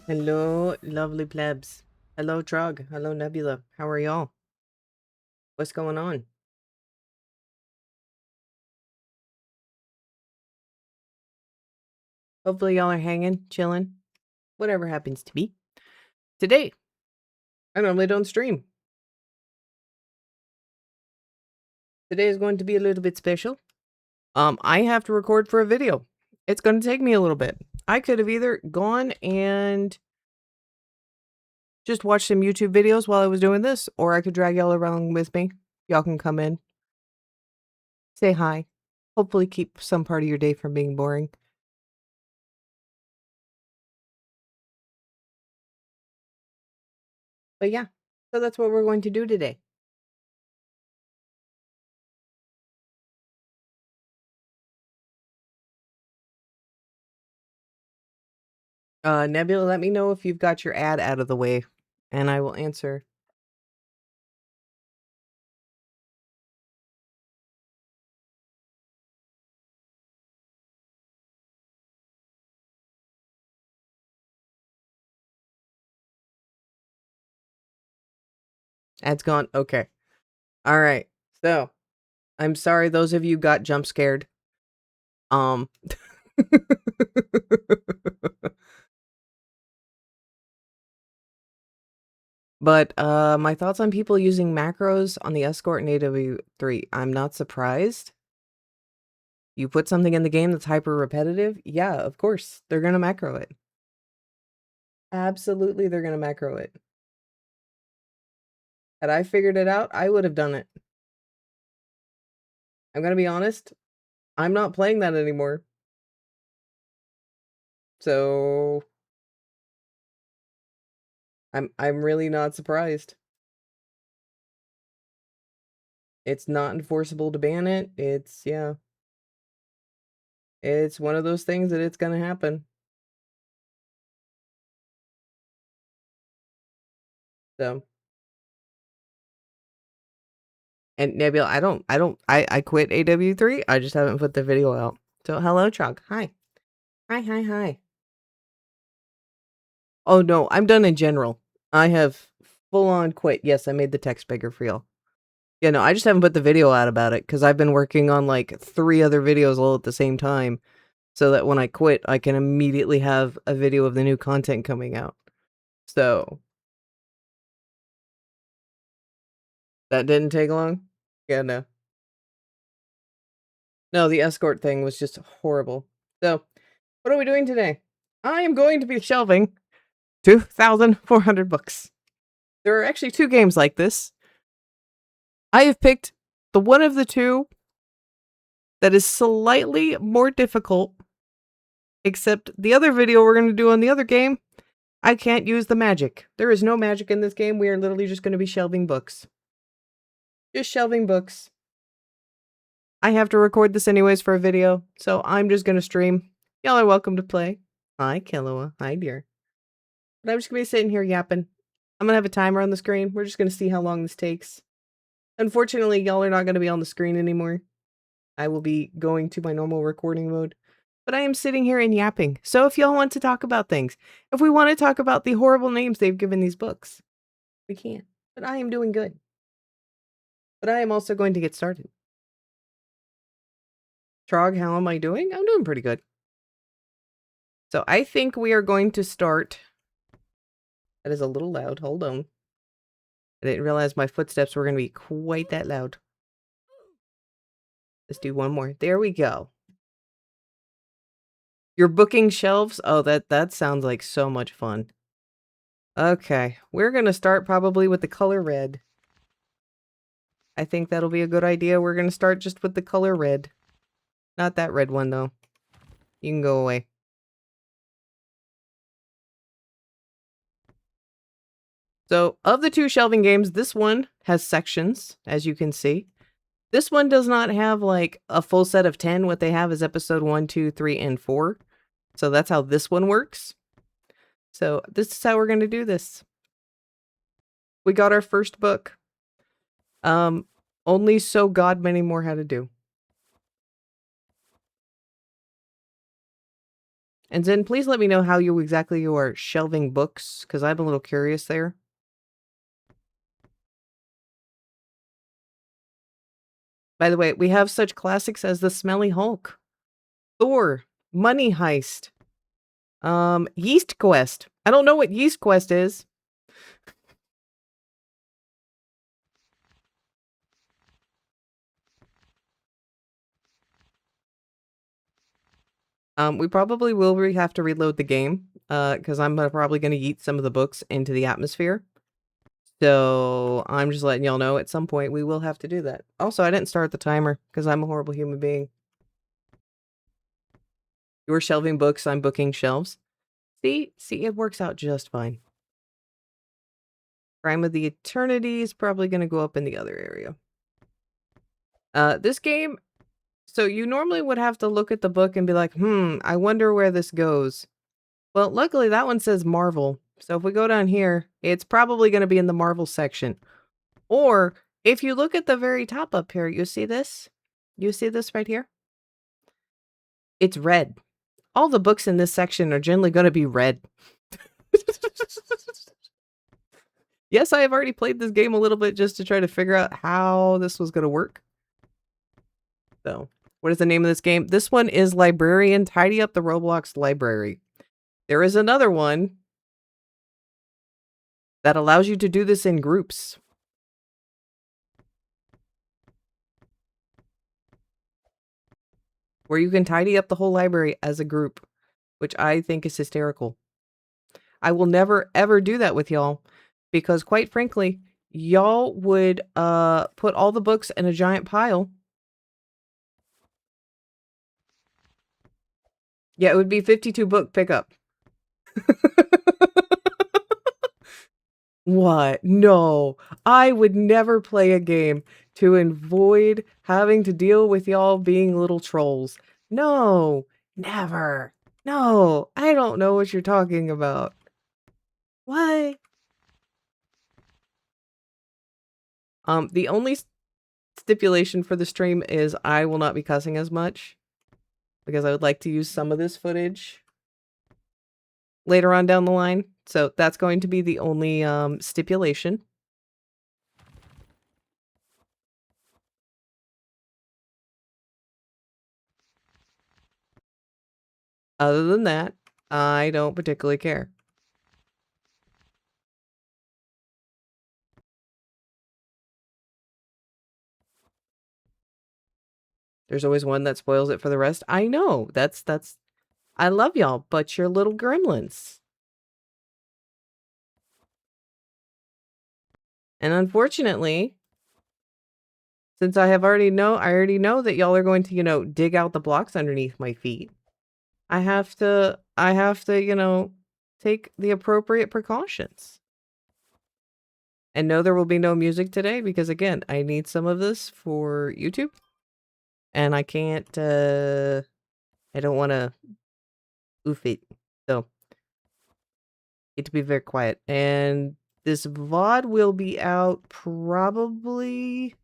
Hello, lovely plebs. Hello, Trug. Hello, Nebula. How are y'all? What's going on? Hopefully, y'all are hanging, chilling, whatever happens to be. Today, I normally don't stream. Today is going to be a little bit special. I have to record for a video. It's going to take me a little bit. I could have either gone and just watched some YouTube videos while I was doing this, or I could drag y'all around with me. Y'all can come in, say hi, hopefully keep some part of your day from being boring. But yeah, so that's what we're going to do today. Nebula, let me know if you've got your ad out of the way, and I will answer. Ad's gone. Okay. All right. So, I'm sorry those of you got jump scared. Um. But my thoughts on people using macros on the escort in AW3. I'm not surprised. You put something in the game that's hyper repetitive, yeah, of course. They're gonna macro it. Absolutely they're gonna macro it. Had I figured it out, I would have done it. I'm gonna be honest, I'm not playing that anymore. So I'm really not surprised. It's not enforceable to ban it. Yeah. It's one of those things that it's gonna happen. So. And Nebula, I quit AW3. I just haven't put the video out. So hello, Chuck. Hi. Hi. Oh no, I'm done in general. I have full on quit. Yes, I made the text bigger for y'all. Yeah, no, I just haven't put the video out about it because I've been working on like 3 other videos all at the same time. So that when I quit, I can immediately have a video of the new content coming out. So that didn't take long. Yeah, no. No, the escort thing was just horrible. So, what are we doing today? I am going to be shelving 2,400 books. There are actually 2 games like this. I have picked the one of the 2 that is slightly more difficult, except the other video we're going to do on the other game, I can't use the magic. There is no magic in this game. We are literally just going to be shelving books. Just shelving books. I have to record this anyways for a video, so I'm just going to stream. Y'all are welcome to play. Hi, Killua. Hi, dear. But I'm just going to be sitting here yapping. I'm going to have a timer on the screen. We're just going to see how long this takes. Unfortunately, y'all are not going to be on the screen anymore. I will be going to my normal recording mode. But I am sitting here and yapping. So if y'all want to talk about things, if we want to talk about the horrible names they've given these books, we can. But I am doing good. But I am also going to get started. Trog, how am I doing? I'm doing pretty good. So I think we are going to start. That is a little loud. Hold on. I didn't realize my footsteps were going to be quite that loud. Let's do one more. There we go. You're booking shelves? Oh, that sounds like so much fun. Okay, we're going to start probably with the color red. I think that'll be a good idea. We're going to start just with the color red. Not that red one, though. You can go away. So, of the 2 shelving games, this one has sections, as you can see. This one does not have, like, a full set of 10. What they have is episode 1, 2, 3, and 4. So that's how this one works. So, this is how we're going to do this. We got our first book. Only So God Many More How to Do. And then please let me know how you are shelving books, because I'm a little curious there. By the way, we have such classics as The Smelly Hulk, Thor, Money Heist, Yeast Quest. I don't know what Yeast Quest is. We probably will have to reload the game, because I'm probably going to yeet some of the books into the atmosphere. So I'm just letting y'all know at some point we will have to do that. Also, I didn't start the timer because I'm a horrible human being. You're shelving books, I'm booking shelves. See, it works out just fine. Crime of the Eternity is probably going to go up in the other area. This game, so you normally would have to look at the book and be like, I wonder where this goes. Well, luckily that one says Marvel. So if we go down here, it's probably going to be in the Marvel section. Or if you look at the very top up here, you see this? You see this right here? It's red. All the books in this section are generally going to be red. Yes, I have already played this game a little bit just to try to figure out how this was going to work. So, what is the name of this game? This one is Librarian Tidy Up the Roblox Library. There is another one that allows you to do this in groups. Where you can tidy up the whole library as a group, which I think is hysterical. I will never ever do that with y'all because quite frankly, y'all would put all the books in a giant pile. Yeah, it would be 52 book pickup. What? No, I would never play a game to avoid having to deal with y'all being little trolls. No, never. No, I don't know what you're talking about. What? The only stipulation for the stream is I will not be cussing as much because I would like to use some of this footage later on down the line. So that's going to be the only stipulation. Other than that, I don't particularly care. There's always one that spoils it for the rest. I know. That's I love y'all, but you're little gremlins. And unfortunately, since I already know that y'all are going to, dig out the blocks underneath my feet. I have to, take the appropriate precautions. And no, there will be no music today because again, I need some of this for YouTube. And I can't, I don't want to oof it. So, need to be very quiet. And this VOD will be out probably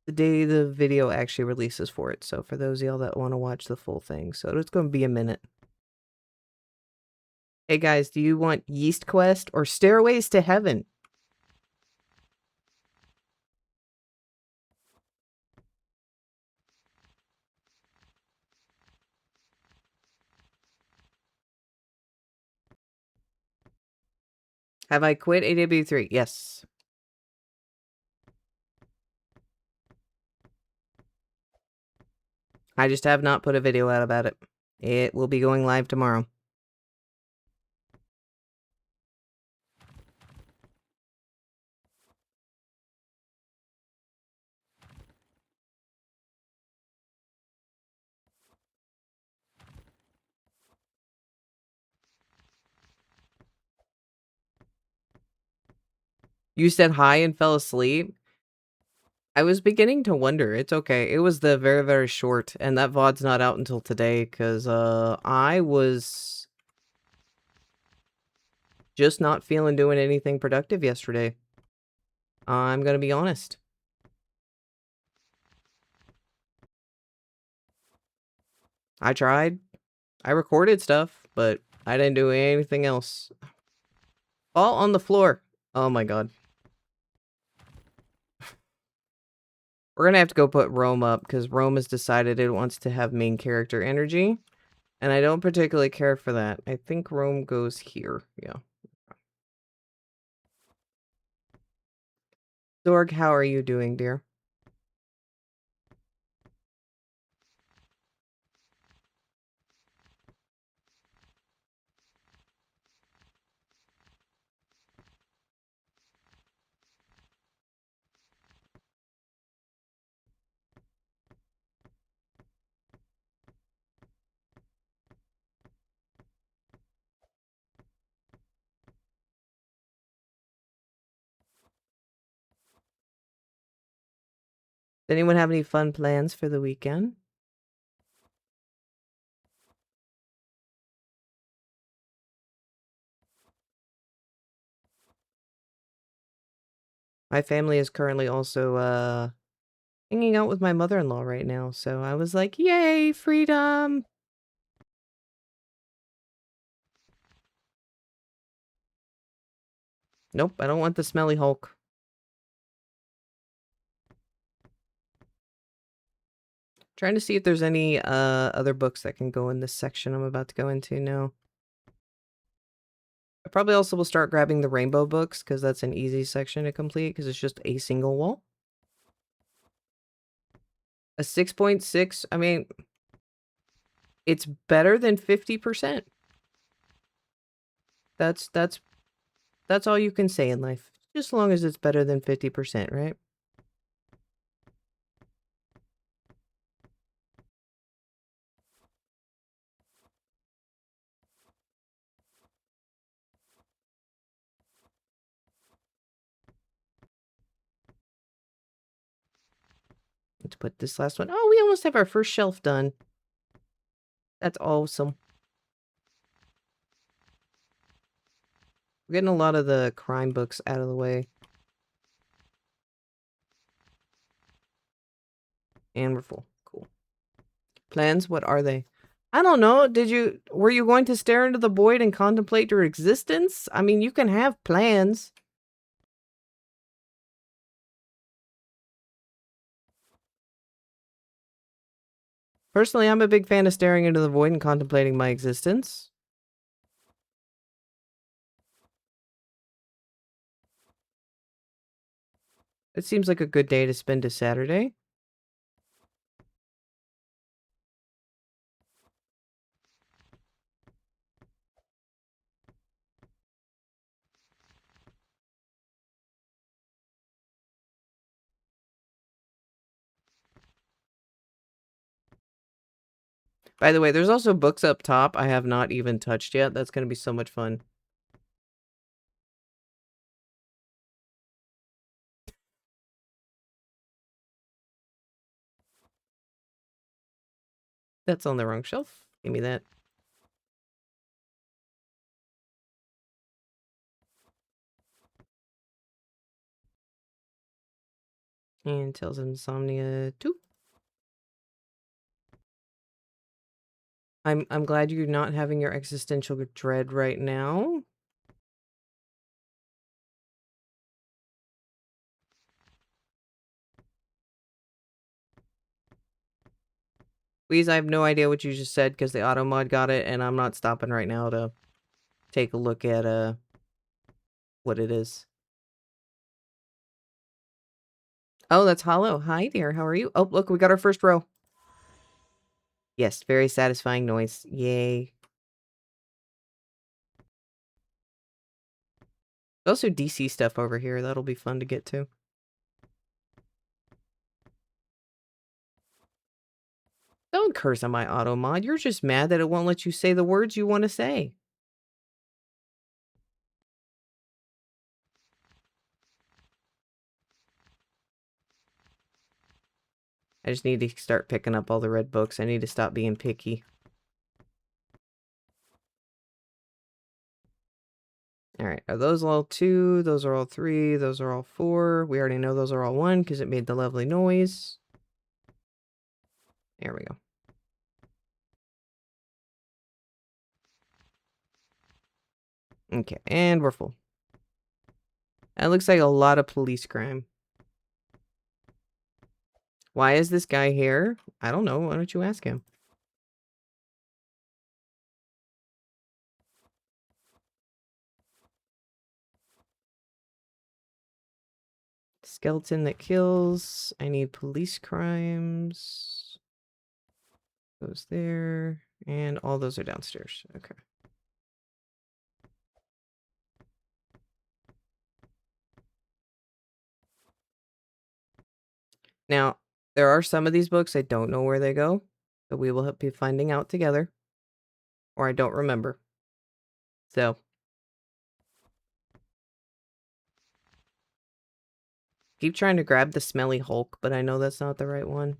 the day the video actually releases for it. So for those of y'all that want to watch the full thing. So it's going to be a minute. Hey guys, do you want Yeast Quest or Stairways to Heaven? Have I quit AW3? Yes. I just have not put a video out about it. It will be going live tomorrow. You said hi and fell asleep? I was beginning to wonder. It's okay. It was the very, very short, and that VOD's not out until today, because, I was just not feeling doing anything productive yesterday. I'm gonna be honest. I tried. I recorded stuff, but I didn't do anything else. All on the floor. Oh my god. We're gonna have to go put Rome up, because Rome has decided it wants to have main character energy. And I don't particularly care for that. I think Rome goes here. Yeah. Zorg, how are you doing, dear? Does anyone have any fun plans for the weekend? My family is currently also, hanging out with my mother-in-law right now, so I was like, yay, freedom! Nope, I don't want the smelly Hulk. Trying to see if there's any, other books that can go in this section I'm about to go into now. I probably also will start grabbing the rainbow books, because that's an easy section to complete, because it's just a single wall. A 6.6, I mean, it's better than 50%. That's all you can say in life. Just as long as it's better than 50%, right? Let's put this last one. Oh, we almost have our first shelf done. That's awesome. We're getting a lot of the crime books out of the way. And we're full. Cool. Plans? What are they? I don't know. Were you going to stare into the void and contemplate your existence? I mean, you can have plans. Personally, I'm a big fan of staring into the void and contemplating my existence. It seems like a good day to spend a Saturday. By the way, there's also books up top I have not even touched yet. That's going to be so much fun. That's on the wrong shelf. Give me that. And Tales of Insomnia 2. I'm glad you're not having your existential dread right now. Please, I have no idea what you just said because the auto mod got it, and I'm not stopping right now to take a look at what it is. Oh, that's Hollow. Hi there, how are you? Oh, look, we got our first row. Yes, very satisfying noise. Yay. Also DC stuff over here. That'll be fun to get to. Don't curse on my auto mod. You're just mad that it won't let you say the words you want to say. I just need to start picking up all the red books. I need to stop being picky. Alright, are those all 2? Those are all 3. Those are all 4. We already know those are all 1 because it made the lovely noise. There we go. Okay, and we're full. That looks like a lot of police crime. Why is this guy here? I don't know. Why don't you ask him? Skeleton that kills. I need police crimes. Goes there. And all those are downstairs. Okay. Now, there are some of these books I don't know where they go. So we will be finding out together. Or I don't remember. So. Keep trying to grab the smelly Hulk, but I know that's not the right one.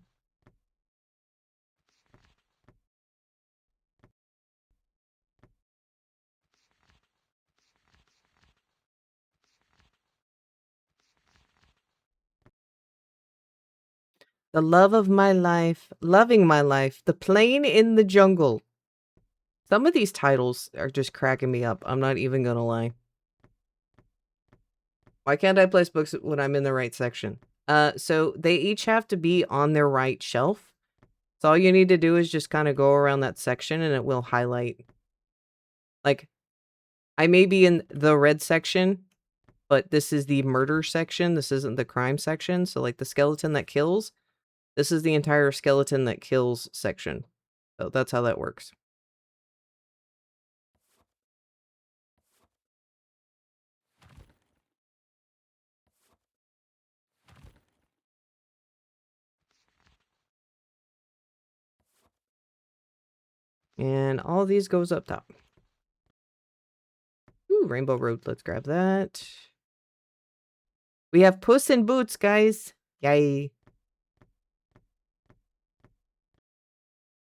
The love of my life, loving my life, the plane in the jungle. Some of these titles are just cracking me up. I'm not even gonna lie. Why can't I place books when I'm in the right section? So they each have to be on their right shelf. So all you need to do is just kind of go around that section and it will highlight. Like, I may be in the red section, but this is the murder section. This isn't the crime section. So like the skeleton that kills, this is the entire skeleton that kills section. So that's how that works. And all these goes up top. Ooh, Rainbow Road. Let's grab that. We have Puss in Boots, guys. Yay.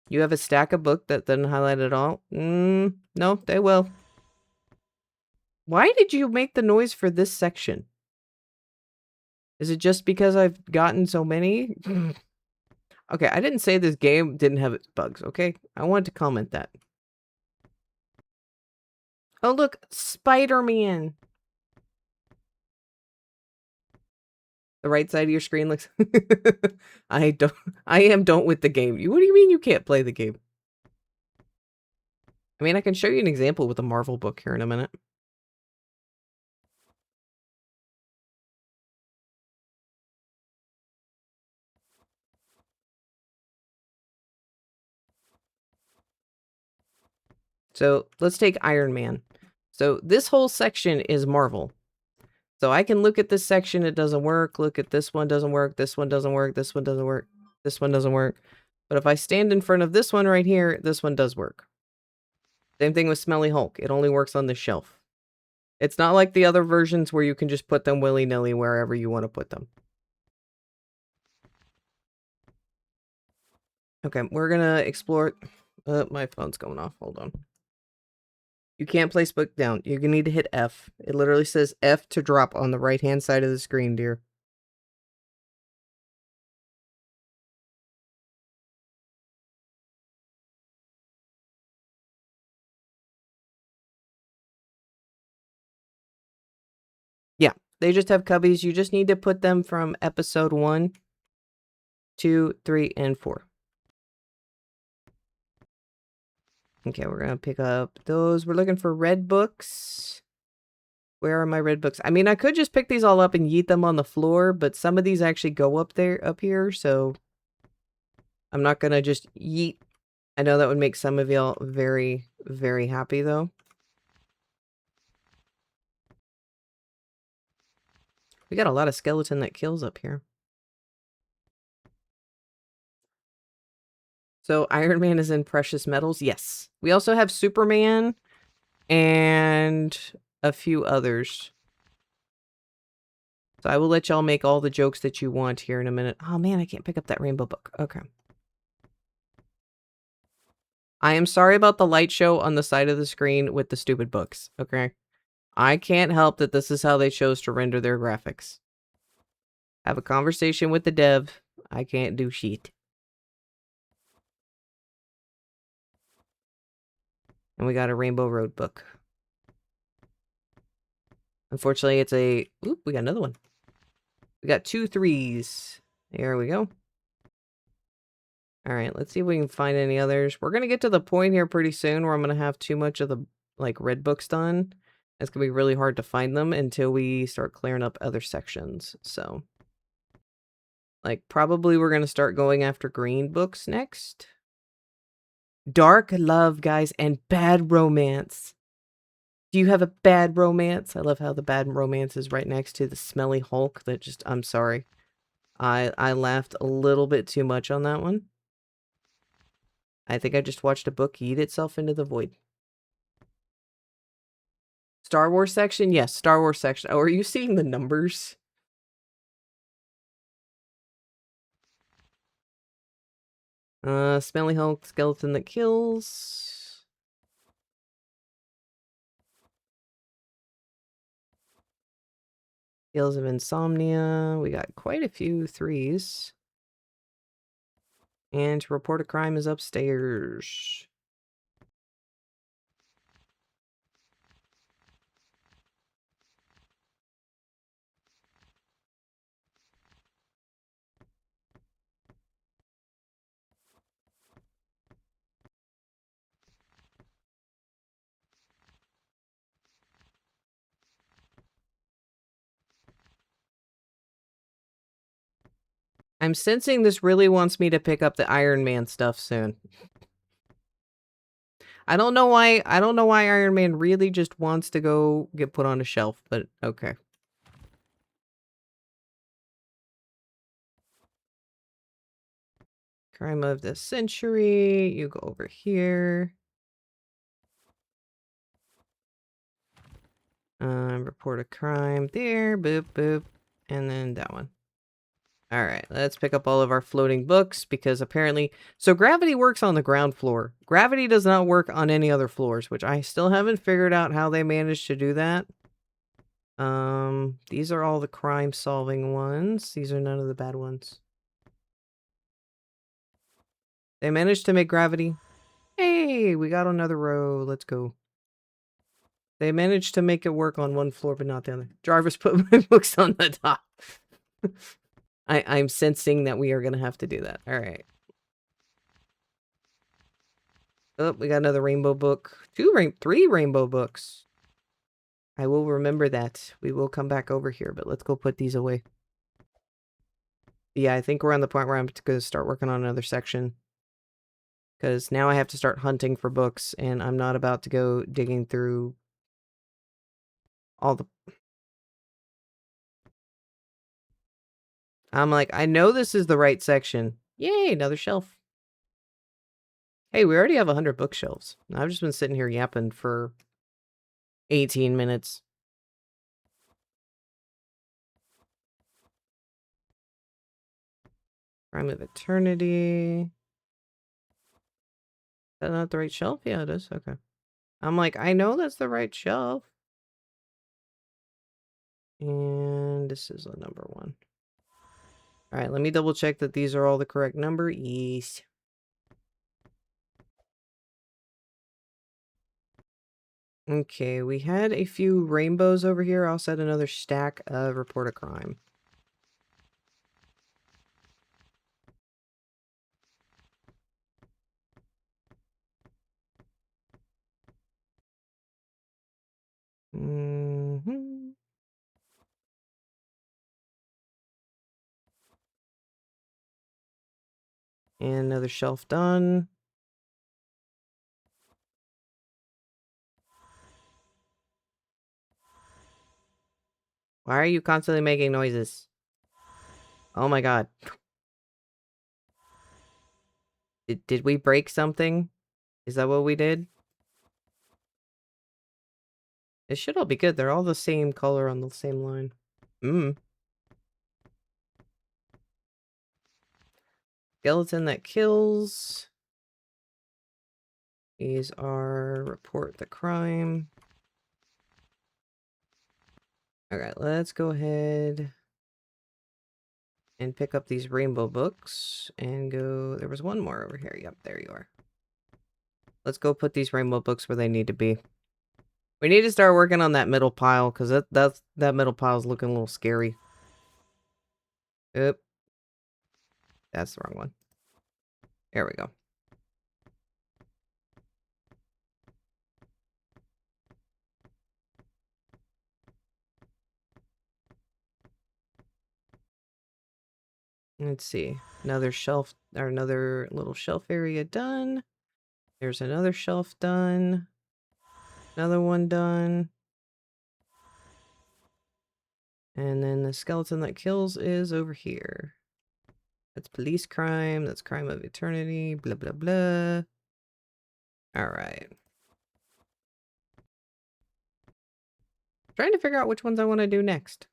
You have a stack of book that doesn't highlight at all? No, they will. Why did you make the noise for this section? Is it just because I've gotten so many? Okay, I didn't say this game didn't have its bugs, okay? I wanted to comment that. Oh, look, Spider-Man. The right side of your screen looks... I don't with the game. What do you mean you can't play the game? I mean, I can show you an example with a Marvel book here in a minute. So let's take Iron Man. So this whole section is Marvel. So I can look at this section, it doesn't work. Look at this one, doesn't work. This one doesn't work. This one doesn't work. This one doesn't work. But if I stand in front of this one right here, this one does work. Same thing with Smelly Hulk. It only works on the shelf. It's not like the other versions where you can just put them willy-nilly wherever you want to put them. Okay, we're gonna explore... my phone's going off. Hold on. You can't place book down. You're gonna need to hit F. It literally says F to drop on the right-hand side of the screen, dear. Yeah, they just have cubbies. You just need to put them from episode 1, 2, 3, and 4. Okay, we're gonna pick up those. We're looking for red books. Where are my red books? I mean, I could just pick these all up and yeet them on the floor, but some of these actually go up here, so I'm not gonna just yeet. I know that would make some of y'all very, very happy, though. We got a lot of skeleton that kills up here. So Iron Man is in precious metals? Yes. We also have Superman and a few others. So I will let y'all make all the jokes that you want here in a minute. Oh man, I can't pick up that rainbow book. Okay. I am sorry about the light show on the side of the screen with the stupid books, okay? I can't help that this is how they chose to render their graphics. Have a conversation with the dev. I can't do shit. And we got a Rainbow Road book. Unfortunately, it's a... Oop, we got another one. We got 2 3s. There we go. Alright, let's see if we can find any others. We're gonna get to the point here pretty soon where I'm gonna have too much of the, like, red books done. It's gonna be really hard to find them until we start clearing up other sections, so... Like, probably we're gonna start going after green books next. Dark love, guys, and bad romance. Do you have a bad romance? I love how the bad romance is right next to the smelly Hulk that just... I'm sorry. I laughed a little bit too much on that one. I think I just watched a book eat itself into the void. Star Wars section? Yes, Star Wars section. Oh, are you seeing the numbers? Smelly Hulk, skeleton that kills. Tales of Insomnia. We got quite a few 3s. And to report a crime is upstairs. I'm sensing this really wants me to pick up the Iron Man stuff soon. I don't know why Iron Man really just wants to go get put on a shelf, but okay. Crime of the century. You go over here. Report a crime there. Boop, boop. And then that one. Alright, let's pick up all of our floating books, because apparently... So gravity works on the ground floor. Gravity does not work on any other floors, which I still haven't figured out how they managed to do that. These are all the crime-solving ones. These are none of the bad ones. They managed to make gravity... Hey, we got another row. Let's go. They managed to make it work on one floor, but not the other. Jarvis put my books on the top. I'm sensing that we are going to have to do that. All right. Oh, we got another rainbow book. 3 rainbow books. I will remember that. We will come back over here, but let's go put these away. Yeah, I think we're on the point where I'm going to start working on another section. Because now I have to start hunting for books, and I'm not about to go digging through all the... I'm like, I know this is the right section. Yay, another shelf. Hey, we already have 100 bookshelves. I've just been sitting here yapping for 18 minutes. Crime of Eternity. Is that not the right shelf? Yeah, it is. Okay. I'm like, I know that's the right shelf. And this is a number 1. Alright, let me double check that these are all the correct number. Yes. Okay, we had a few rainbows over here. I'll set another stack of report a crime. Mm-hmm. And another shelf done. Why are you constantly making noises? Oh my god. Did we break something? Is that what we did? It should all be good. They're all the same color on the same line. Skeleton that kills. These are report the crime. Alright, let's go ahead and pick up these rainbow books and go... There was one more over here. Yep, there you are. Let's go put these rainbow books where they need to be. We need to start working on that middle pile, because that middle pile is looking a little scary. Oop. That's the wrong one. There we go. Let's see. Another shelf, or another little shelf area done. There's another shelf done. Another one done. And then the skeleton that kills is over here. That's police crime. That's crime of eternity. Blah, blah, blah. Alright. Trying to figure out which ones I want to do next.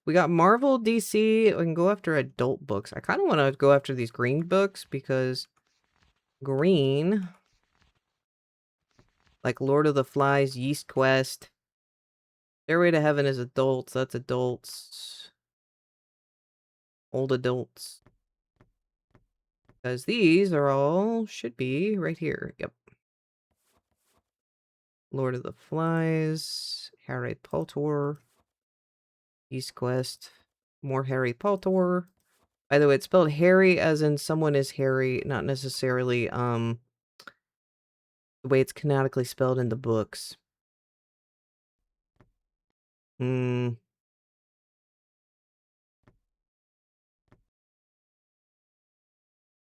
We got Marvel, DC. We can go after adult books. I kind of want to go after these green books because green, like Lord of the Flies, Yeast Quest, Stairway to Heaven is adults. That's adults. Old adults. Because these are all, should be right here. Yep. Lord of the Flies, Harry Potter, Yeast Quest, more Harry Potter. By the way, it's spelled Harry as in someone is Harry, not necessarily, the way it's canonically spelled in the books.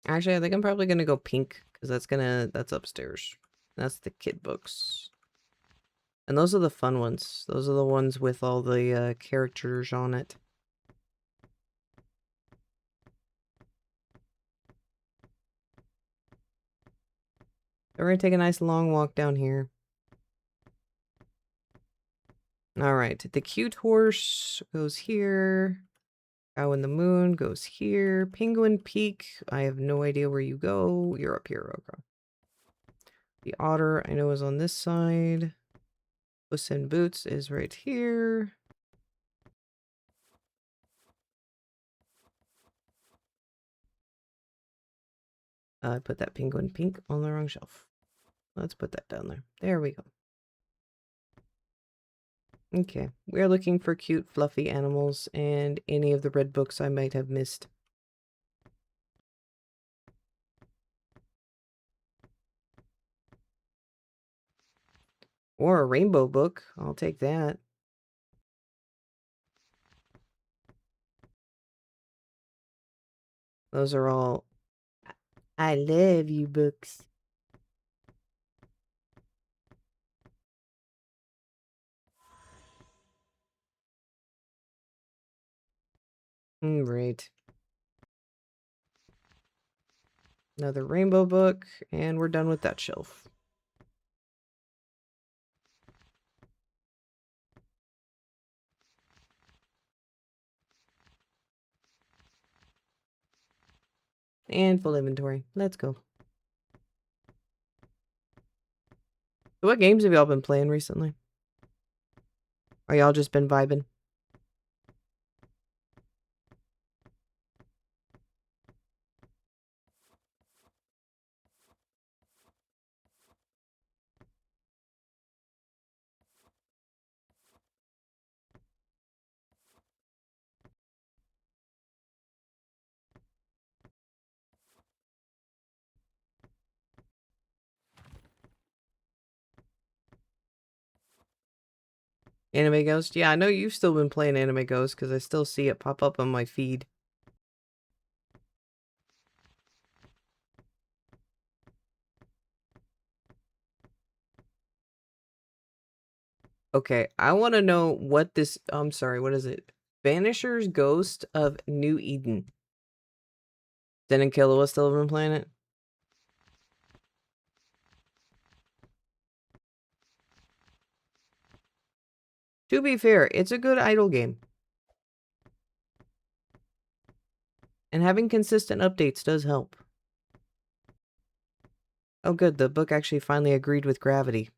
Actually, I think I'm probably gonna go pink, because that's upstairs. That's the kid books. And those are the fun ones. Those are the ones with all the, characters on it. We're gonna take a nice long walk down here. Alright, the cute horse goes here. Cow in the Moon goes here. Penguin Peak, I have no idea where you go. You're up here, okay. The otter, I know, is on this side. Puss in Boots is right here. I put that penguin pink on the wrong shelf. Let's put that down there. There we go. Okay, we're looking for cute, fluffy animals and any of the red books I might have missed. Or a rainbow book. I'll take that. Those are all I love you books. Right. Another rainbow book, and we're done with that shelf. And full inventory. Let's go. So what games have y'all been playing recently? Or y'all just been vibing? Anime Ghost? Yeah, I know you've still been playing Anime Ghost because I still see it pop up on my feed. Okay, I want to know what this... I'm sorry, what is it? Vanisher's Ghost of New Eden. Den and Killua still been playing it? To be fair, it's a good idle game. And having consistent updates does help. Oh good, the book actually finally agreed with gravity.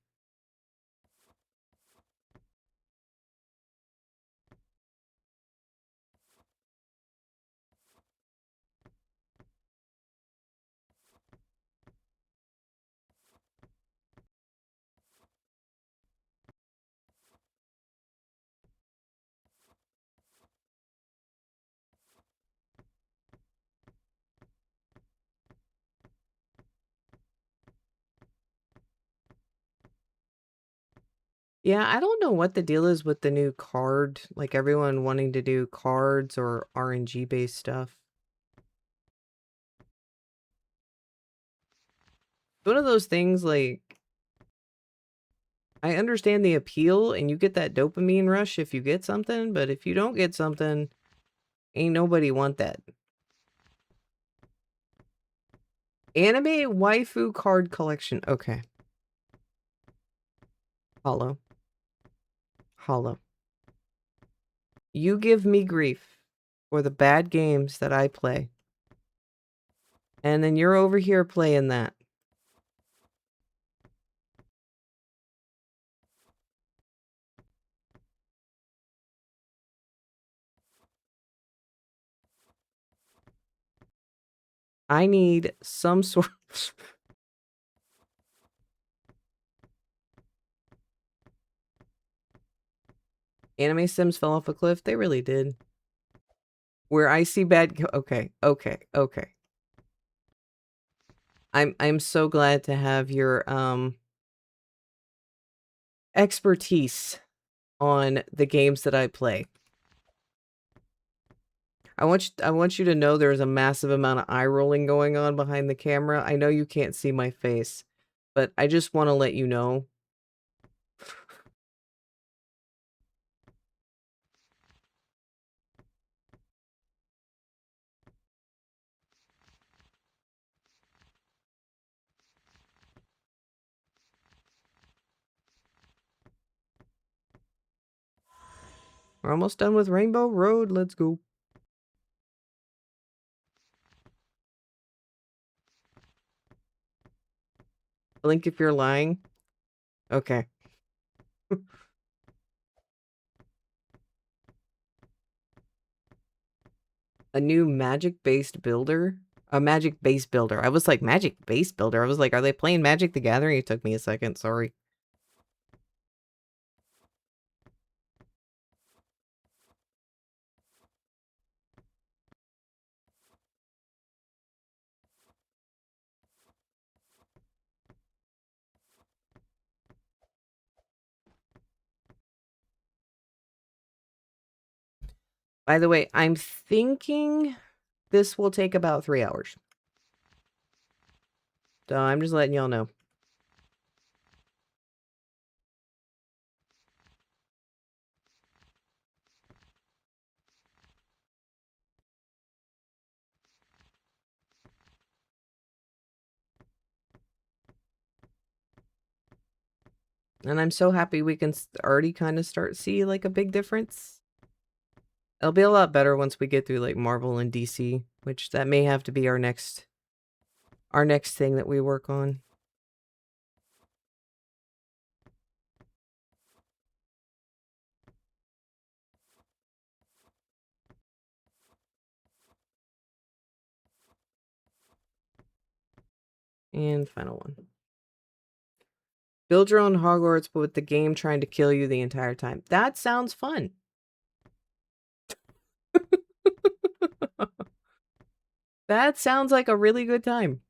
Yeah, I don't know what the deal is with the new card, like everyone wanting to do cards or RNG based stuff. One of those things like I understand the appeal and you get that dopamine rush if you get something, but if you don't get something, ain't nobody want that. Anime waifu card collection. Okay. Hollow. Hollow. You give me grief for the bad games that I play. And then you're over here playing that. I need some sort Anime Sims fell off a cliff. They really did. Where I see bad okay, okay, okay. I'm so glad to have your expertise on the games that I play. I want you to know there's a massive amount of eye rolling going on behind the camera. I know you can't see my face, but I just want to let you know. We're almost done with Rainbow Road. Let's go. Blink if you're lying. Okay. A new magic-based builder? A magic base builder. I was like, magic base builder? I was like, are they playing Magic the Gathering? It took me a second, sorry. By the way, I'm thinking this will take about 3 hours. So I'm just letting y'all know. And I'm so happy we can already kind of start see like a big difference. It'll be a lot better once we get through like Marvel and DC, which that may have to be our next thing that we work on. And final one. Build your own Hogwarts, but with the game trying to kill you the entire time. That sounds fun. That sounds like a really good time.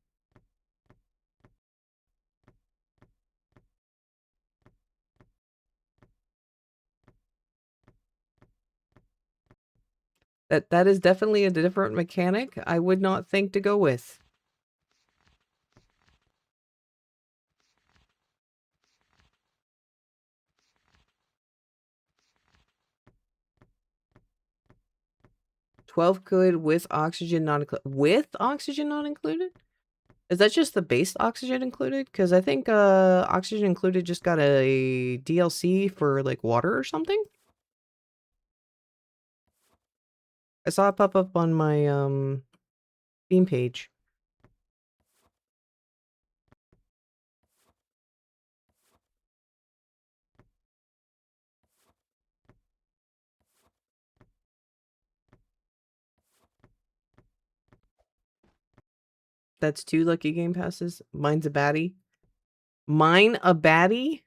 That is definitely a different mechanic I would not think to go with. $12 good with oxygen not included. With oxygen not included? Is that just the base oxygen included? Because I think oxygen included just got a DLC for like water or something. I saw it pop up on my Steam page. That's 2 lucky game passes. Mine's a baddie. Mine a baddie?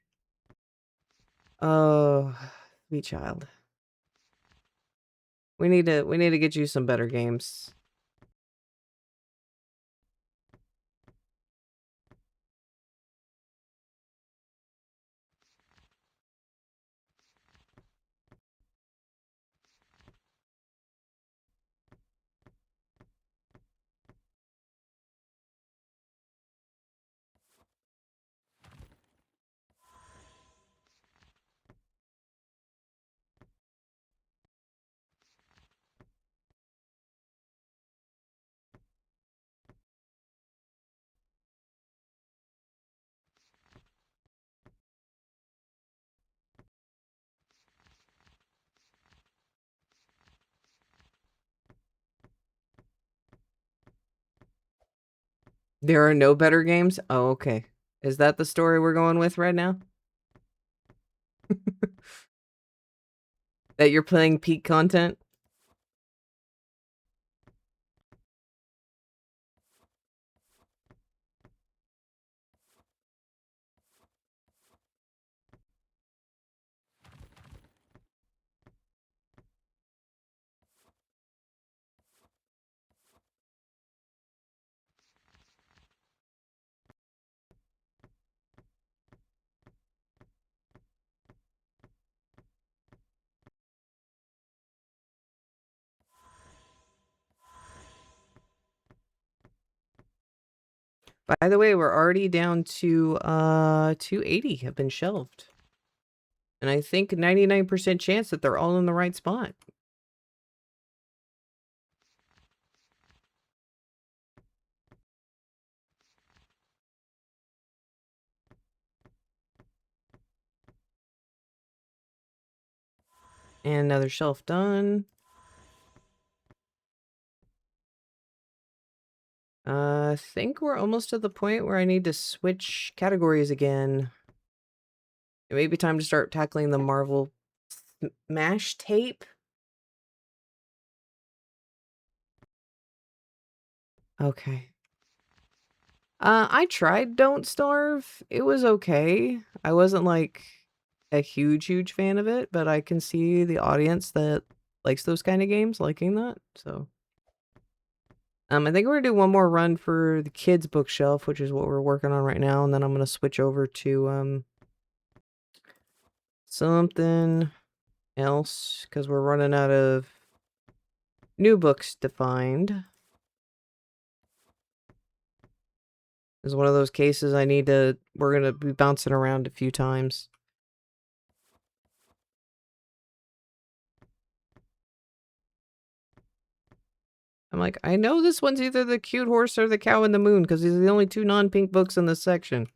Oh, sweet child. We need to get you some better games. There are no better games? Oh, okay. Is that the story we're going with right now? That you're playing peak content? By the way, we're already down to 280 have been shelved. And I think 99% chance that they're all in the right spot. And another shelf done. I think we're almost to the point where I need to switch categories again. It may be time to start tackling the Marvel Smash tape. Okay. I tried Don't Starve. It was okay. I wasn't like a huge fan of it, but I can see the audience that likes those kind of games liking that. So I think we're gonna do one more run for the kids bookshelf, which is what we're working on right now, and then I'm gonna switch over to something else because we're running out of new books to find. This is one of those cases we're gonna be bouncing around a few times. I'm like, I know this one's either the cute horse or the cow in the moon because these are the only two non-pink books in this section.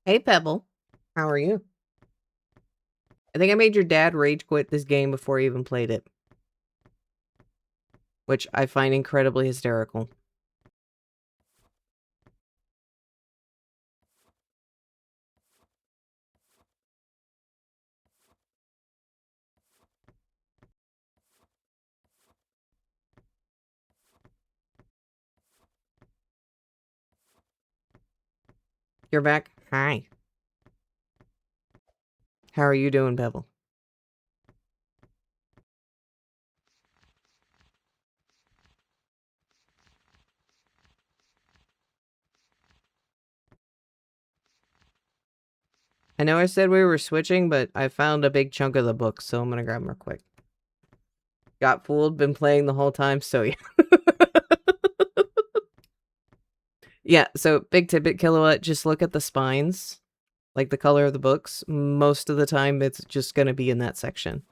Hey, Pebble. How are you? I think I made your dad rage quit this game before he even played it. Which I find incredibly hysterical. You're back? Hi. How are you doing, Pebble? I know I said we were switching, but I found a big chunk of the book, so I'm gonna grab them real quick. Got fooled, been playing the whole time, so yeah. Yeah, so big tidbit, Kilowatt, just look at the spines, like the color of the books. Most of the time, it's just gonna be in that section.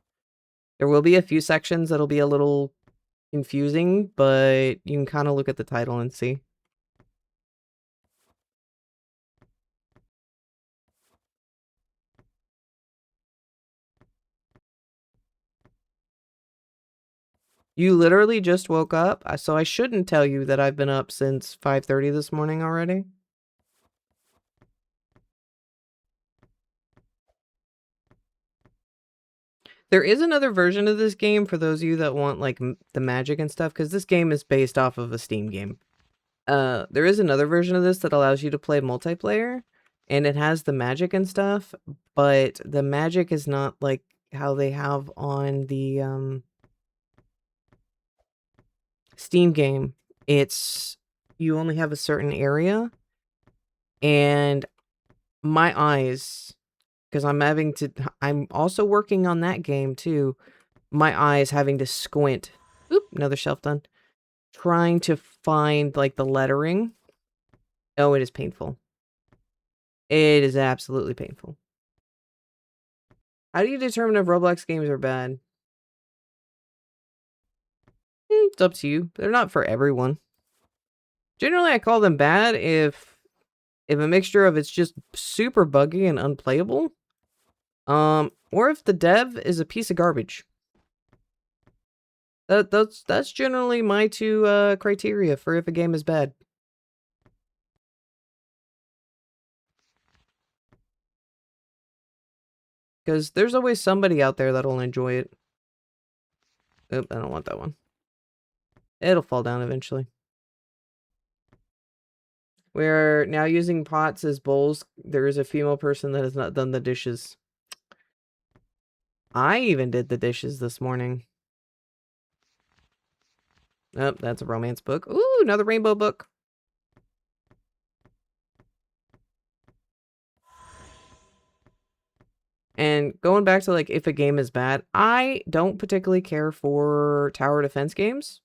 There will be a few sections that'll be a little confusing, but you can kind of look at the title and see. You literally just woke up, so I shouldn't tell you that I've been up since 5:30 this morning already. There is another version of this game for those of you that want like the magic and stuff, because this game is based off of a Steam game. There is another version of this that allows you to play multiplayer, and it has the magic and stuff, but the magic is not like how they have on the Steam game. It's you only have a certain area, and my eyes, because I'm also working on that game too. My eyes having to squint. Oop, another shelf done. Trying to find like the lettering. Oh, it is painful. It is absolutely painful. How do you determine if Roblox games are bad? It's up to you. They're not for everyone. Generally, I call them bad if a mixture of it's just super buggy and unplayable, or if the dev is a piece of garbage. That's generally my two criteria for if a game is bad. Because there's always somebody out there that'll enjoy it. Oop, I don't want that one. It'll fall down eventually. We're now using pots as bowls. There is a female person that has not done the dishes. I even did the dishes this morning. Oh, that's a romance book. Ooh, another rainbow book. And going back to, like, if a game is bad, I don't particularly care for tower defense games.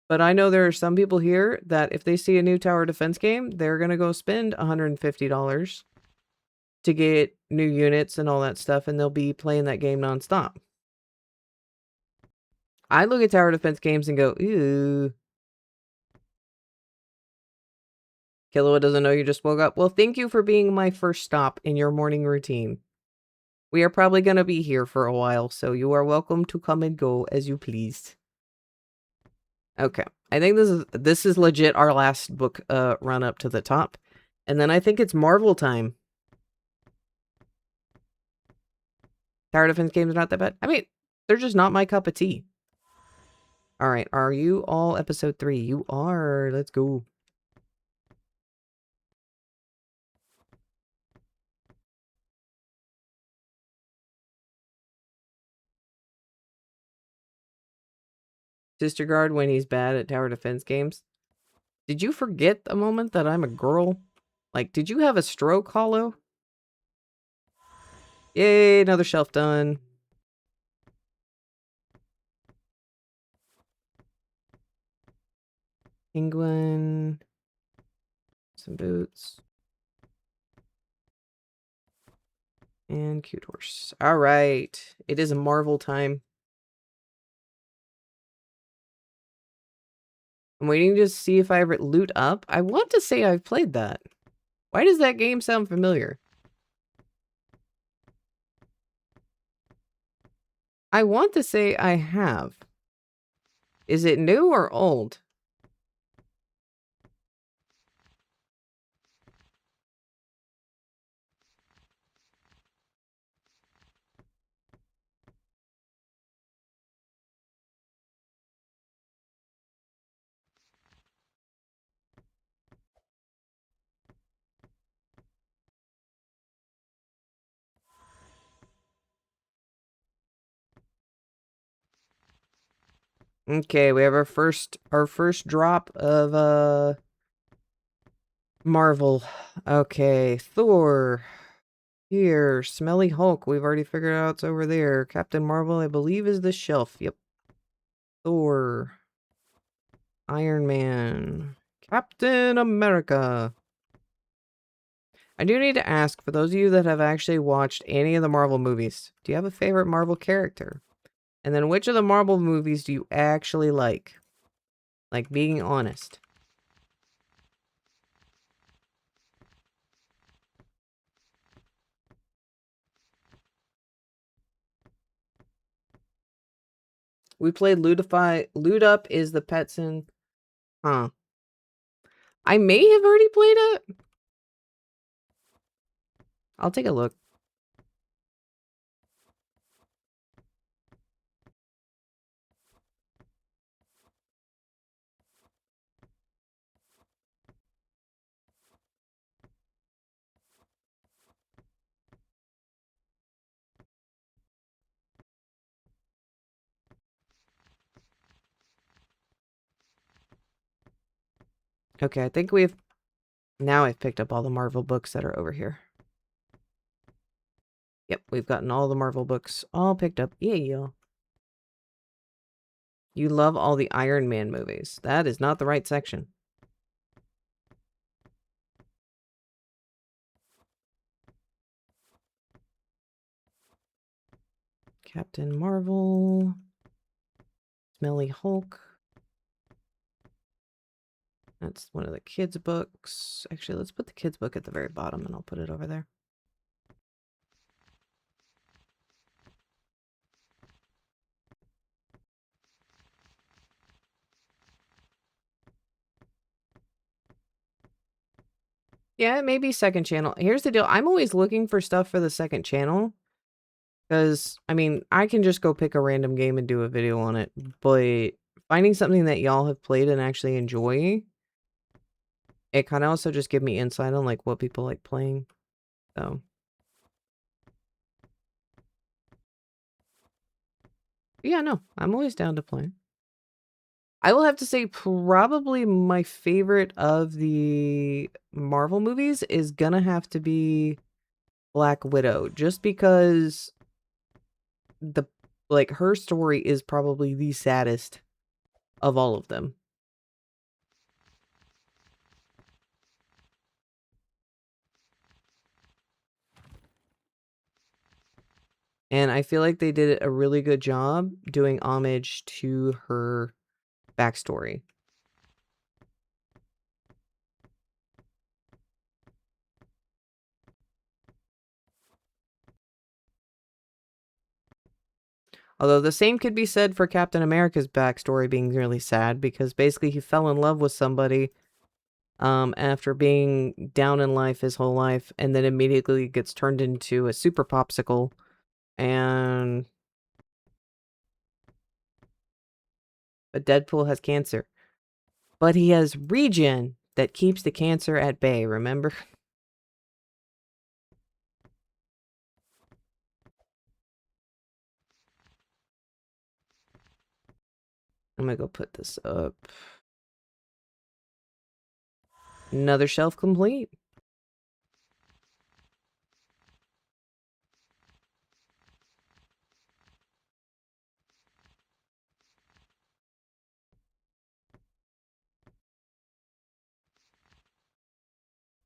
But I know there are some people here that if they see a new tower defense game, they're going to go spend $150 to get new units and all that stuff, and they'll be playing that game nonstop. I look at tower defense games and go, ew. Killua doesn't know you just woke up. Well, thank you for being my first stop in your morning routine. We are probably going to be here for a while, so you are welcome to come and go as you please. Okay. I think this is legit our last book run up to the top. And then I think it's Marvel time. Tower defense games are not that bad. I mean, they're just not my cup of tea. Alright, are you all episode 3? You are. Let's go. Sisterguard when he's bad at tower defense games. Did you forget a moment that I'm a girl? Like, did you have a stroke, Hollow? Yay, another shelf done. Penguin. Some boots. And cute horse. Alright. It is a Marvel time. I'm waiting to see if I ever loot up. I want to say I've played that. Why does that game sound familiar? I want to say I have. Is it new or old? Okay, we have our first drop of Marvel. Okay, Thor. Here, Smelly Hulk. We've already figured out it's over there. Captain Marvel, I believe, is the shelf. Yep. Thor. Iron Man. Captain America. I do need to ask, for those of you that have actually watched any of the Marvel movies, do you have a favorite Marvel character? And then which of the Marvel movies do you actually like? Like, being honest. We played Ludify. Loot Up is the Petson. Huh. I may have already played it. I'll take a look. Okay, I think we've... Now I've picked up all the Marvel books that are over here. Yep, we've gotten all the Marvel books all picked up. Yeah, yo. You love all the Iron Man movies. That is not the right section. Captain Marvel. Smelly Hulk. That's one of the kids' books. Actually, let's put the kids' book at the very bottom and I'll put it over there. Yeah, it may be second channel. Here's the deal. I'm always looking for stuff for the second channel. Because, I mean, I can just go pick a random game and do a video on it. But finding something that y'all have played and actually enjoy, it kind of also just give me insight on, like, what people like playing. So. Yeah, no. I'm always down to play. I will have to say probably my favorite of the Marvel movies is gonna have to be Black Widow, just because her story is probably the saddest of all of them. And I feel like they did a really good job doing homage to her backstory. Although the same could be said for Captain America's backstory being really sad, because basically he fell in love with somebody after being down in life his whole life, and then immediately gets turned into a super popsicle, but Deadpool has cancer. But he has regen that keeps the cancer at bay, remember? I'm gonna go put this up. Another shelf complete.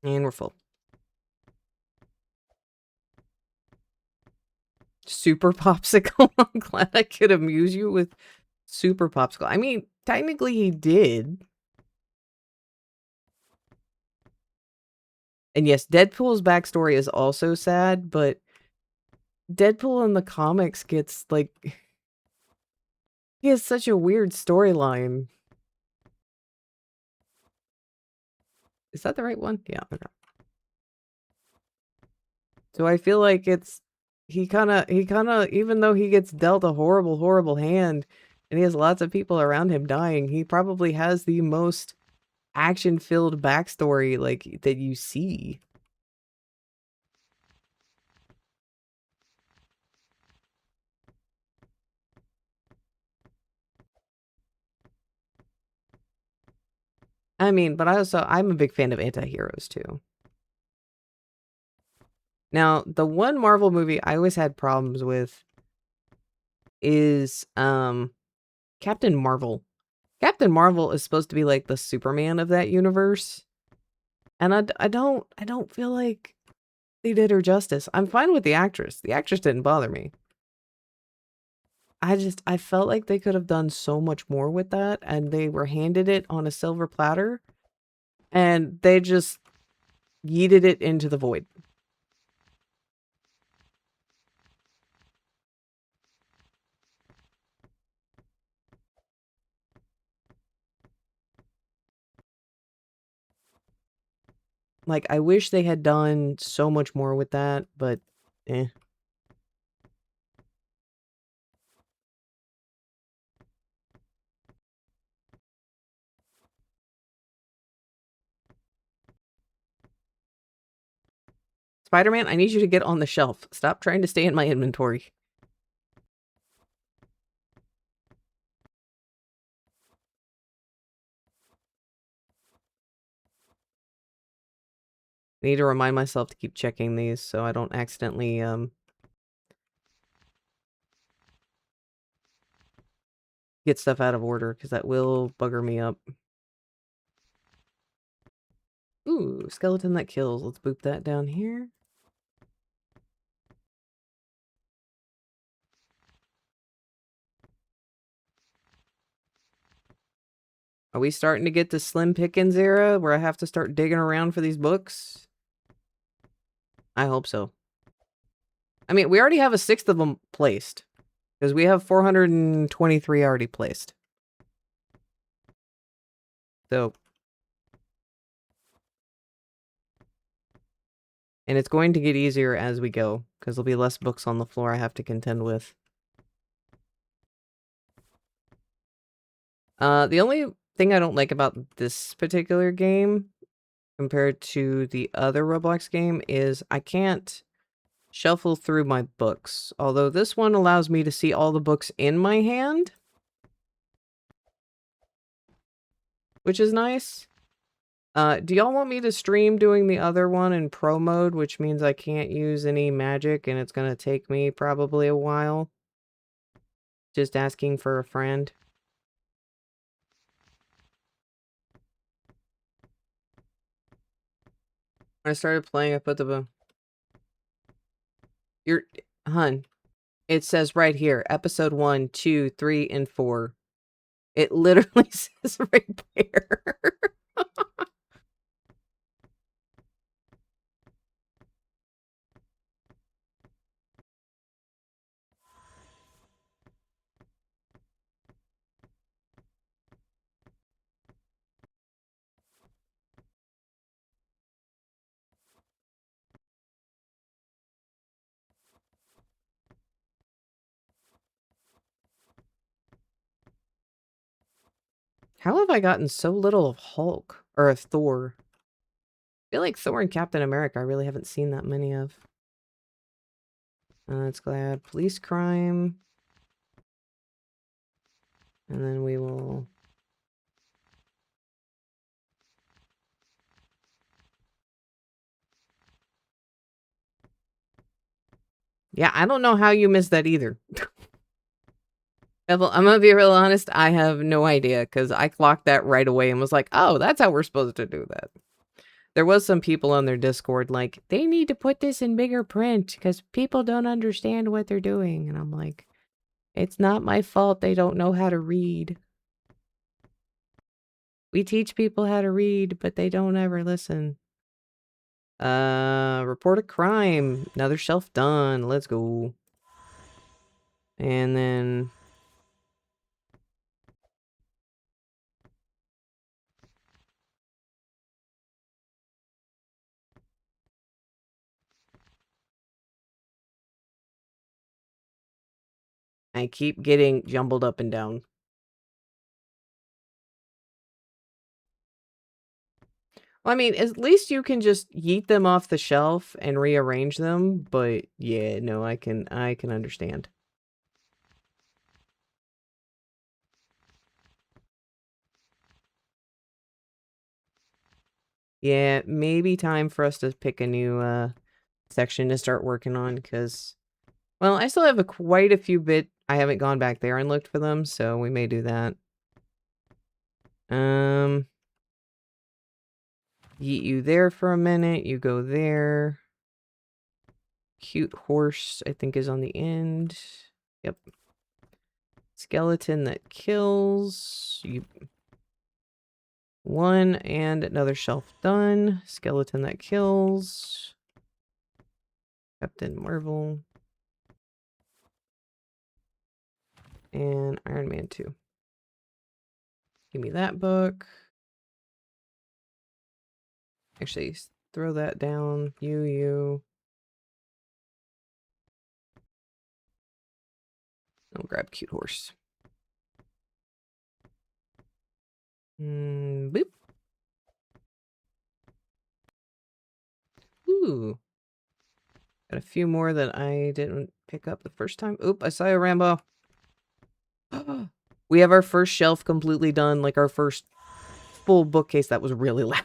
And we're full. Super popsicle. I'm glad I could amuse you with super popsicle. I mean, technically he did. And yes, Deadpool's backstory is also sad, but Deadpool in the comics gets, like, he has such a weird storyline. Is that the right one? Yeah, okay. So I feel like he kind of, even though he gets dealt a horrible, horrible hand, and he has lots of people around him dying, he probably has the most action-filled backstory, like, that you see. I mean, but I'm a big fan of anti-heroes too. Now, the one Marvel movie I always had problems with is Captain Marvel. Captain Marvel is supposed to be like the Superman of that universe. And I don't feel like they did her justice. I'm fine with the actress. The actress didn't bother me. I felt like they could have done so much more with that, and they were handed it on a silver platter, and they just yeeted it into the void. Like, I wish they had done so much more with that, but eh. Spider-Man, I need you to get on the shelf. Stop trying to stay in my inventory. I need to remind myself to keep checking these so I don't accidentally, get stuff out of order, because that will bugger me up. Ooh, skeleton that kills. Let's boop that down here. Are we starting to get the Slim Pickens era where I have to start digging around for these books? I hope so. I mean, we already have a sixth of them placed. Because we have 423 already placed. So. And it's going to get easier as we go. Because there'll be less books on the floor I have to contend with. The only thing I don't like about this particular game compared to the other Roblox game is I can't shuffle through my books. Although this one allows me to see all the books in my hand. Which is nice. Do y'all want me to stream doing the other one in pro mode, which means I can't use any magic and it's gonna take me probably a while? Just asking for a friend. When I started playing, I put the... Hun, it says right here, episode 1, 2, 3, and 4. It literally says right there. How have I gotten so little of Hulk? Or of Thor? I feel like Thor and Captain America I really haven't seen that many of. That's glad. Police crime. And then we will... Yeah, I don't know how you missed that either. I'm gonna be real honest, I have no idea, because I clocked that right away and was like, oh, that's how we're supposed to do that. There was some people on their Discord like, they need to put this in bigger print, because people don't understand what they're doing. And I'm like, it's not my fault they don't know how to read. We teach people how to read, but they don't ever listen. Report a crime. Another shelf done. Let's go. And then... I keep getting jumbled up and down. Well, I mean, at least you can just yeet them off the shelf and rearrange them, but yeah, no, I can understand. Yeah, maybe time for us to pick a new section to start working on, because, well, I still have quite a few bit. I haven't gone back there and looked for them, so we may do that. Yeet you there for a minute. You go there. Cute horse, I think, is on the end. Yep. Skeleton that kills. You... One and another shelf done. Skeleton that kills. Captain Marvel. And Iron Man 2. Give me that book. Actually, throw that down. You. I'll grab Cute Horse. Boop. Ooh. Got a few more that I didn't pick up the first time. Oop, I saw a Rambo. We have our first shelf completely done, like our first full bookcase. That was really loud.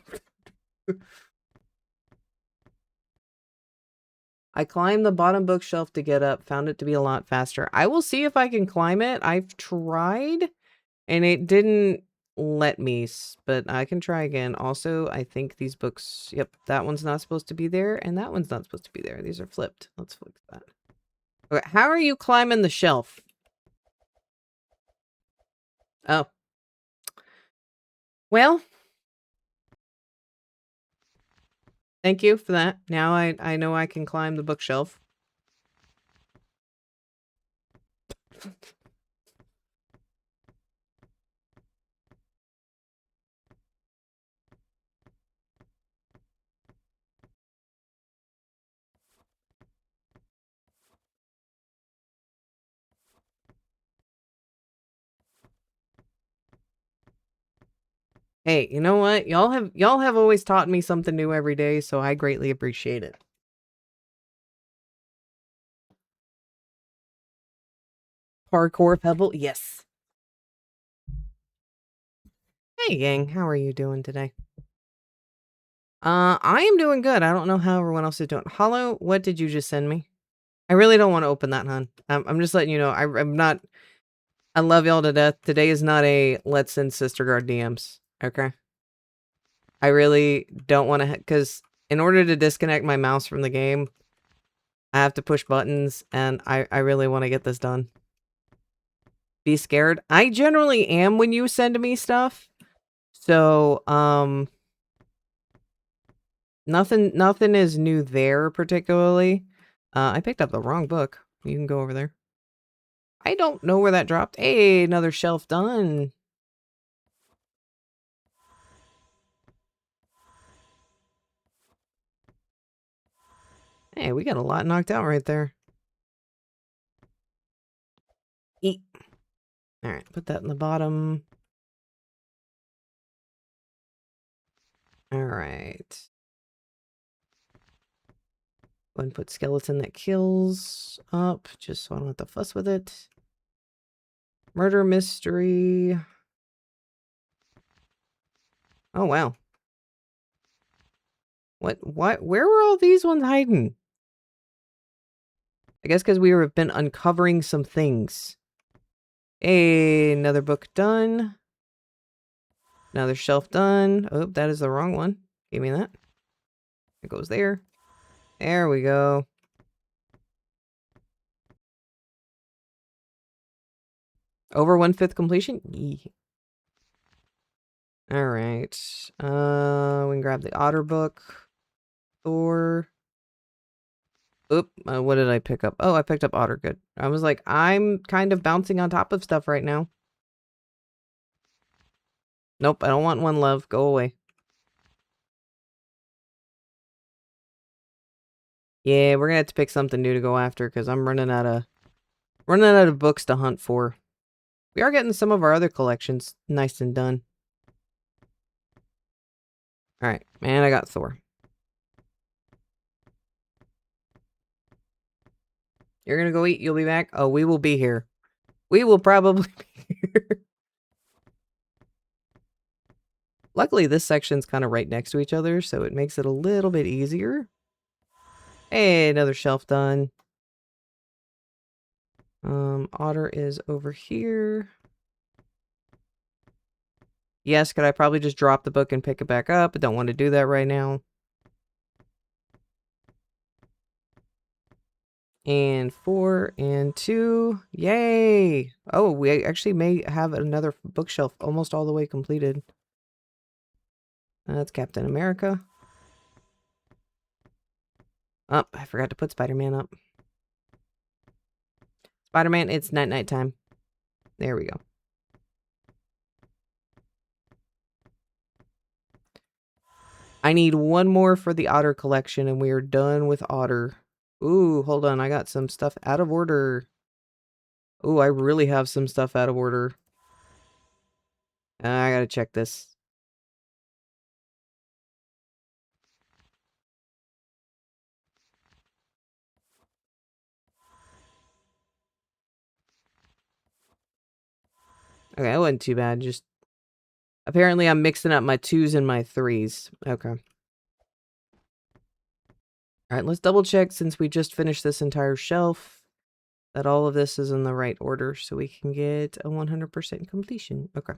I climbed the bottom bookshelf to get up, found it to be a lot faster. I will see if I can climb it. I've tried, and it didn't let me, but I can try again. Also, I think these books, yep, that one's not supposed to be there, and that one's not supposed to be there. These are flipped. Let's fix that. Okay, how are you climbing the shelf? Oh. Well, thank you for that. Now I know I can climb the bookshelf. Hey, you know what? Y'all have always taught me something new every day, so I greatly appreciate it. Parkour Pebble, yes. Hey gang, how are you doing today? I am doing good. I don't know how everyone else is doing. Hollow, what did you just send me? I really don't want to open that, hon. I'm just letting you know. I'm not. I love y'all to death. Today is not a let's send Sisterguard DMs. Okay. I really don't want to, because in order to disconnect my mouse from the game, I have to push buttons, and I really want to get this done. Be scared. I generally am when you send me stuff. So, nothing is new there particularly. I picked up the wrong book. You can go over there. I don't know where that dropped. Hey, another shelf done. Hey, we got a lot knocked out right there. Eat. Alright, put that in the bottom. Alright. Go and put skeleton that kills up, just so I don't have to fuss with it. Murder mystery. Oh, wow. What? Where were all these ones hiding? I guess because we have been uncovering some things. Hey, another book done. Another shelf done. Oh, that is the wrong one. Give me that. It goes there. There we go. Over 1/5 completion? Yee. Alright. We can grab the otter book. Thor. Oop, what did I pick up? Oh, I picked up otter. Good. I was like, I'm kind of bouncing on top of stuff right now. Nope, I don't want one love. Go away. Yeah, we're gonna have to pick something new to go after because I'm running out of books to hunt for. We are getting some of our other collections nice and done. Alright, and I got Thor. You're gonna go eat, you'll be back? Oh, we will be here. We will probably be here. Luckily, this section's kind of right next to each other, so it makes it a little bit easier. Hey, another shelf done. Otter is over here. Yes, could I probably just drop the book and pick it back up? I don't want to do that right now. And 4 and 2. Yay! Oh, we actually may have another bookshelf almost all the way completed. That's Captain America. Oh, I forgot to put Spider-Man up. Spider-Man, it's night time. There we go. I need one more for the Otter collection, and we are done with Otter. Ooh, hold on. I got some stuff out of order. Ooh, I really have some stuff out of order. I gotta check this. Okay, that wasn't too bad. Just apparently I'm mixing up my 2s and my 3s. Okay. Alright, let's double check since we just finished this entire shelf that all of this is in the right order so we can get a 100% completion. Okay.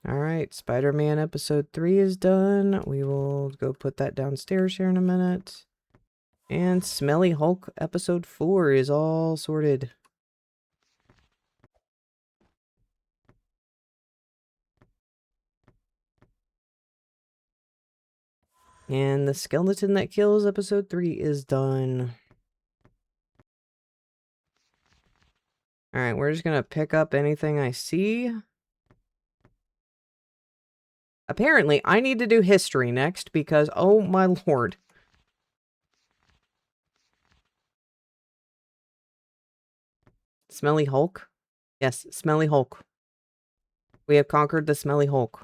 Alright, Spider-Man episode 3 is done. We will go put that downstairs here in a minute. And Smelly Hulk episode 4 is all sorted. And the Skeleton That Kills episode 3 is done. Alright, we're just gonna pick up anything I see. Apparently, I need to do history next because, oh my lord. Smelly Hulk? Yes, Smelly Hulk. We have conquered the Smelly Hulk.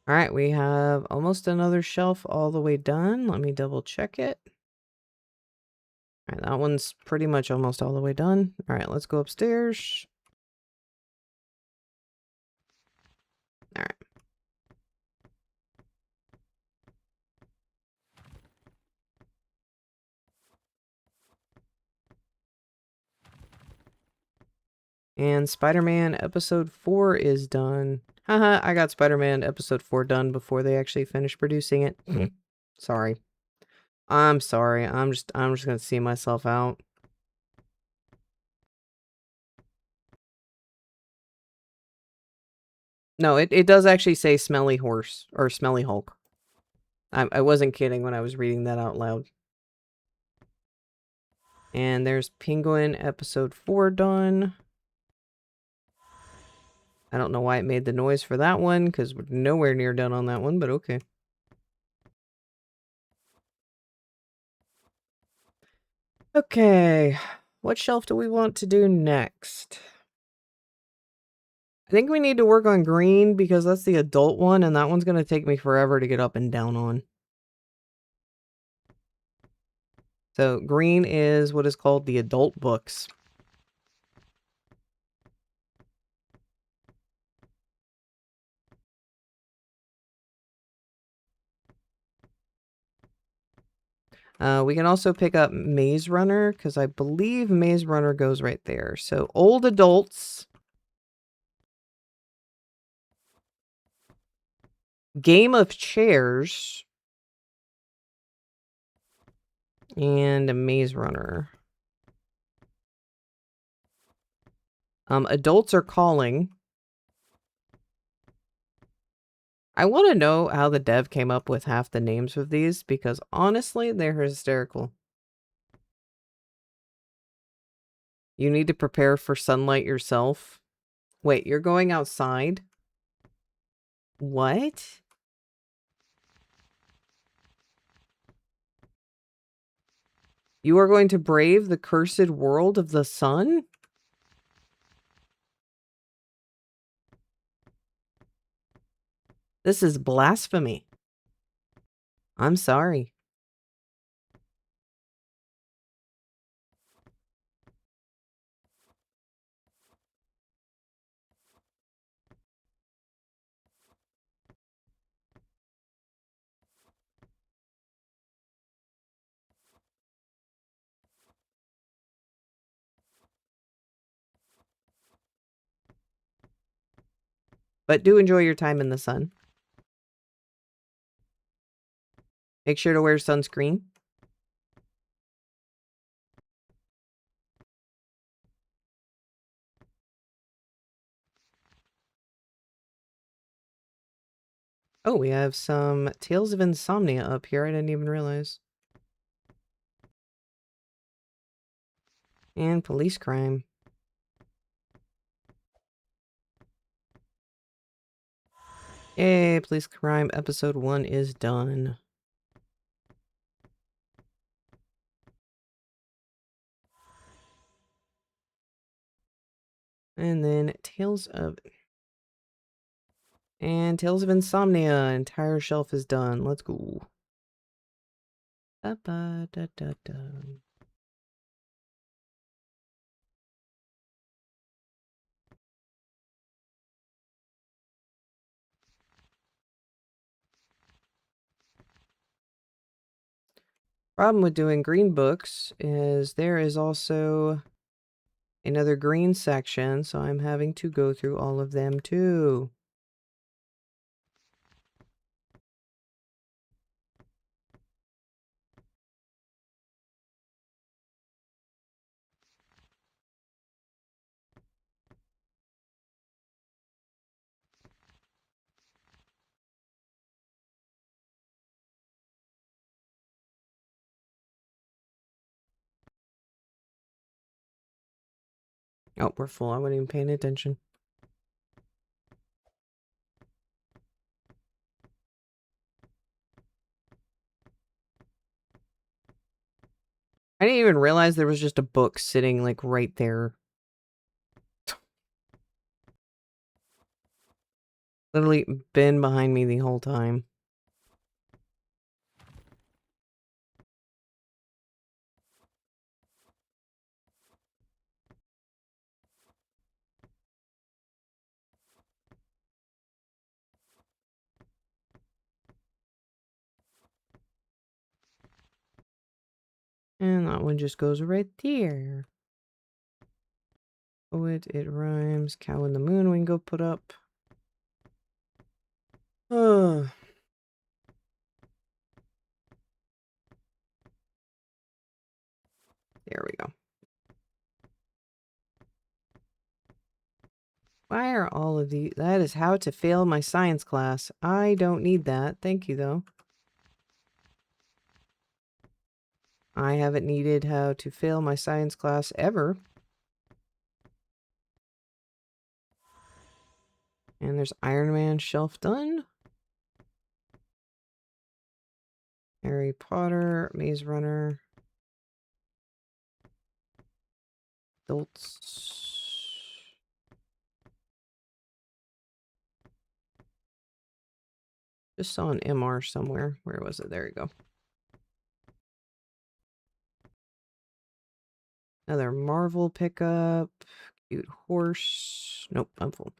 Alright, we have almost another shelf all the way done. Let me double check it. Alright, that one's pretty much almost all the way done. Alright, let's go upstairs. Alright. And Spider-Man episode 4 is done. Haha, I got Spider-Man episode 4 done before they actually finished producing it. Sorry. I'm sorry. I'm just gonna see myself out. No, it does actually say Smelly Horse or Smelly Hulk. I wasn't kidding when I was reading that out loud. And there's Penguin episode 4 done. I don't know why it made the noise for that one, because we're nowhere near done on that one, but okay. Okay, what shelf do we want to do next? I think we need to work on green, because that's the adult one, and that one's going to take me forever to get up and down on. So green is what is called the adult books. We can also pick up Maze Runner, because I believe Maze Runner goes right there. So old adults. Game of Chairs. And a Maze Runner. Adults Are Calling. I want to know how the dev came up with half the names of these, because honestly, they're hysterical. You need to prepare for sunlight yourself. Wait, you're going outside? What? You are going to brave the cursed world of the sun? This is blasphemy. I'm sorry. But do enjoy your time in the sun. Make sure to wear sunscreen. Oh, we have some Tales of Insomnia up here. I didn't even realize. And police crime. Yay, police crime episode 1 is done. And then Tales of Insomnia. Entire shelf is done. Let's go. Da, ba, da, da, da. Problem with doing green books is there is also another green section, so I'm having to go through all of them too. Oh, we're full. I wasn't even paying attention. I didn't even realize there was just a book sitting, like, right there. Literally been behind me the whole time. And that one just goes right there. Oh, it rhymes. Cow in the moon we can go put up. Oh. There we go. Why are all of these? That is how to fail my science class. I don't need that. Thank you, though. I haven't needed how to fail my science class ever. And there's Iron Man shelf done. Harry Potter, Maze Runner. Adults. Just saw an MR somewhere. Where was it? There you go. Another Marvel pickup. Cute horse. Nope, I'm full.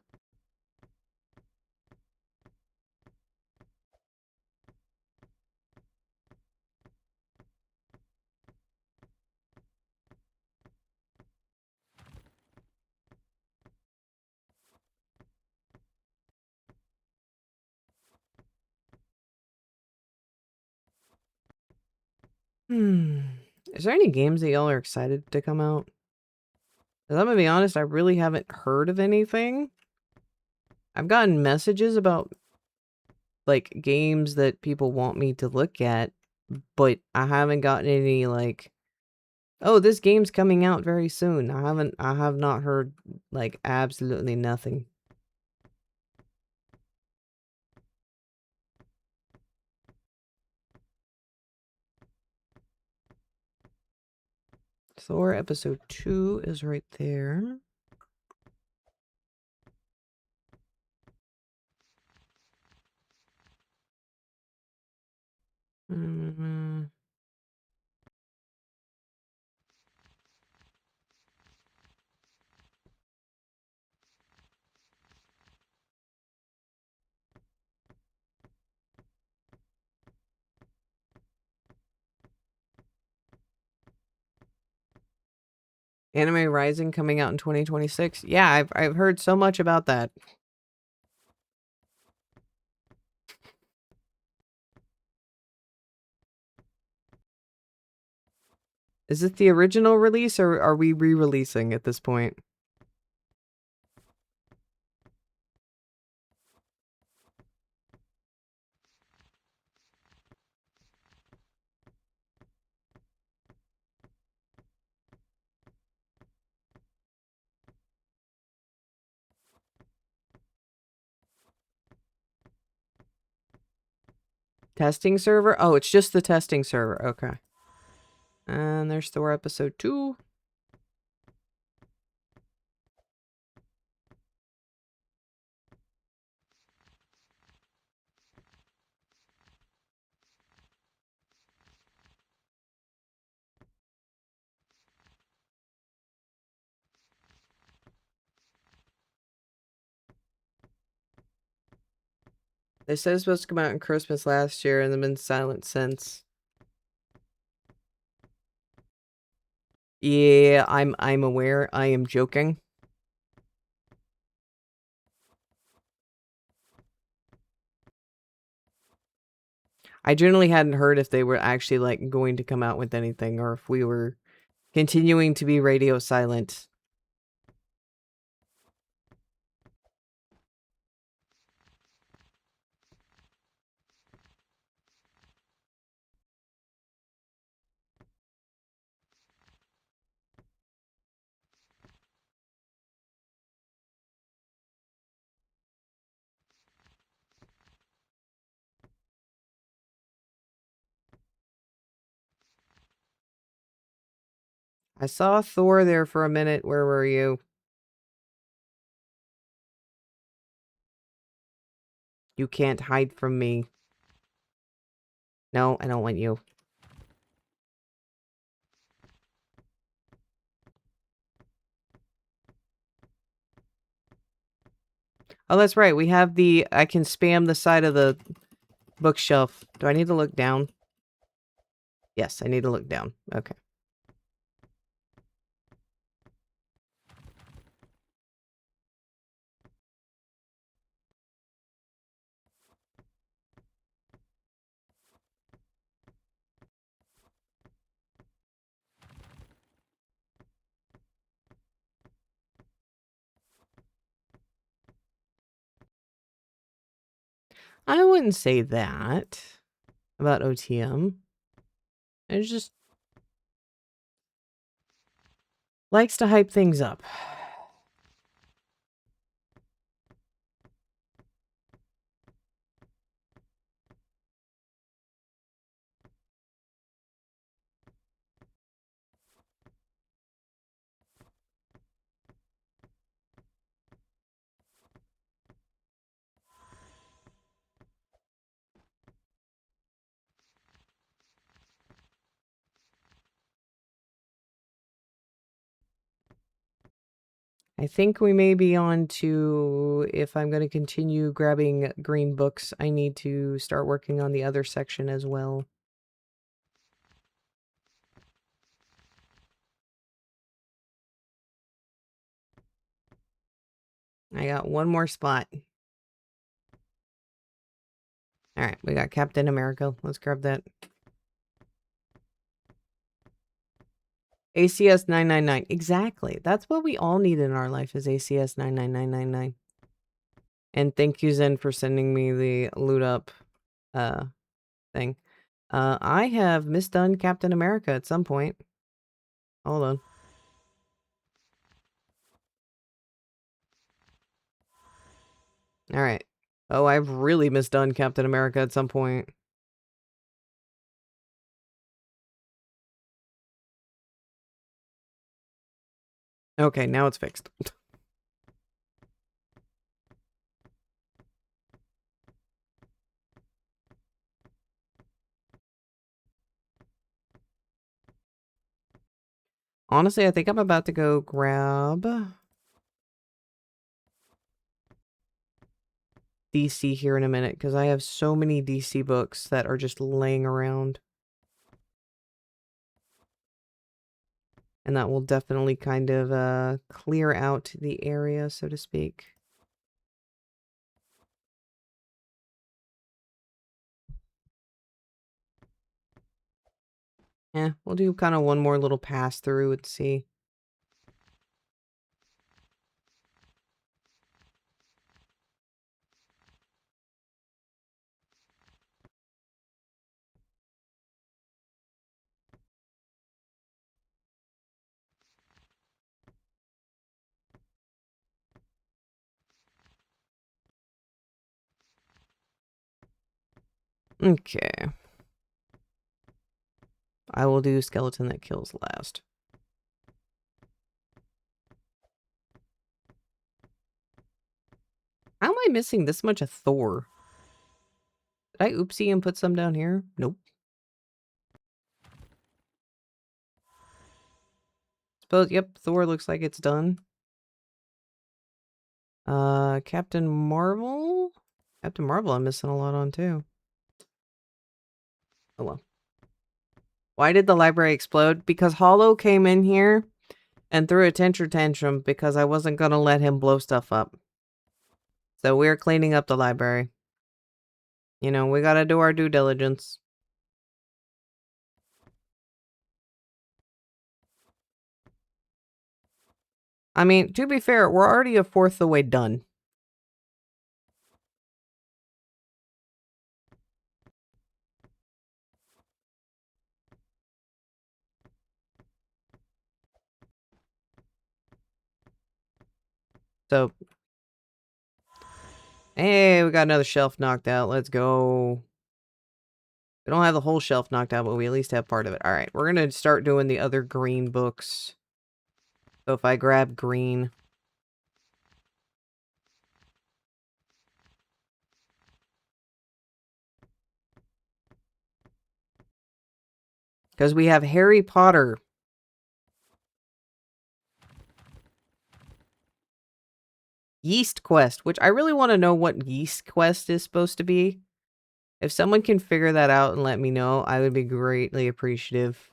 Is there any games that y'all are excited to come out? 'Cause I'm gonna be honest, I really haven't heard of anything. I've gotten messages about, like, games that people want me to look at, but I haven't gotten any, like, oh, this game's coming out very soon. I have not heard, like, absolutely nothing. Thor episode 2 is right there. Anime Rising coming out in 2026. Yeah, I've heard so much about that. Is it the original release or are we re-releasing at this point? Testing server? Oh, it's just the testing server. Okay. And there's Thor episode 2. They said it's supposed to come out on Christmas last year and they've been silent since. Yeah, I'm aware. I am joking. I generally hadn't heard if they were actually like going to come out with anything or if we were continuing to be radio silent. I saw Thor there for a minute. Where were you? You can't hide from me. No, I don't want you. Oh, that's right. We have the... I can spam the side of the bookshelf. Do I need to look down? Yes, I need to look down. Okay. I wouldn't say that about OTM. It just likes to hype things up. I think we may be on to, if I'm going to continue grabbing green books, I need to start working on the other section as well. I got one more spot. Alright, we got Captain America. Let's grab that. ACS 999. Exactly. That's what we all need in our life is ACS 99999. And thank you, Zen, for sending me the loot up thing. I have misdone Captain America at some point. Hold on. Alright. Oh, I've really misdone Captain America at some point. Okay, now it's fixed. Honestly, I think I'm about to go grab DC here in a minute, because I have so many DC books that are just laying around. And that will definitely kind of clear out the area, so to speak. Yeah, we'll do kind of one more little pass through and see. Okay. I will do Skeleton That Kills last. How am I missing this much of Thor? Did I oopsie and put some down here? Nope. Suppose, yep, Thor looks like it's done. Captain Marvel? Captain Marvel I'm missing a lot on, too. Oh, well. Why did the library explode? Because Hollow came in here and threw a tantrum because I wasn't going to let him blow stuff up. So we're cleaning up the library. You know, we gotta do our due diligence. I mean, to be fair, we're already a fourth the way done. So, hey, we got another shelf knocked out. Let's go. We don't have the whole shelf knocked out, but we at least have part of it. All right, we're going to start doing the other green books. So if I grab green. Because we have Harry Potter. Yeast Quest, which I really want to know what Yeast Quest is supposed to be. If someone can figure that out and let me know, I would be greatly appreciative.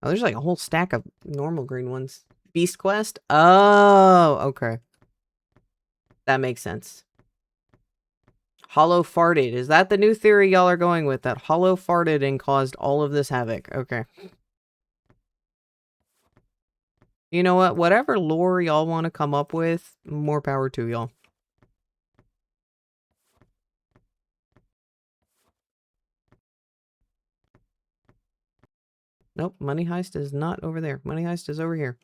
Oh, there's like a whole stack of normal green ones. Beast Quest? Oh, okay. That makes sense. Hollow farted. Is that the new theory y'all are going with? That Hollow farted and caused all of this havoc? Okay. You know what? Whatever lore y'all want to come up with, more power to y'all. Nope, Money Heist is not over there. Money Heist is over here.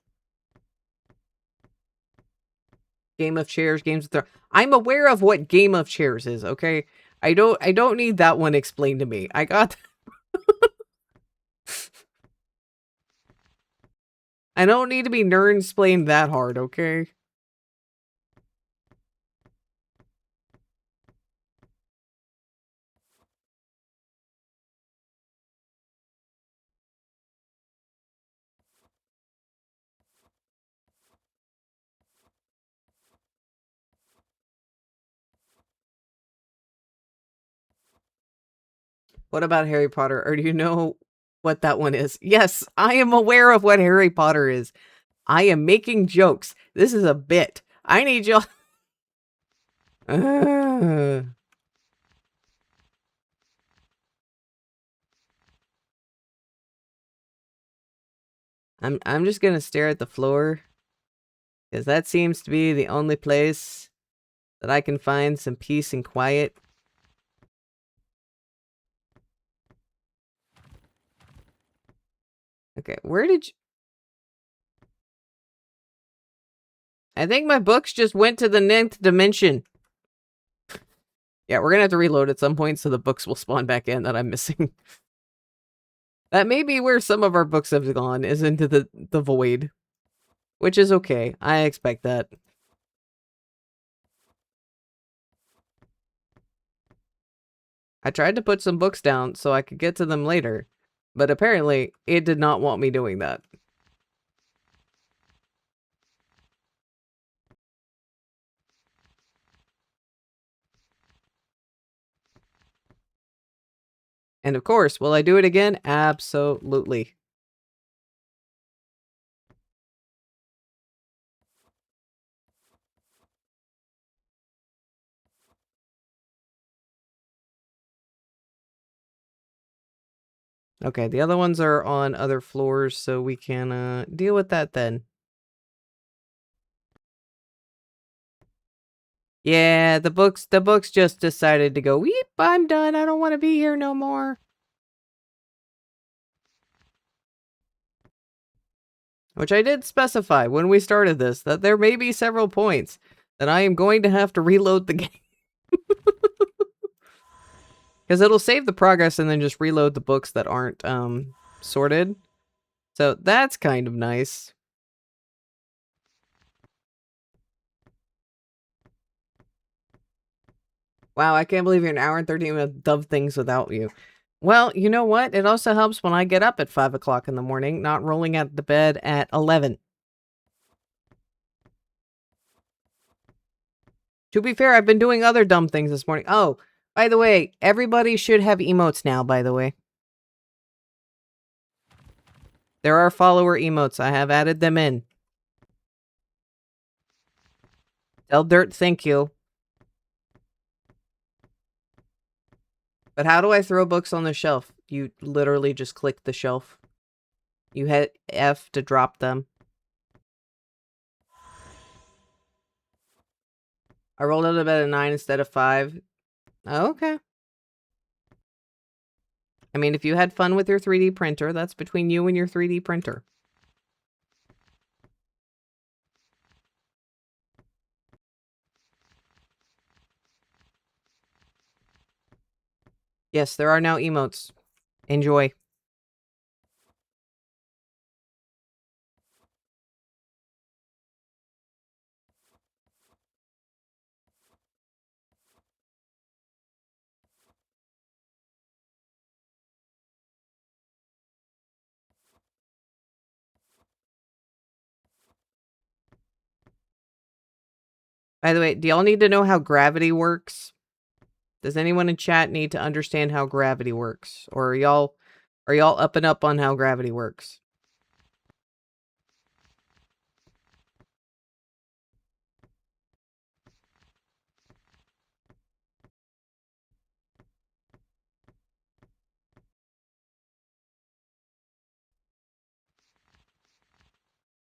Game of Chairs, Games of Thrones. I'm aware of what Game of Chairs is, okay? I don't need that one explained to me. I got I don't need to be nerd-explained that hard, okay? What about Harry Potter? Or do you know what that one is? Yes, I am aware of what Harry Potter is. I am making jokes. This is a bit. I need y'all. I'm just gonna stare at the floor, because that seems to be the only place that I can find some peace and quiet. Okay, where did you... I think my books just went to the 9th dimension. Yeah, we're gonna have to reload at some point so the books will spawn back in that I'm missing. That may be where some of our books have gone, is into the void. Which is okay. I expect that. I tried to put some books down so I could get to them later, but apparently it did not want me doing that. And of course, will I do it again? Absolutely. Okay, the other ones are on other floors, so we can deal with that then. Yeah, the books just decided to go, weep, I'm done, I don't want to be here no more. Which I did specify when we started this, that there may be several points that I am going to have to reload the game. Because it'll save the progress and then just reload the books that aren't sorted. So that's kind of nice. Wow, I can't believe you're an hour and 13 minutes of things without you. Well, you know what? It also helps when I get up at 5 o'clock in the morning, not rolling out of the bed at 11. To be fair, I've been doing other dumb things this morning. Oh, by the way, everybody should have emotes now, by the way. There are follower emotes. I have added them in. Tell Dirt thank you. But how do I throw books on the shelf? You literally just click the shelf. You hit F to drop them. I rolled out of bed at 9 instead of 5. Okay. I mean, if you had fun with your 3D printer, that's between you and your 3D printer. Yes, there are now emotes. Enjoy. By the way, do y'all need to know how gravity works? Does anyone in chat need to understand how gravity works? Or are y'all up and up on how gravity works?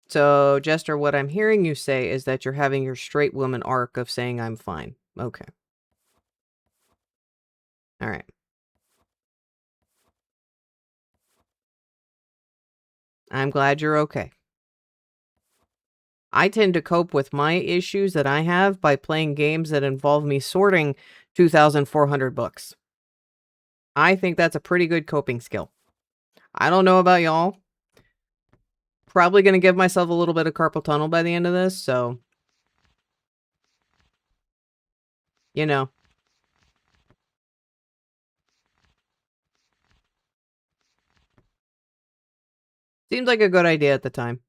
So, Jester, what I'm hearing you say is that you're having your straight woman arc of saying I'm fine. Okay. Alright. I'm glad you're okay. I tend to cope with my issues that I have by playing games that involve me sorting 2,400 books. I think that's a pretty good coping skill. I don't know about y'all. Probably going to give myself a little bit of carpal tunnel by the end of this, so... You know. Seemed like a good idea at the time.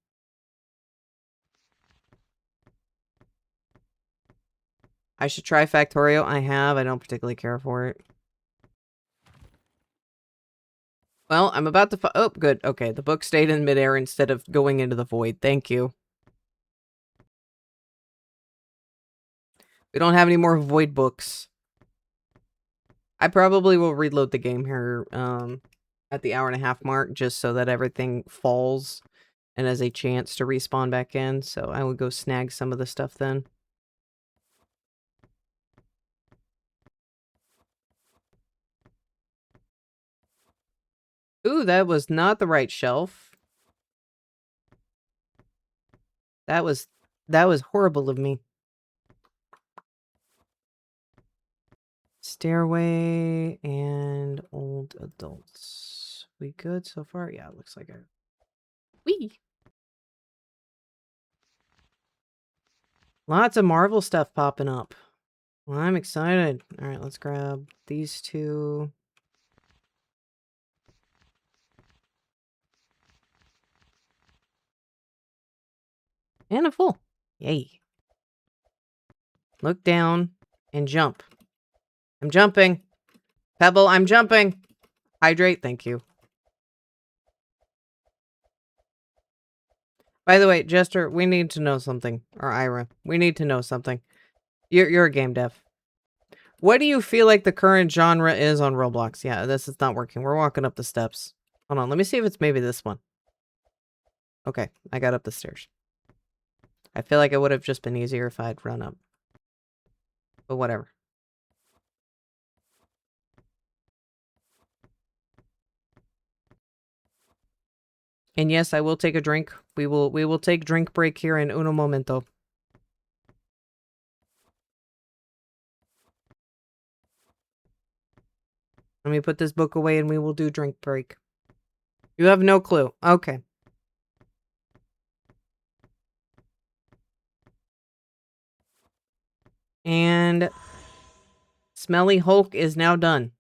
I should try Factorio. I have. I don't particularly care for it. Well, I'm about to... Oh, good. Okay, the book stayed in midair instead of going into the void. Thank you. We don't have any more void books. I probably will reload the game here at the hour-and-a-half mark just so that everything falls and has a chance to respawn back in. So I would go snag some of the stuff then. Ooh, that was not the right shelf. That was horrible of me. Stairway and old adults. We good so far? Yeah, it looks like it. Whee! Lots of Marvel stuff popping up. Well, I'm excited. Alright, let's grab these two. And a full. Yay. Look down and jump. I'm jumping. Pebble, I'm jumping. Hydrate, thank you. By the way, Jester, we need to know something. Or Ira, we need to know something. You're a game dev. What do you feel like the current genre is on Roblox? Yeah, this is not working. We're walking up the steps. Hold on, let me see if it's maybe this one. Okay, I got up the stairs. I feel like it would have just been easier if I'd run up. But whatever. And yes, I will take a drink. We will take drink break here in uno momento. Let me put this book away and we will do drink break. You have no clue. Okay. And Smelly Hulk is now done.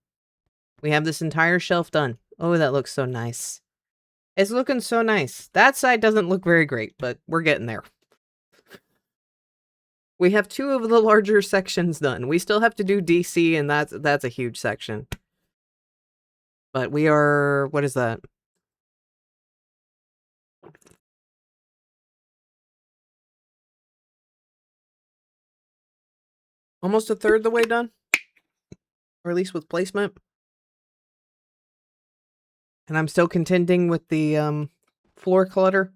We have this entire shelf done. Oh, that looks so nice. It's looking so nice. That side doesn't look very great, but we're getting there. We have 2 of the larger sections done. We still have to do DC, and that's a huge section. But we are... what is that? Almost a third the way done? Or at least with placement. And I'm still contending with the floor clutter.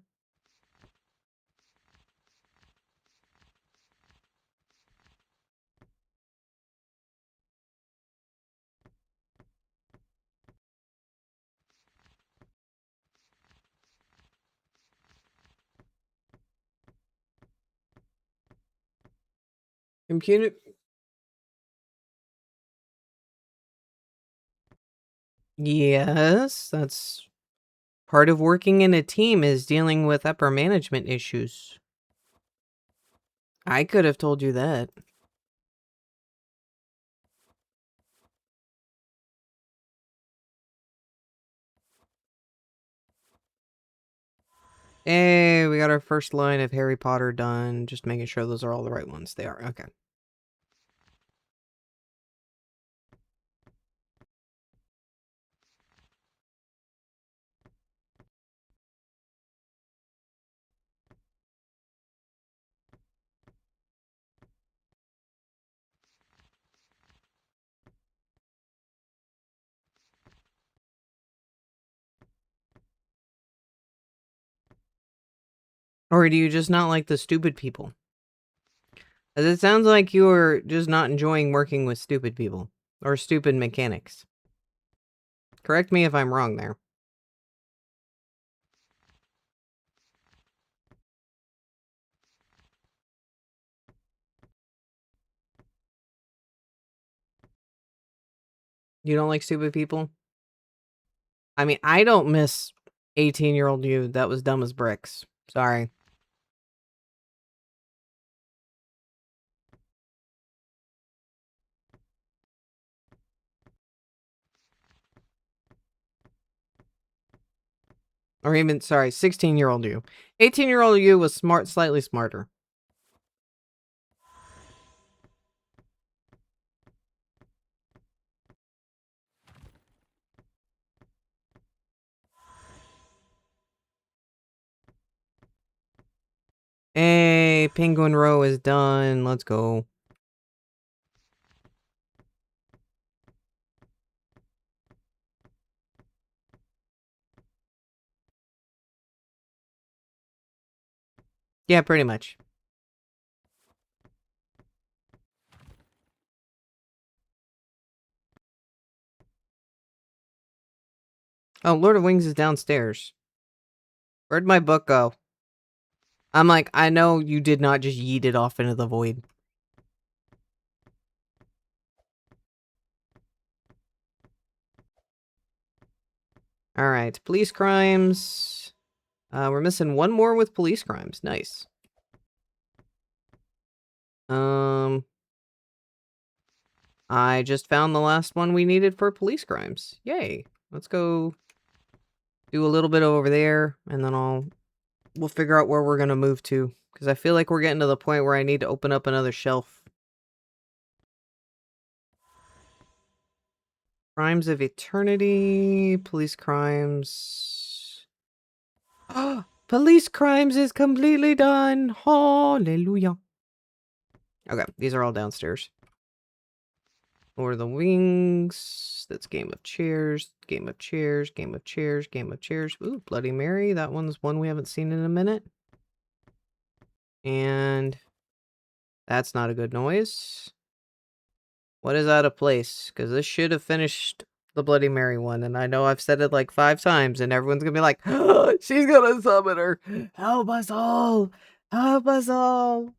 Computer... Yes, that's part of working in a team is dealing with upper management issues. I could have told you that. Hey, we got our first line of Harry Potter done. Just making sure those are all the right ones. They are. Okay. Or do you just not like the stupid people? As it sounds like you're just not enjoying working with stupid people. Or stupid mechanics. Correct me if I'm wrong there. You don't like stupid people? I mean, I don't miss 18-year-old you. That was dumb as bricks. Sorry. Or even, sorry, 16-year-old you. 18-year-old you was smart, slightly smarter. Hey, Penguin Row is done. Let's go. Yeah, pretty much. Oh, Lord of Wings is downstairs. Where'd my book go? I'm like, I know you did not just yeet it off into the void. Alright, police crimes. We're missing one more with police crimes. Nice. I just found the last one we needed for police crimes. Yay. Let's go do a little bit over there, and then we'll figure out where we're gonna move to. Because I feel like we're getting to the point where I need to open up another shelf. Crimes of Eternity, police crimes. Police crimes is completely done. Hallelujah. Okay, these are all downstairs. Lord of the Wings. That's Game of Chairs. Game of Chairs. Game of Chairs. Game of Chairs. Ooh, Bloody Mary. That one's one we haven't seen in a minute. And that's not a good noise. What is out of place? Because this should have finished the Bloody Mary one. And I know I've said it like 5 times. And everyone's going to be like, oh, she's going to summon her. Help us all. Help us all.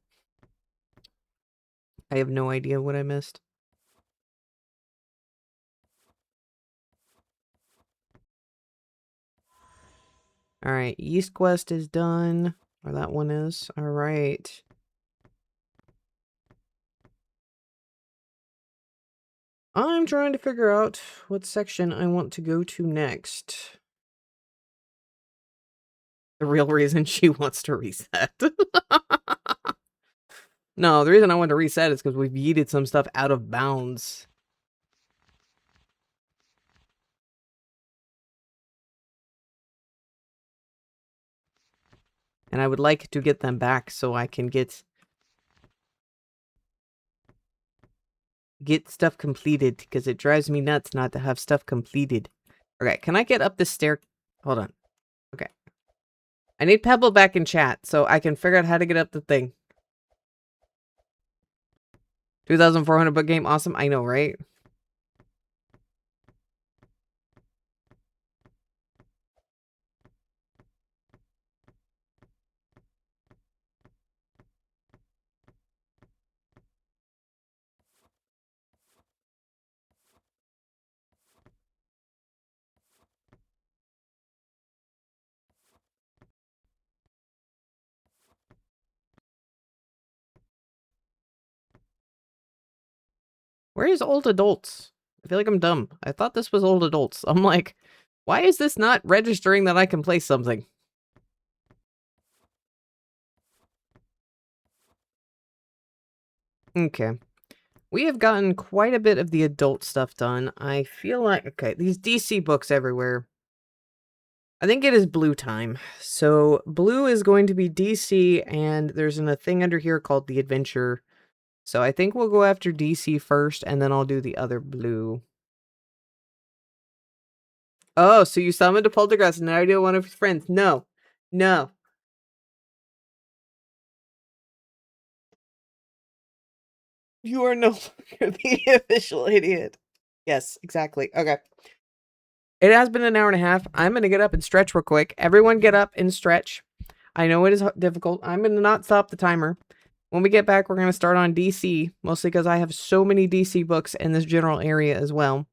I have no idea what I missed. Alright, East Quest is done. Or that one is. Alright. I'm trying to figure out what section I want to go to next. The real reason she wants to reset. No, the reason I want to reset is because we've yeeted some stuff out of bounds. And I would like to get them back so I can get stuff completed, because it drives me nuts not to have stuff completed. Okay, can I get up the stair? Hold on. Okay. I need Pebble back in chat so I can figure out how to get up the thing. 2,400 book game, awesome. I know, right? Where is old adults? I feel like I'm dumb. I thought this was old adults. I'm like, why is this not registering that I can play something? Okay. We have gotten quite a bit of the adult stuff done. I feel like, okay, these DC books everywhere. I think it is blue time. So blue is going to be DC, and there's a thing under here called the adventure. So I think we'll go after DC first, and then I'll do the other blue. Oh, so you summoned a poltergeist and now you're one of his friends. No. No. You are no longer the official idiot. Yes, exactly. Okay. It has been an hour and a half. I'm going to get up and stretch real quick. Everyone get up and stretch. I know it is difficult. I'm going to not stop the timer. When we get back, we're going to start on DC, mostly because I have so many DC books in this general area as well.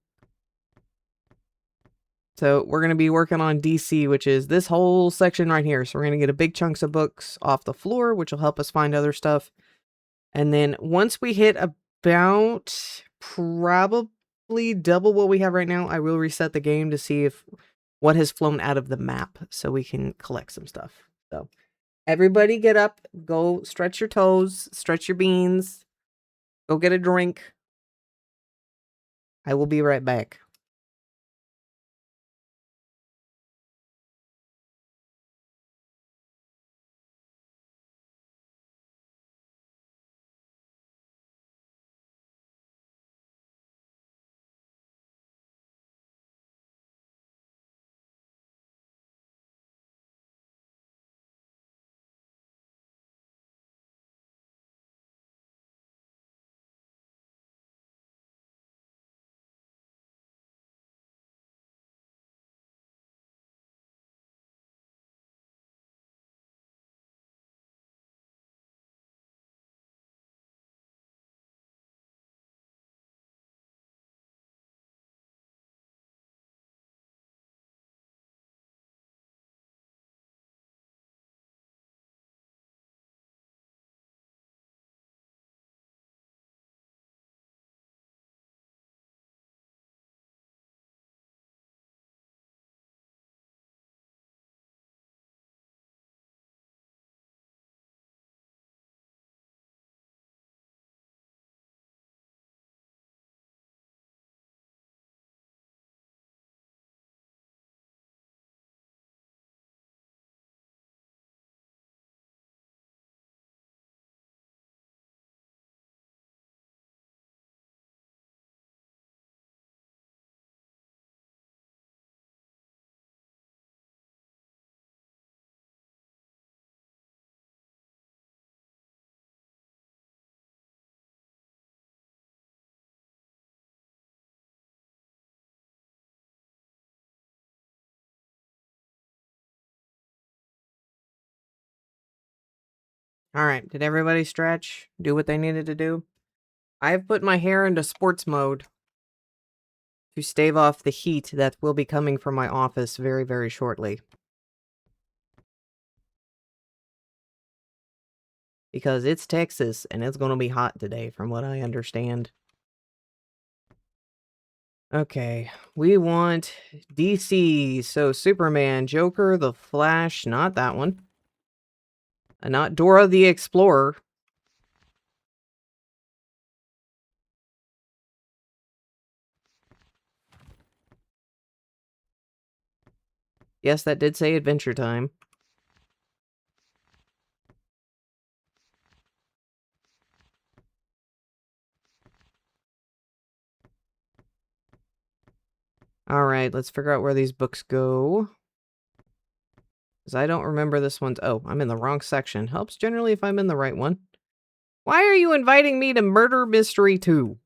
So we're going to be working on DC, which is this whole section right here. So we're going to get a big chunks of books off the floor, which will help us find other stuff. And then once we hit about probably double what we have right now, I will reset the game to see if what has flown out of the map so we can collect some stuff. So everybody get up, go stretch your toes, stretch your beans, go get a drink. I will be right back. All right, did everybody stretch? Do what they needed to do? I've put my hair into sports mode to stave off the heat that will be coming from my office very, very shortly. Because it's Texas, and it's going to be hot today, from what I understand. Okay, we want DC. So Superman, Joker, The Flash, not that one. Not Dora the Explorer. Yes, that did say Adventure Time. Alright, let's figure out where these books go. Because I don't remember this one's... Oh, I'm in the wrong section. Helps generally if I'm in the right one. Why are you inviting me to Murder Mystery 2?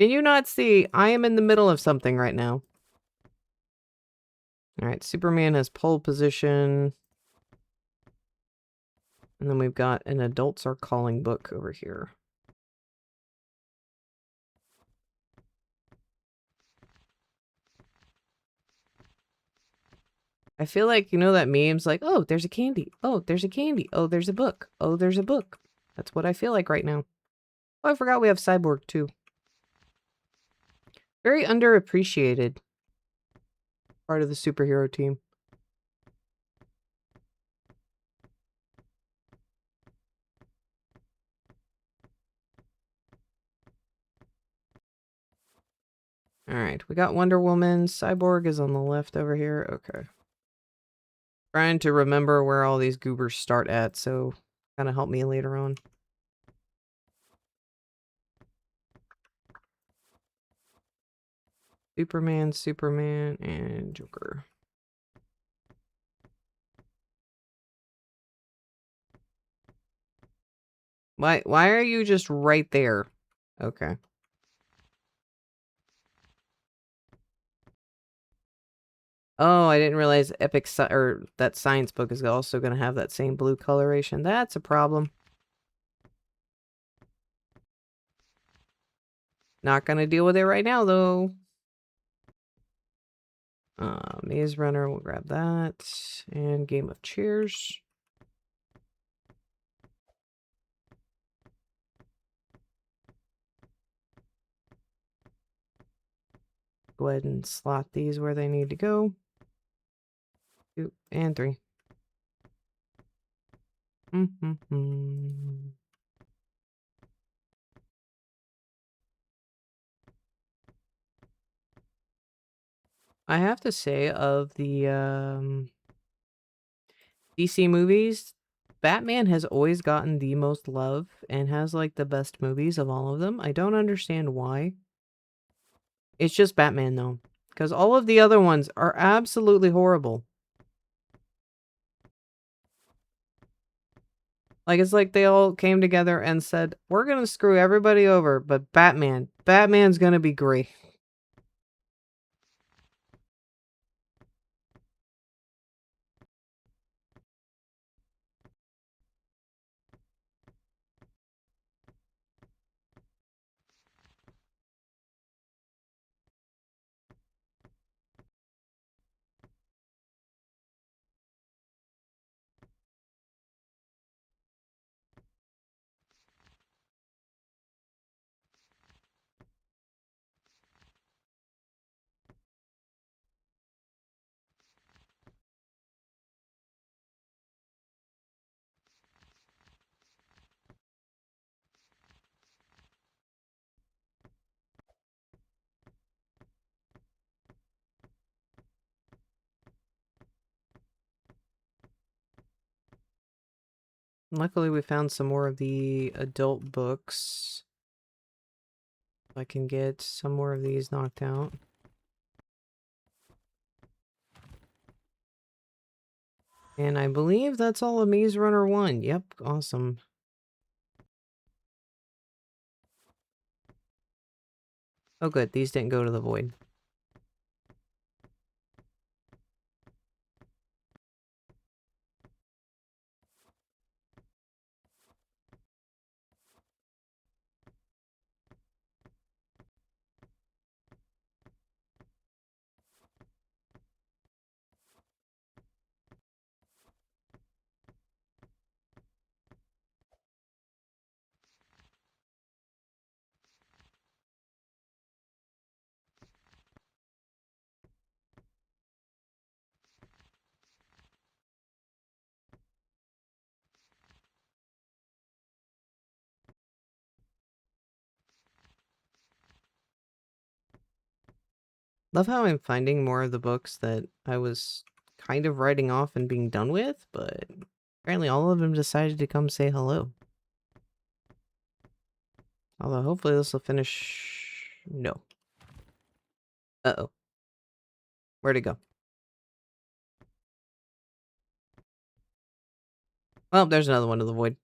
Can you not see? I am in the middle of something right now. Alright, Superman has pole position. And then we've got an Adults Are Calling book over here. I feel like, you know that meme's like, oh, there's a candy. Oh, there's a candy. Oh, there's a book. Oh, there's a book. That's what I feel like right now. Oh, I forgot we have Cyborg too. Very underappreciated part of the superhero team. Alright, we got Wonder Woman. Cyborg is on the left over here. Okay. Trying to remember where all these goobers start at, so kind of help me later on. Superman, Superman, and Joker. Why are you just right there? Okay. Oh, I didn't realize or that science book is also going to have that same blue coloration. That's a problem. Not going to deal with it right now, though. Maze Runner, we'll grab that. And Game of Cheers. Go ahead and slot these where they need to go. 2 and 3. I have to say, of the DC movies, Batman has always gotten the most love and has like the best movies of all of them. I don't understand why. It's just Batman though, because all of the other ones are absolutely horrible. Like, it's like they all came together and said, we're gonna screw everybody over, but Batman's gonna be great. Luckily, we found some more of the adult books. I can get some more of these knocked out. And I believe that's all of Maze Runner 1. Yep, awesome. Oh good, these didn't go to the void. Love how I'm finding more of the books that I was kind of writing off and being done with, but apparently all of them decided to come say hello. Although hopefully this will finish... No. Uh-oh. Where'd it go? Well, there's another one of the void.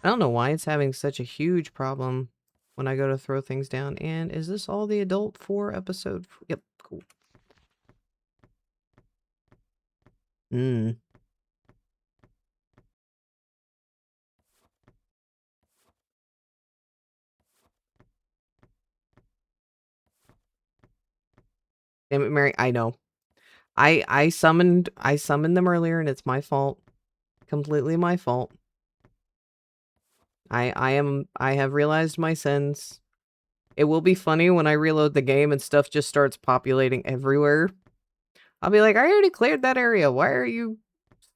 I don't know why it's having such a huge problem when I go to throw things down. And is this all the adult for episode? Yep, cool. Hmm. Damn it, Mary. I know. I summoned them earlier and it's my fault. Completely my fault. I have realized my sins. It will be funny when I reload the game and stuff just starts populating everywhere. I'll be like, I already cleared that area. Why are you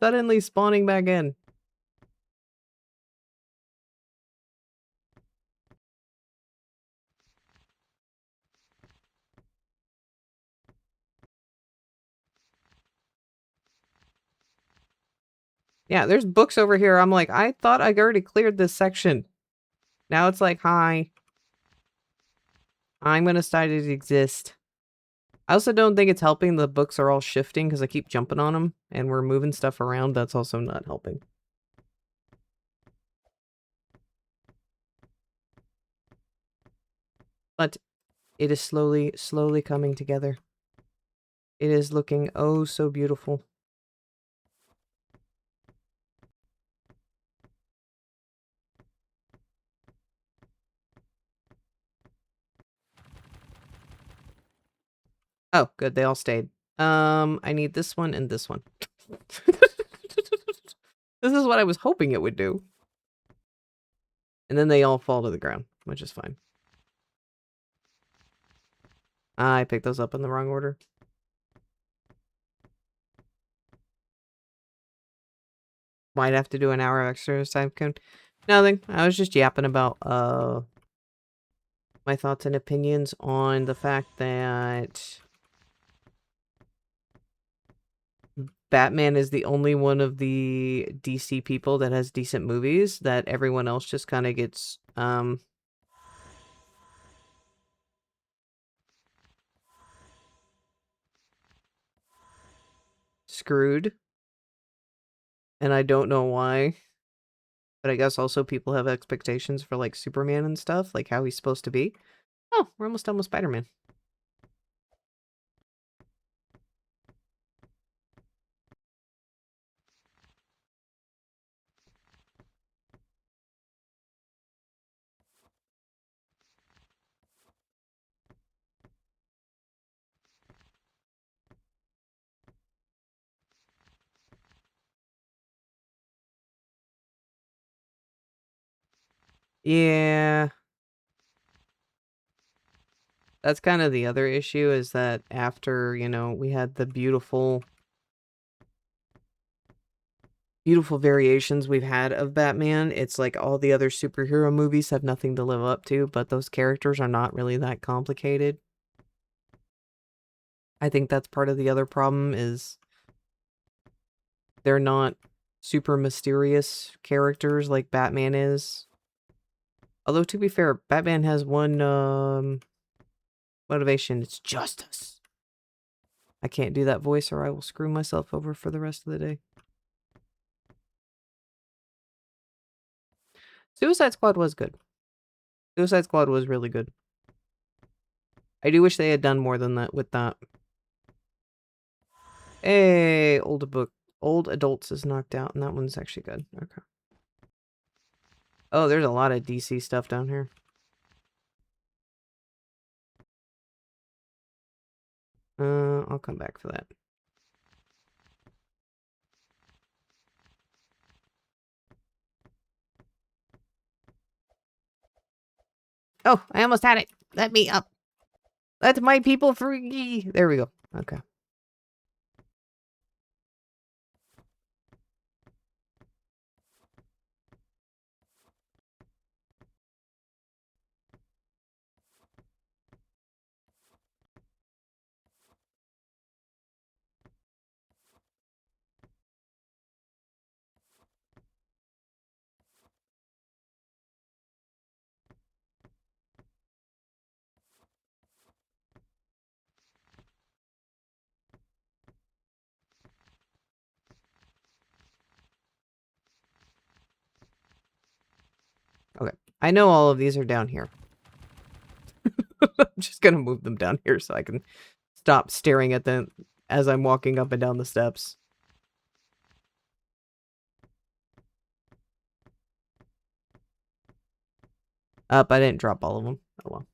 suddenly spawning back in? Yeah, there's books over here. I'm like, I thought I already cleared this section. Now it's like, hi. I'm gonna start to exist. I also don't think it's helping the books are all shifting because I keep jumping on them and we're moving stuff around. That's also not helping. But it is slowly coming together. It is looking oh so beautiful. Oh, good. They all stayed. I need this one and this one. This is what I was hoping it would do. And then they all fall to the ground, which is fine. I picked those up in the wrong order. Might have to do an hour of exercise time. Nothing. I was just yapping about my thoughts and opinions on the fact that Batman is the only one of the DC people that has decent movies, that everyone else just kind of gets screwed. And I don't know why. But I guess also people have expectations for like Superman and stuff, like how he's supposed to be. Oh, we're almost done with Spider-Man. Yeah. That's kind of the other issue, is that after, you know, we had the beautiful variations we've had of Batman, it's like all the other superhero movies have nothing to live up to, but those characters are not really that complicated. I think that's part of the other problem, is they're not super mysterious characters like Batman is. Although, to be fair, Batman has one motivation. It's justice. I can't do that voice or I will screw myself over for the rest of the day. Suicide Squad was good. Suicide Squad was really good. I do wish they had done more than that with that. Hey, Old Adults is knocked out, and that one's actually good. Okay. Oh, there's a lot of DC stuff down here. I'll come back for that. Oh, I almost had it. Let me up. Let my people free. There we go. Okay. I know all of these are down here. I'm just gonna move them down here so I can stop staring at them as I'm walking up and down the steps. Up, I didn't drop all of them. Oh well.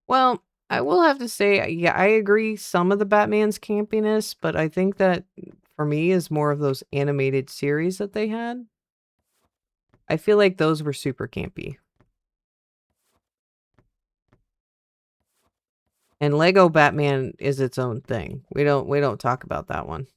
Well, I will have to say, yeah, I agree some of the Batman's campiness, but I think that for me is more of those animated series that they had. I feel like those were super campy. And Lego Batman is its own thing. We don't talk about that one.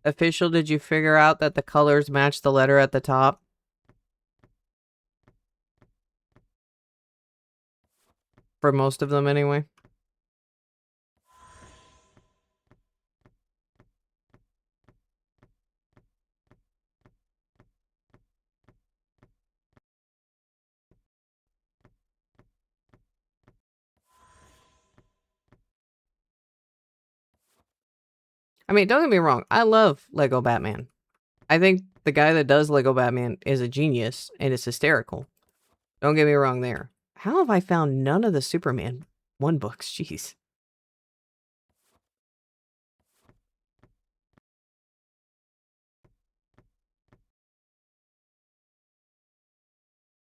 Official, did you figure out that the colors match the letter at the top? For most of them, anyway. I mean, don't get me wrong. I love Lego Batman. I think the guy that does Lego Batman is a genius and is hysterical. Don't get me wrong there. How have I found none of the Superman 1 books? Jeez.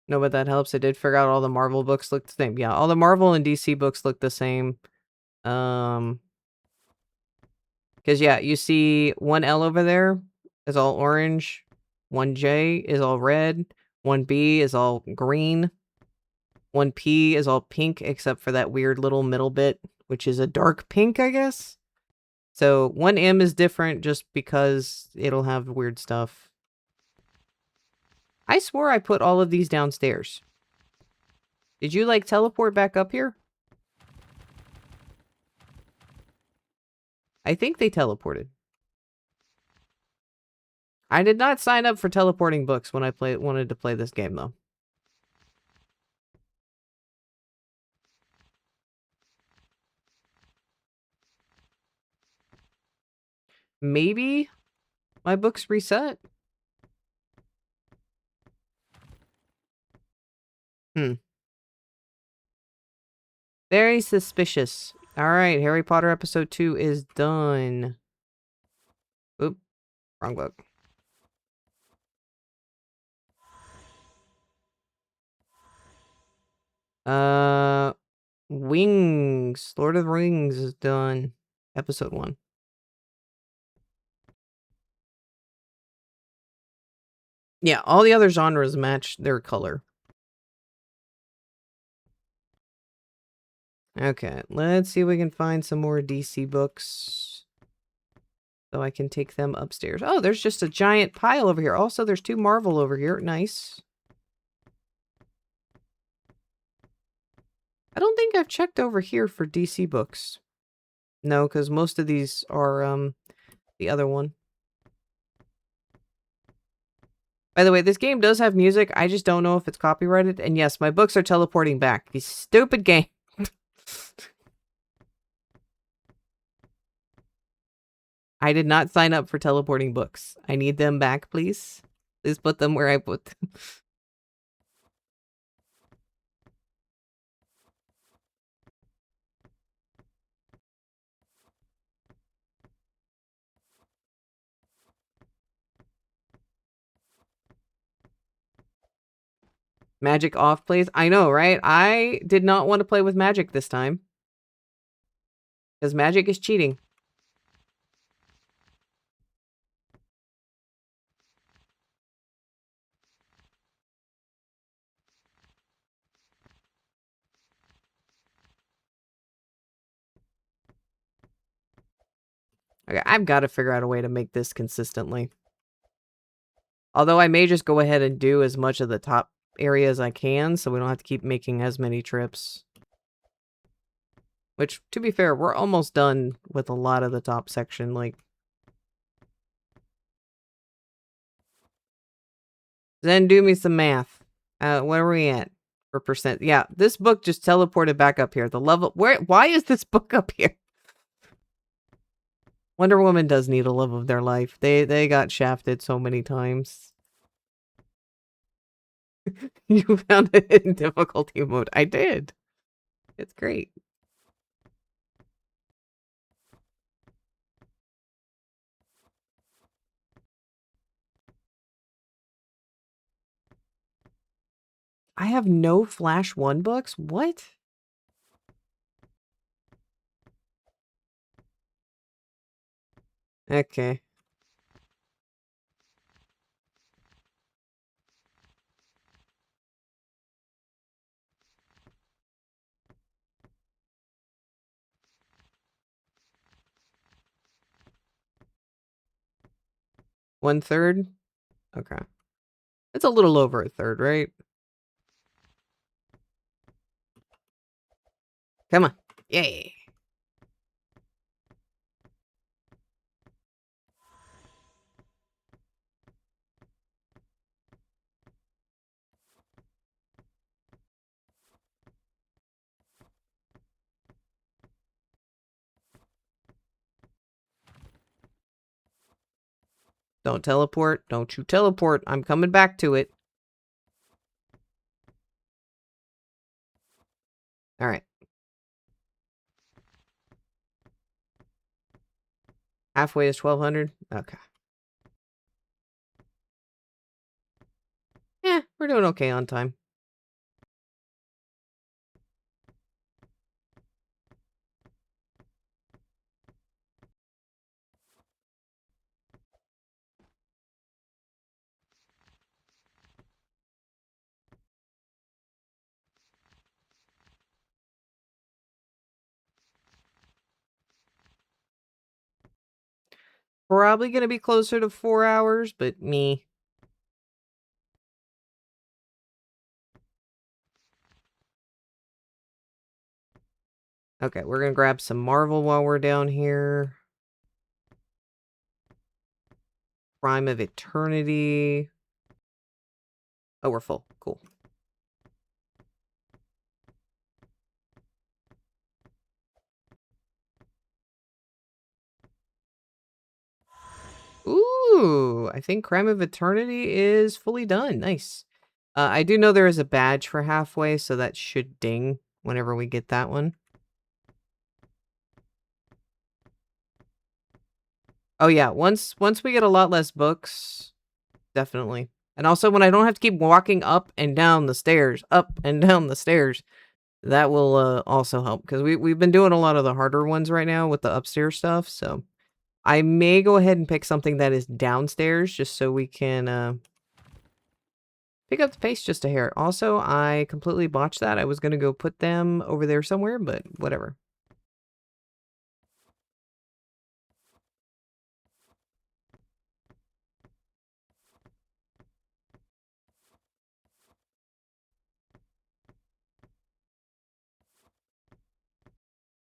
No, but that helps. I did figure out all the Marvel books look the same. Yeah, all the Marvel and DC books look the same. Because, yeah, you see 1L over there is all orange. 1J is all red. 1B is all green. 1P is all pink, except for that weird little middle bit, which is a dark pink, I guess. So 1M is different just because it'll have weird stuff. I swore I put all of these downstairs. Did you, like, teleport back up here? I think they teleported. I did not sign up for teleporting books when I wanted to play this game, though. Maybe my books reset? Very suspicious. Alright, Harry Potter episode 2 is done. Oop, wrong book. Wings. Lord of the Rings is done. Episode 1. Yeah, all the other genres match their color. Okay, let's see if we can find some more DC books. So I can take them upstairs. Oh, there's just a giant pile over here. Also, there's 2 Marvel over here. Nice. I don't think I've checked over here for DC books. No, because most of these are, the other one. By the way, this game does have music. I just don't know if it's copyrighted. And yes, my books are teleporting back. You stupid game. I did not sign up for teleporting books. I need them back, please. Please put them where I put them. Magic off, please. I know, right? I did not want to play with magic this time. Because magic is cheating. Okay, I've got to figure out a way to make this consistently. Although I may just go ahead and do as much of the top area as I can, so we don't have to keep making as many trips. Which, to be fair, we're almost done with a lot of the top section, like... Then do me some math. Where are we at? For percent. Yeah, this book just teleported back up here. The level... Why is this book up here? Wonder Woman does need a love of their life. They got shafted so many times. You found it in difficulty mode. I did. It's great. I have no Flash 1 books? What? Okay. One third? Okay. It's a little over a third, right? Come on. Yay. Don't teleport. Don't you teleport. I'm coming back to it. Alright. Halfway is 1200? Okay. Yeah, we're doing okay on time. Probably gonna be closer to 4 hours, but me. Okay, we're gonna grab some Marvel while we're down here. Prime of Eternity. Oh, we're full. Cool. Ooh, I think Crime of Eternity is fully done. Nice. I do know there is a badge for halfway, so that should ding whenever we get that one. Oh yeah, once we get a lot less books, definitely. And also when I don't have to keep walking up and down the stairs, that will also help because we've been doing a lot of the harder ones right now with the upstairs stuff, so I may go ahead and pick something that is downstairs just so we can pick up the pace just a hair. Also, I completely botched that. I was going to go put them over there somewhere, but whatever.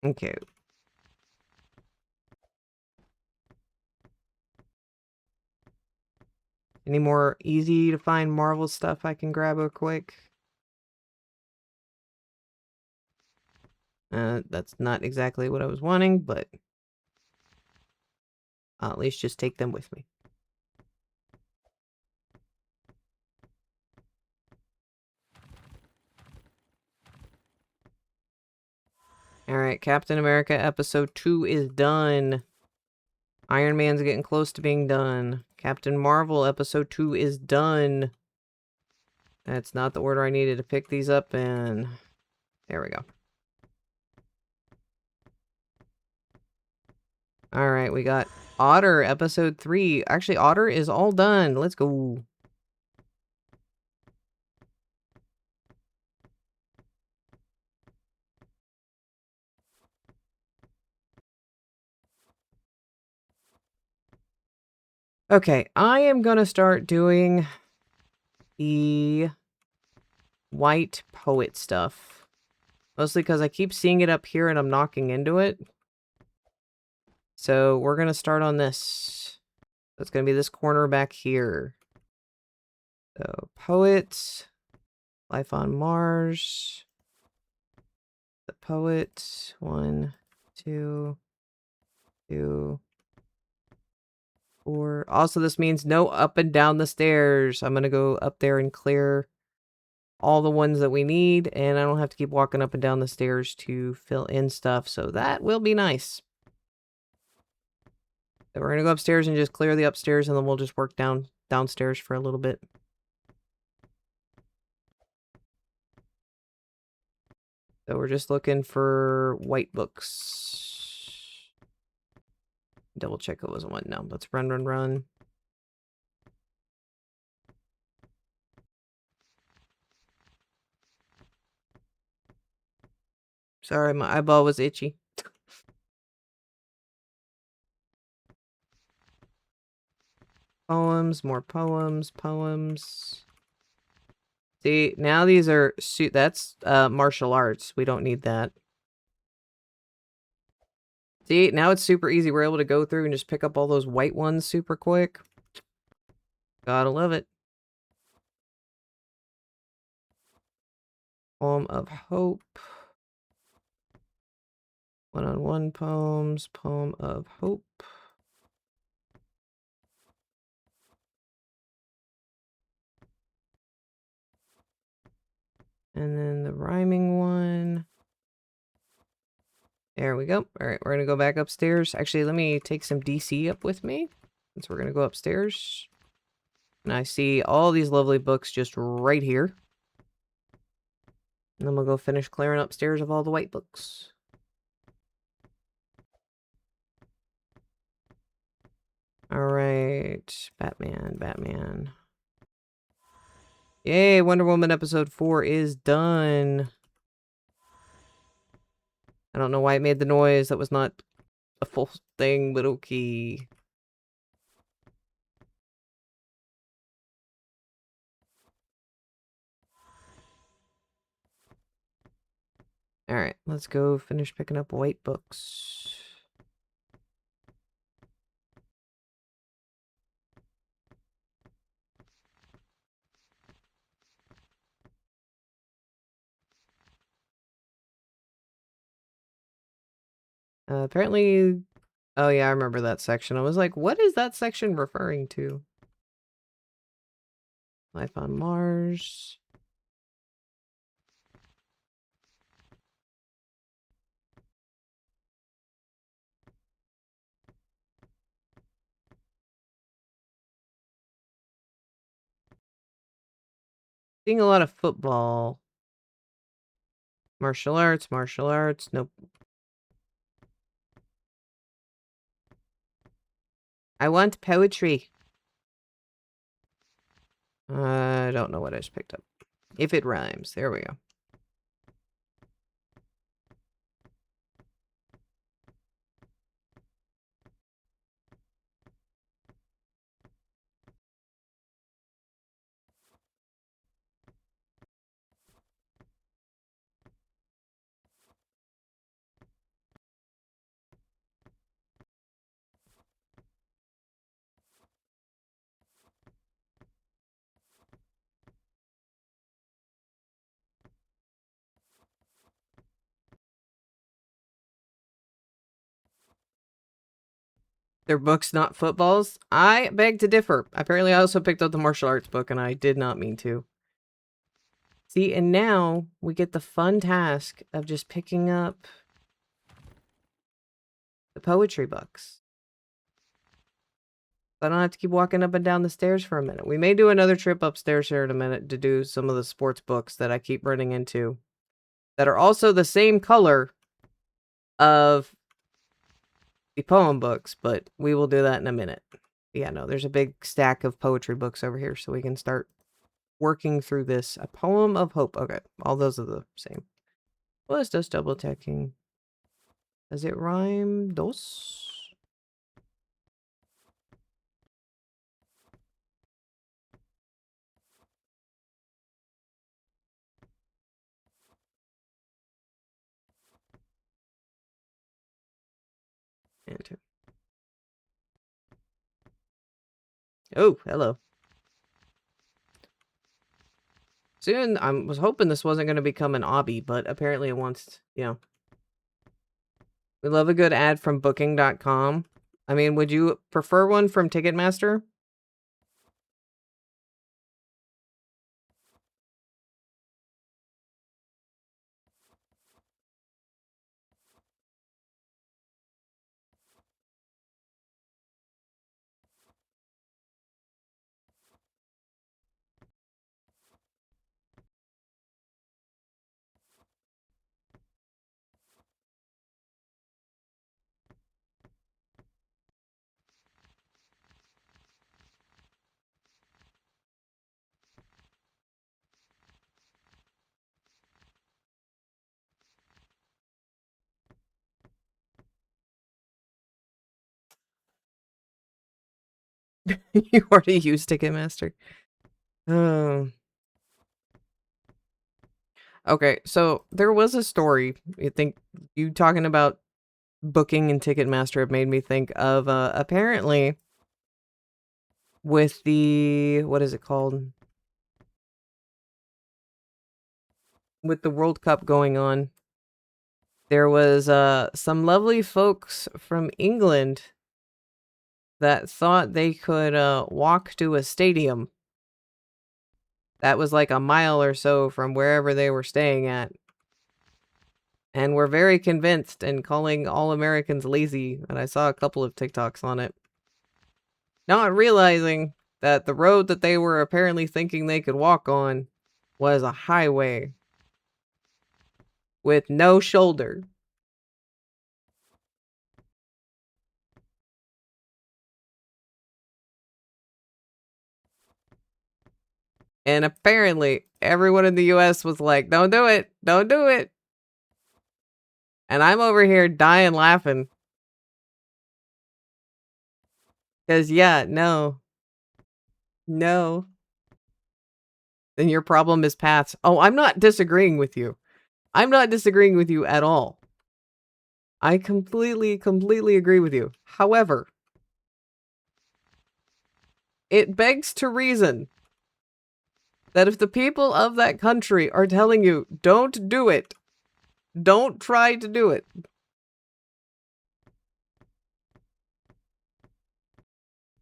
Okay. Any more easy to find Marvel stuff I can grab real quick? That's not exactly what I was wanting, but I'll at least just take them with me. Alright, Captain America Episode 2 is done. Iron Man's getting close to being done. Captain Marvel Episode 2 is done. That's not the order I needed to pick these up in. There we go. Alright, we got Otter Episode 3. Actually, Otter is all done. Let's go. Okay, I am gonna start doing the white poet stuff. Mostly because I keep seeing it up here and I'm knocking into it. So we're gonna start on this. It's gonna be this corner back here. So, poet, life on Mars, the poet, 1, 2, 2, 4. Also, this means no up and down the stairs. I'm gonna go up there and clear all the ones that we need, and I don't have to keep walking up and down the stairs to fill in stuff, so that will be nice. So we're gonna go upstairs and just clear the upstairs, and then we'll just work downstairs for a little bit. So we're just looking for white books. Double check it wasn't one. No, let's run, run, run. Sorry, my eyeball was itchy. Poems, more poems, poems. See, now these are that's martial arts. We don't need that. See, now it's super easy. We're able to go through and just pick up all those white ones super quick. Gotta love it. Poem of Hope. One-on-one poems. Poem of Hope. And then the rhyming one. There we go. All right, we're going to go back upstairs. Actually, let me take some DC up with me, since we're going to go upstairs. And I see all these lovely books just right here. And then we'll go finish clearing upstairs of all the white books. All right, Batman, Batman. Yay, Wonder Woman episode 4 is done. I don't know why it made the noise. That was not a full thing, but okay. Alright, let's go finish picking up white books. Apparently... Oh yeah, I remember that section. I was like, what is that section referring to? Life on Mars. Seeing a lot of football. Martial arts, martial arts. Nope. I want poetry. I don't know what I just picked up. If it rhymes. There we go. They're books, not footballs. I beg to differ. Apparently, I also picked up the martial arts book, and I did not mean to. See, and now we get the fun task of just picking up the poetry books. I don't have to keep walking up and down the stairs for a minute. We may do another trip upstairs here in a minute to do some of the sports books that I keep running into that are also the same color of the poem books, but we will do that in a minute. Yeah, no, there's a big stack of poetry books over here, so we can start working through this. A poem of hope. Okay, all those are the same. Well, it's just double checking. Does it rhyme? Dos? And 2. Oh, hello. Soon, I was hoping this wasn't going to become an obby, but apparently it wants, you know. We love a good ad from booking.com. I mean, would you prefer one from Ticketmaster? You already used Ticketmaster. Oh. Okay, so there was a story. I think you talking about booking and Ticketmaster have made me think of apparently with the what is it called? With the World Cup going on, there was some lovely folks from England that thought they could walk to a stadium that was like a mile or so from wherever they were staying at. And were very convinced and calling all Americans lazy, and I saw a couple of TikToks on it. Not realizing that the road that they were apparently thinking they could walk on was a highway with no shoulder. And apparently everyone in the US was like, don't do it, don't do it. And I'm over here dying laughing. Because, yeah, no. No. Then your problem is paths. Oh, I'm not disagreeing with you. I'm not disagreeing with you at all. I completely agree with you. However, it begs to reason that if the people of that country are telling you, don't do it, don't try to do it.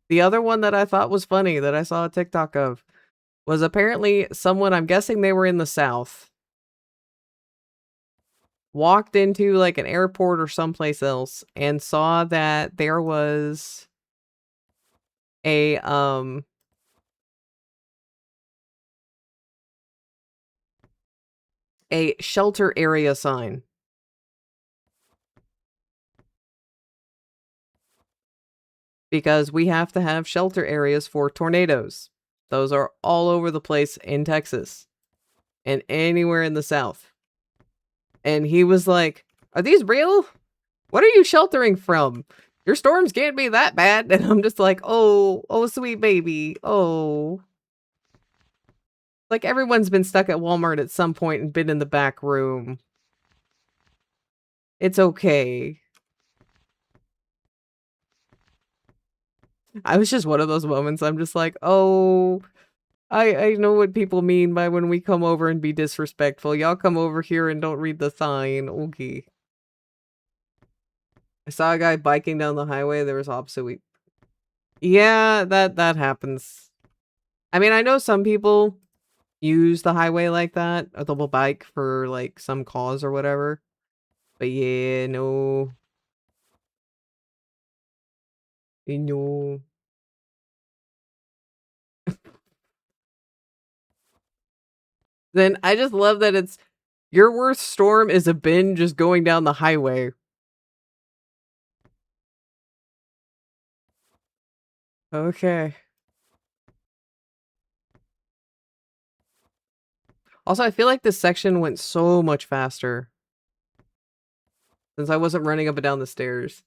The other one that I thought was funny that I saw a TikTok of was apparently someone, I'm guessing they were in the South, walked into like an airport or someplace else and saw that there was a shelter area sign. Because we have to have shelter areas for tornadoes. Those are all over the place in Texas and anywhere in the South. And he was like, are these real? What are you sheltering from? Your storms can't be that bad. And I'm just like, oh, sweet baby. Oh. Like everyone's been stuck at Walmart at some point and been in the back room. It's okay. I was just one of those moments. I'm just like, oh, I know what people mean by when we come over and be disrespectful. Y'all come over here and don't read the sign. Okay. I saw a guy biking down the highway. There was opposite week. Yeah, that happens. I mean, I know some people use the highway like that, a double bike for like some cause or whatever. But yeah, no. No. Then I just love that it's your worst storm is a bin just going down the highway. Okay. Also, I feel like this section went so much faster since I wasn't running up and down the stairs.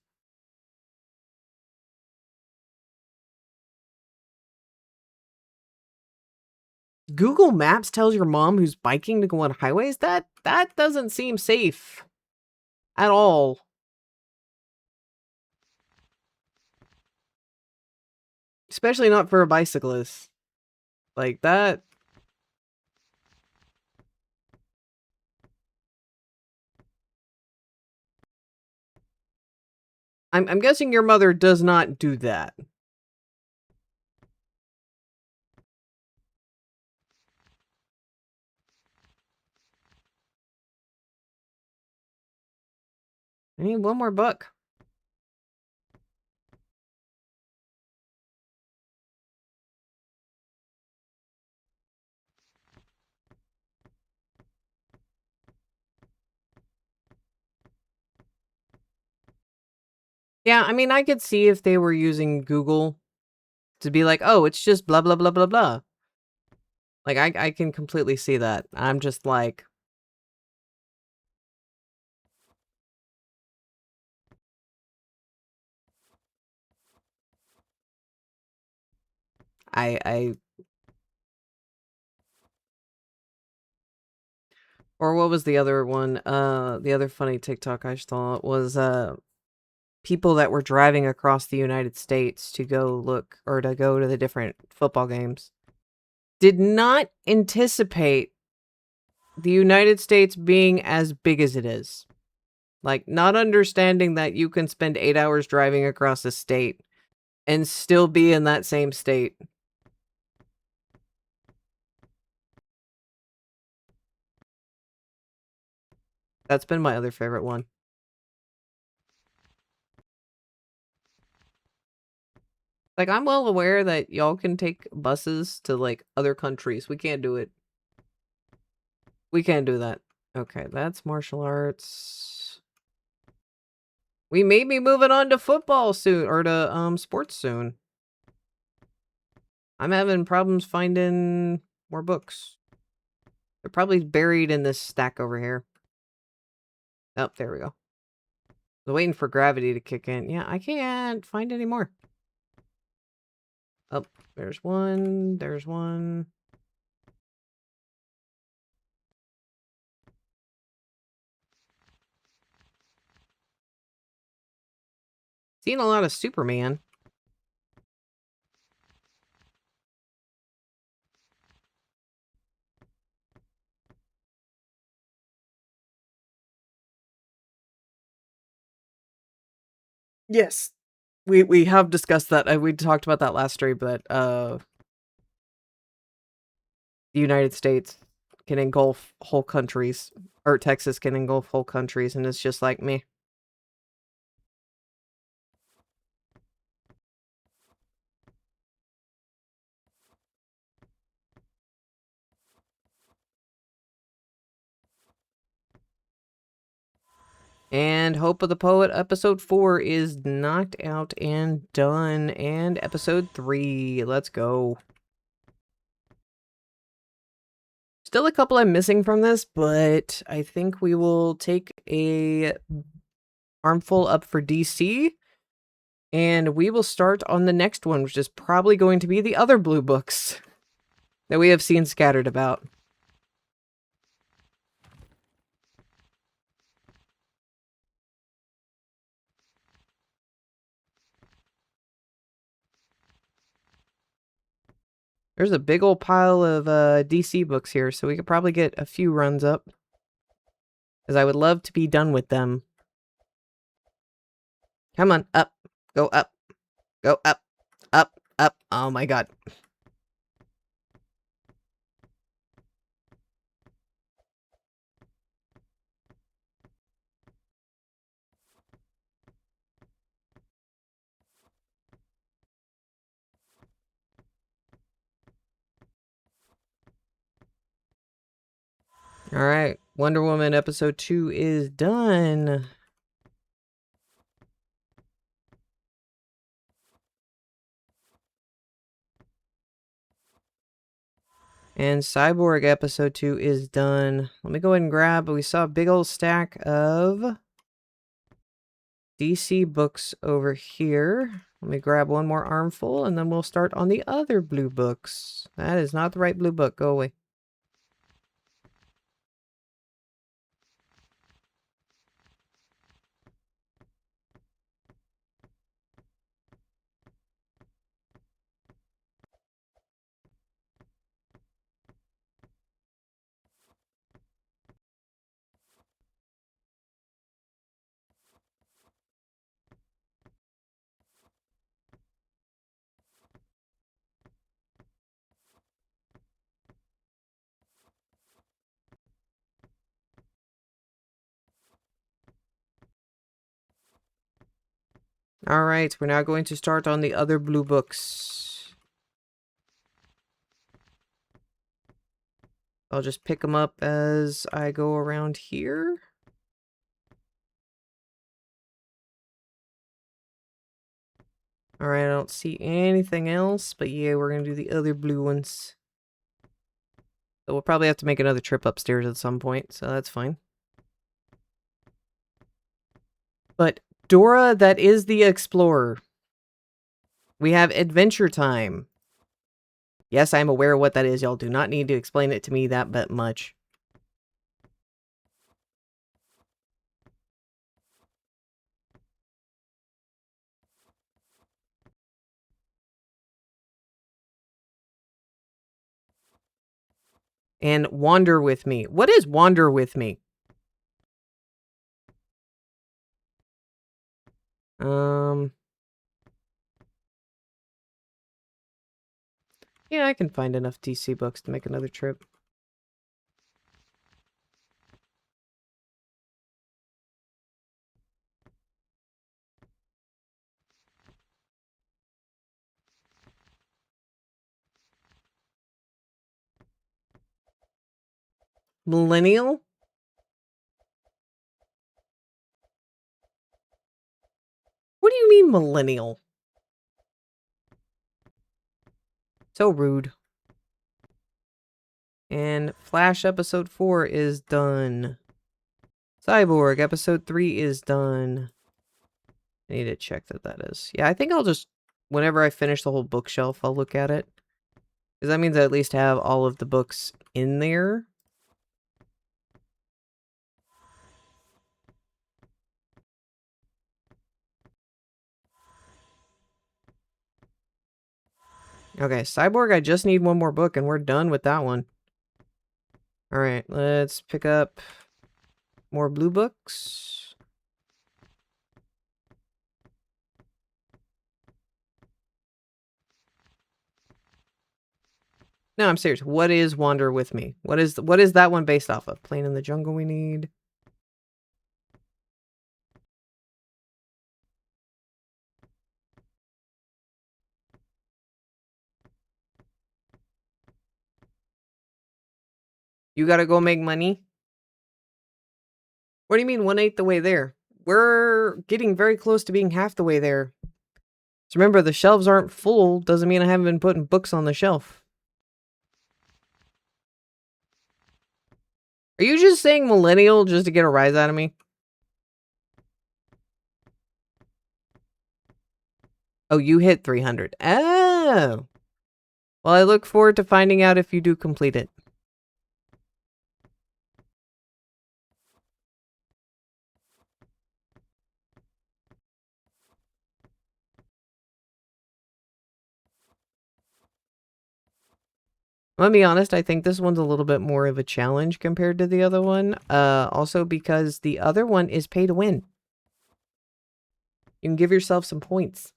Google Maps tells your mom who's biking to go on highways? That doesn't seem safe at all. Especially not for a bicyclist. Like that. I'm guessing your mother does not do that. I need one more book. Yeah, I mean, I could see if they were using Google to be like, oh, it's just blah, blah, blah, blah, blah. Like, I can completely see that. I'm just like... I... Or what was the other one? The other funny TikTok I saw was, people that were driving across the United States to go look, or to go to the different football games, did not anticipate the United States being as big as it is. Like, not understanding that you can spend 8 hours driving across a state and still be in that same state. That's been my other favorite one. Like, I'm well aware that y'all can take buses to, like, other countries. We can't do it. We can't do that. Okay, that's martial arts. We may be moving on to football soon, or to, sports soon. I'm having problems finding more books. They're probably buried in this stack over here. Oh, there we go. I'm waiting for gravity to kick in. Yeah, I can't find any more. Oh, there's one. There's one. Seen a lot of Superman. Yes. We have discussed that. We talked about that last stream, but the United States can engulf whole countries, or Texas can engulf whole countries, and it's just like me. And Hope of the Poet episode 4 is knocked out and done. And episode 3, let's go. Still a couple I'm missing from this, but I think we will take a armful up for DC. And we will start on the next one, which is probably going to be the other blue books that we have seen scattered about. There's a big old pile of DC books here, so we could probably get a few runs up. Because I would love to be done with them. Come on, up. Go up. Go up. Up. Up. Oh my god. Alright, Wonder Woman episode 2 is done. And Cyborg episode 2 is done. Let me go ahead and grab, we saw a big old stack of DC books over here. Let me grab one more armful, and then we'll start on the other blue books. That is not the right blue book. Go away. Alright, we're now going to start on the other blue books. I'll just pick them up as I go around here. Alright, I don't see anything else, but yeah, we're gonna do the other blue ones. So we'll probably have to make another trip upstairs at some point, so that's fine. But Dora, that is the Explorer. We have Adventure Time. Yes, I'm aware of what that is. Y'all do not need to explain it to me that bit much. And Wander With Me. What is Wander With Me? Yeah, I can find enough DC books to make another trip. Millennial? What do you mean millennial? So rude. And Flash episode 4 is done. Cyborg episode 3 is done. I need to check that is. Yeah, I think I'll just, whenever I finish the whole bookshelf, I'll look at it. Because that means I at least have all of the books in there. Okay, Cyborg, I just need one more book and we're done with that one. Alright, let's pick up more blue books. No, I'm serious. What is Wander With Me? What is that one based off of? Plane in the Jungle we need. You gotta go make money? What do you mean 1/8 the way there? We're getting very close to being half the way there. So remember, the shelves aren't full. Doesn't mean I haven't been putting books on the shelf. Are you just saying millennial just to get a rise out of me? Oh, you hit 300. Oh. Well, I look forward to finding out if you do complete it. Let me be honest, I think this one's a little bit more of a challenge compared to the other one. Also because the other one is pay to win. You can give yourself some points.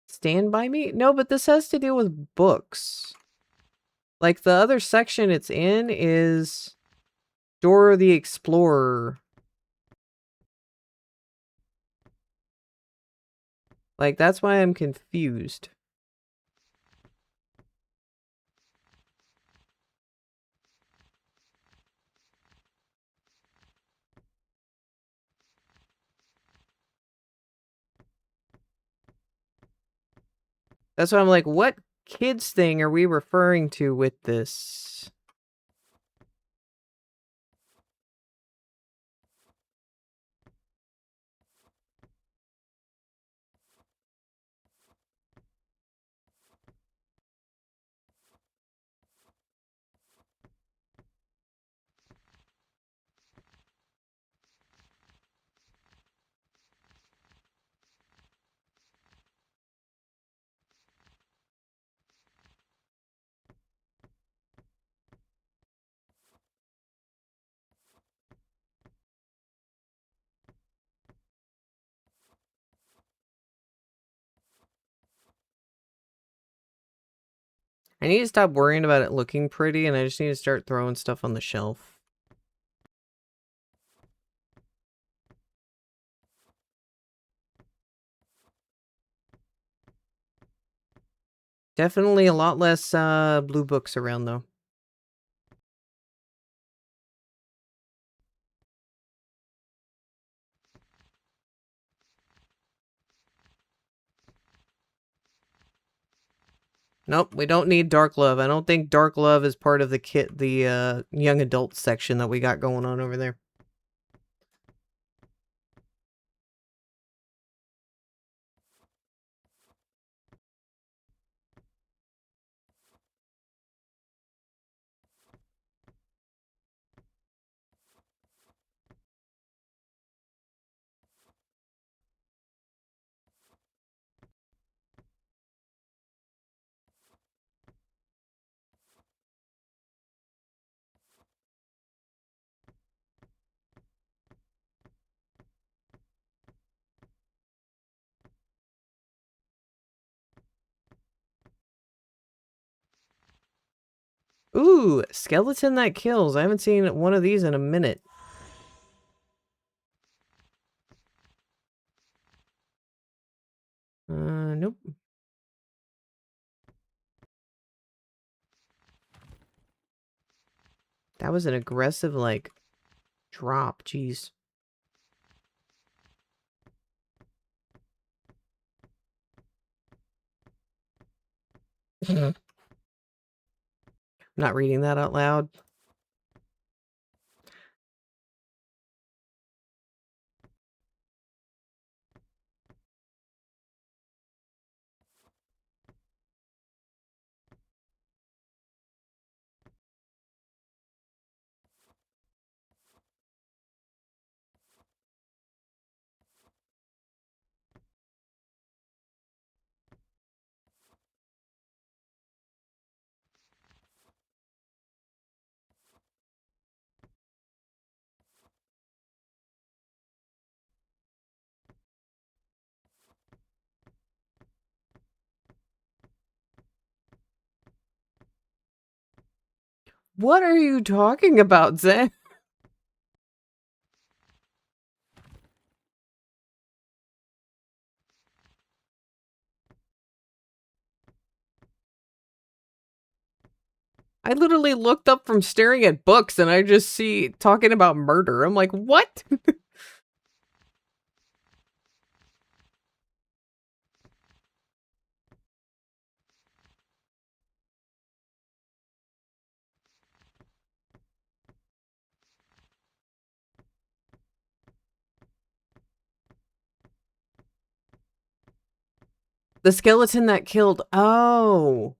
Stand By Me? No, but this has to deal with books. Like, the other section it's in is Dora the Explorer. Like, that's why I'm confused. That's why I'm like, what kids thing are we referring to with this? I need to stop worrying about it looking pretty, and I just need to start throwing stuff on the shelf. Definitely a lot less blue books around though. Nope, we don't need dark love. I don't think dark love is part of the young adult section that we got going on over there. Ooh, skeleton that kills. I haven't seen one of these in a minute. Nope. That was an aggressive, like, drop. Jeez. I'm not reading that out loud. What are you talking about, Zen? I literally looked up from staring at books and I just see talking about murder. I'm like, what? The skeleton that killed. Oh.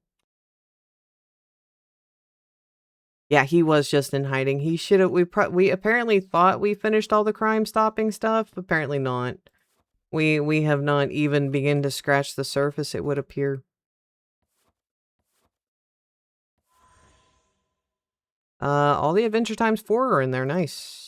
Yeah, he was just in hiding. He should have. We apparently thought we finished all the crime stopping stuff. Apparently not. We have not even begun to scratch the surface, it would appear. All the Adventure Times 4 are in there. Nice.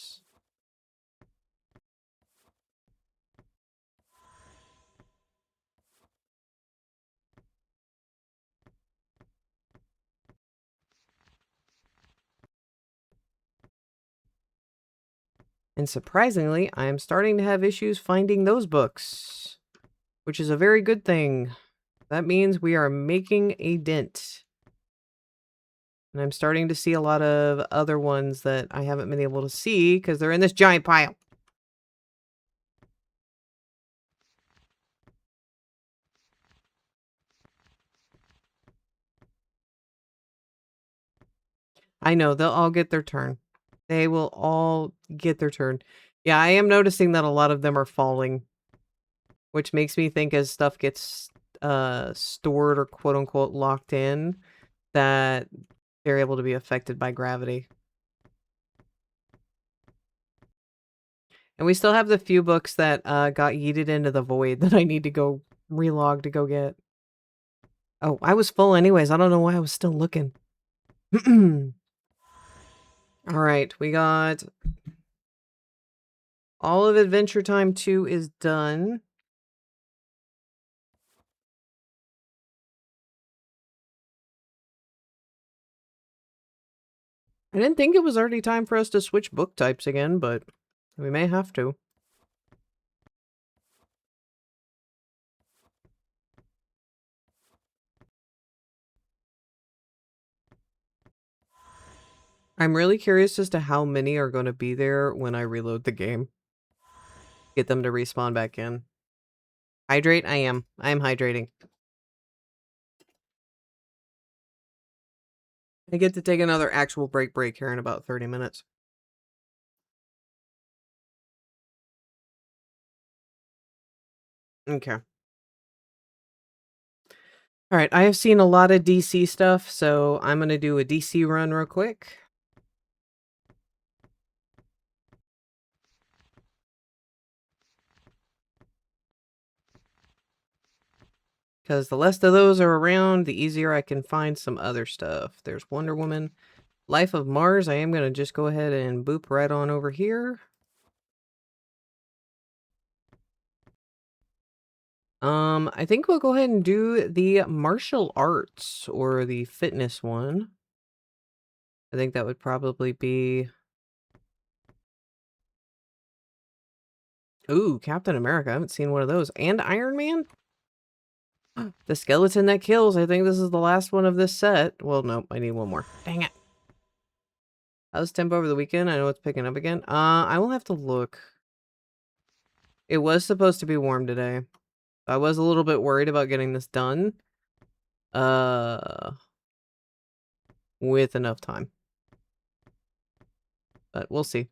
And surprisingly, I am starting to have issues finding those books, which is a very good thing. That means we are making a dent. And I'm starting to see a lot of other ones that I haven't been able to see because they're in this giant pile. I know, they'll all get their turn. They will all get their turn. Yeah, I am noticing that a lot of them are falling, which makes me think as stuff gets stored or quote unquote locked in, that they're able to be affected by gravity. And we still have the few books that got yeeted into the void that I need to go relog to go get. Oh, I was full anyways. I don't know why I was still looking. All right, we got all of Adventure Time 2 is done. I didn't think it was already time for us to switch book types again, but we may have to. I'm really curious as to how many are going to be there when I reload the game. Get them to respawn back in. Hydrate? I am. I am hydrating. I get to take another actual break here in about 30 minutes. Okay. Alright, I have seen a lot of DC stuff, so I'm gonna do a DC run real quick. Because the less of those are around, the easier I can find some other stuff. There's Wonder Woman. Life of Mars, I am gonna just go ahead and boop right on over here. I think we'll go ahead and do the martial arts or the fitness one. I think that would probably be... Ooh, Captain America. I haven't seen one of those. And Iron Man? The skeleton that kills. I think this is the last one of this set. Well, nope. I need one more. Dang it. How's temp over the weekend? I know it's picking up again. I will have to look. It was supposed to be warm today. I was a little bit worried about getting this done. With enough time. But we'll see.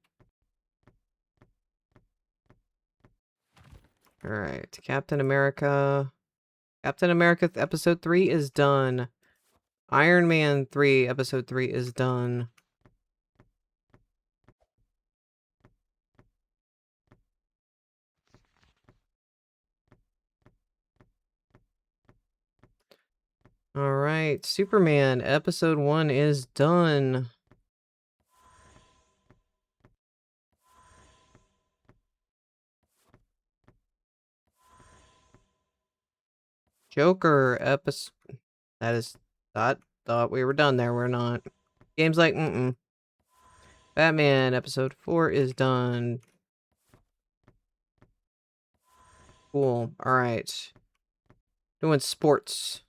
Alright. Captain America. Captain America episode 3 is done. Iron Man 3 episode 3 is done. Alright, Superman episode 1 is done. Joker episode... That is... Thought we were done there, we're not. Game's like, Batman episode 4 is done. Cool, alright. Doing sports.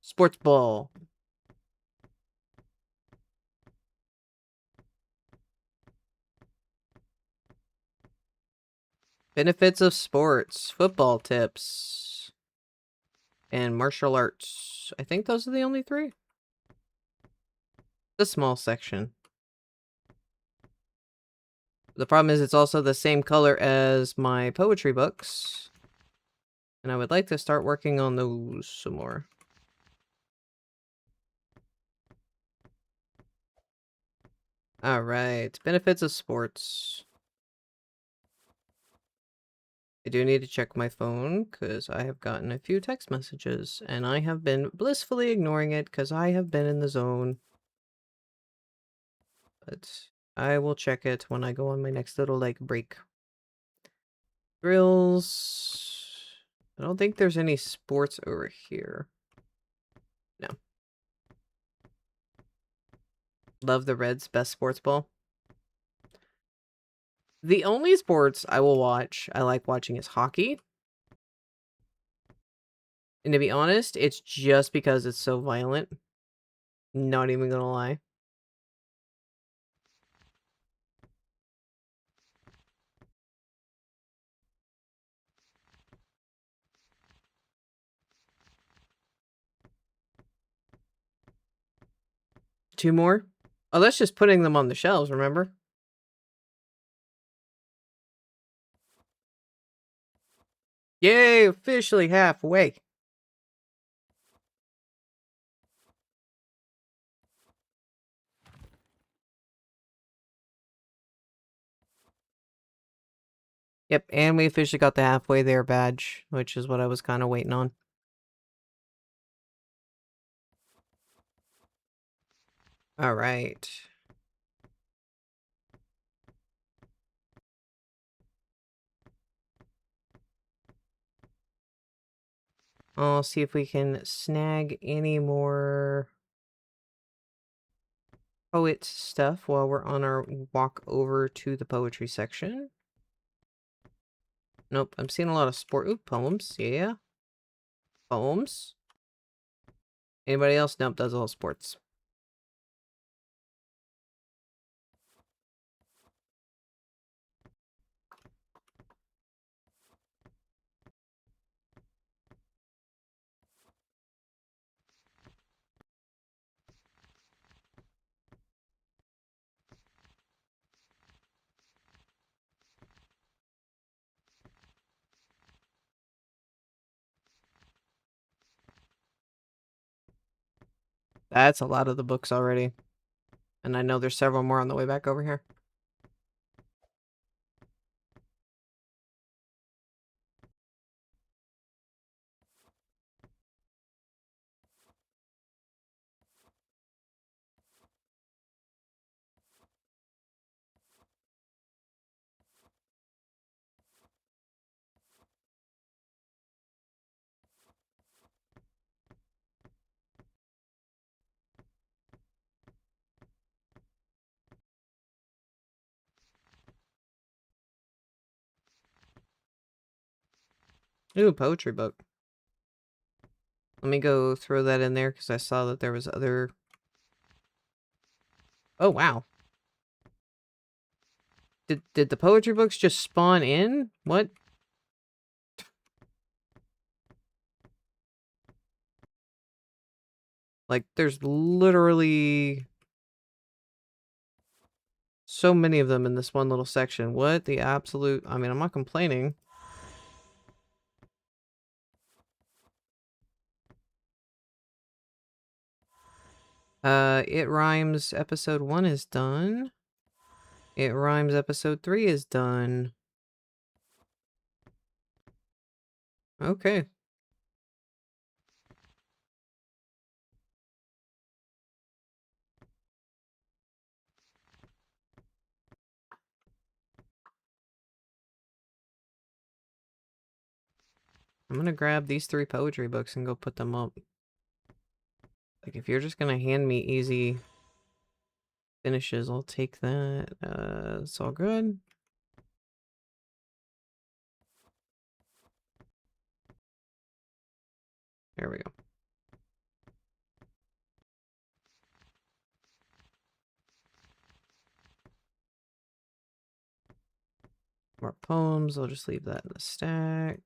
Sports ball. Benefits of sports. Football tips. And martial arts. I think those are the only 3. The small section. The problem is it's also the same color as my poetry books. And I would like to start working on those some more. Alright, benefits of sports. I do need to check my phone, because I have gotten a few text messages, and I have been blissfully ignoring it, because I have been in the zone. But I will check it when I go on my next little, break. Drills. I don't think there's any sports over here. No. Love the Reds' best sports ball. The only sports I will watch, I like watching, is hockey. And to be honest, it's just because it's so violent. Not even gonna lie. Two more? Oh, that's just putting them on the shelves, remember? Yay, officially halfway. Yep, and we officially got the halfway there badge, which is what I was kind of waiting on. Alright. I'll see if we can snag any more poet stuff while we're on our walk over to the poetry section. Nope, I'm seeing a lot of poems, yeah. Poems. Anybody else? Nope, that's all sports. That's a lot of the books already. And I know there's several more on the way back over here. Ooh, poetry book. Let me go throw that in there because I saw that there was other... Oh, wow. Did the poetry books just spawn in? What? Like, there's literally so many of them in this one little section. What the absolute... I mean, I'm not complaining. It Rhymes episode 1 is done. It Rhymes episode 3 is done. Okay. I'm gonna grab these 3 poetry books and go put them up. Like, if you're just gonna hand me easy finishes, I'll take that. It's all good. There we go. More poems. I'll just leave that in the stack.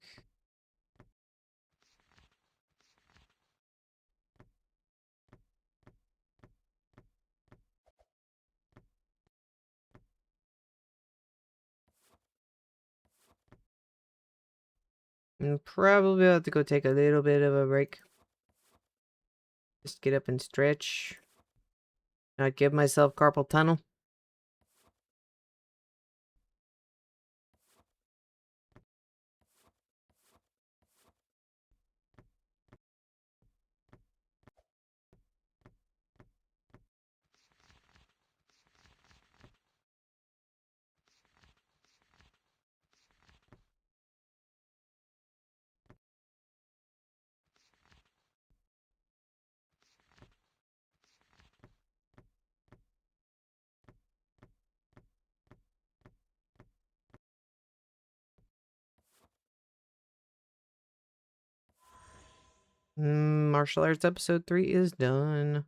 And probably have to go take a little bit of a break. Just get up and stretch. Not give myself carpal tunnel. Martial Arts episode 3 is done.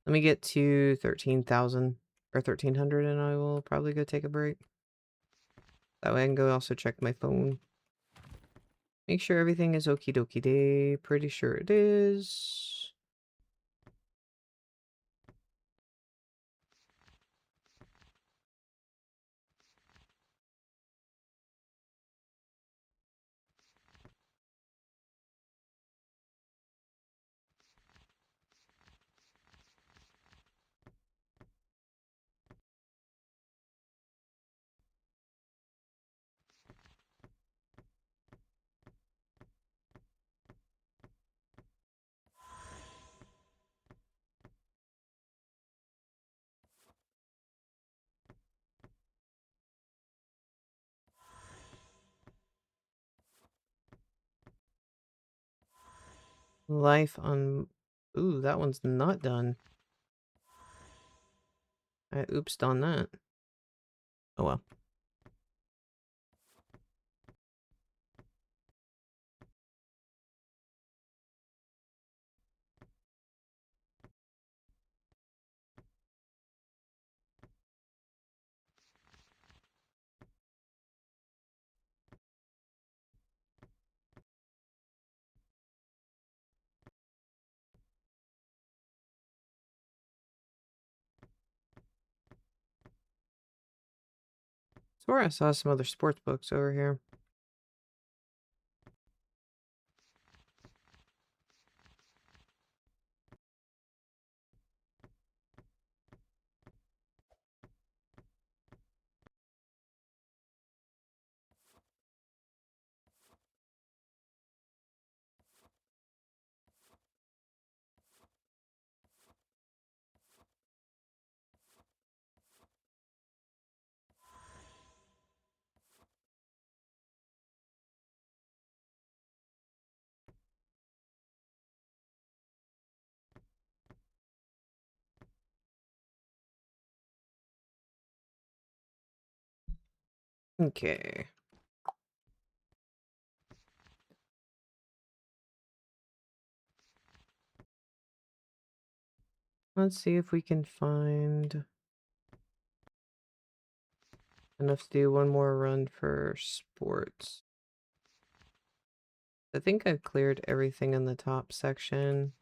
Let me get to 13,000 or 1,300 and I will probably go take a break. That way I can go also check my phone. Make sure everything is okie dokie day. Pretty sure it is. Life on... Ooh, that one's not done. I oopsed on that. Oh well. Swear I saw some other sports books over here. Okay. Let's see if we can find enough to do one more run for sports. I think I've cleared everything in the top section.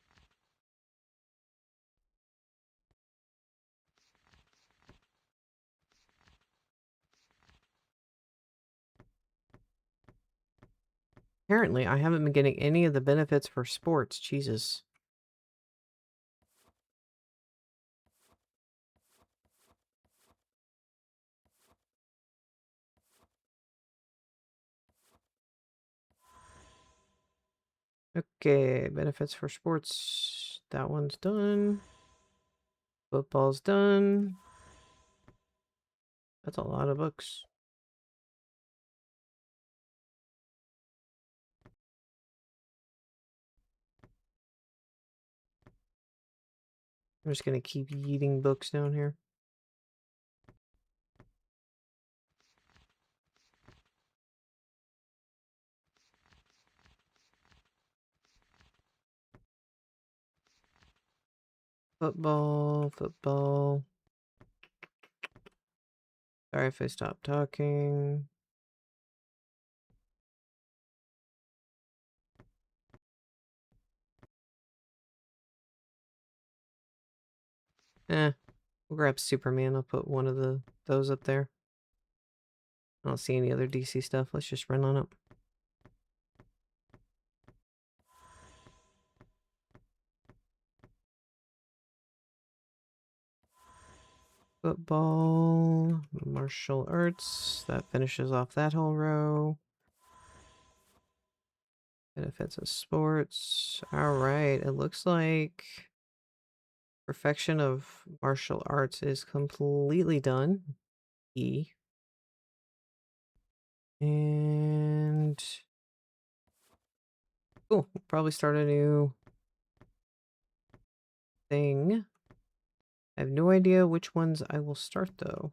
Apparently, I haven't been getting any of the benefits for sports. Jesus. Okay, benefits for sports. That one's done. Football's done. That's a lot of books. I'm just gonna keep eating books down here. Football, football. Sorry if I stop talking. We'll grab Superman. I'll put one of those up there. I don't see any other DC stuff. Let's just run on up. Football, martial arts. That finishes off that whole row. Benefits of sports. Alright, it looks like perfection of martial arts is completely done. E. And cool. We'll probably start a new thing. I have no idea which ones I will start though.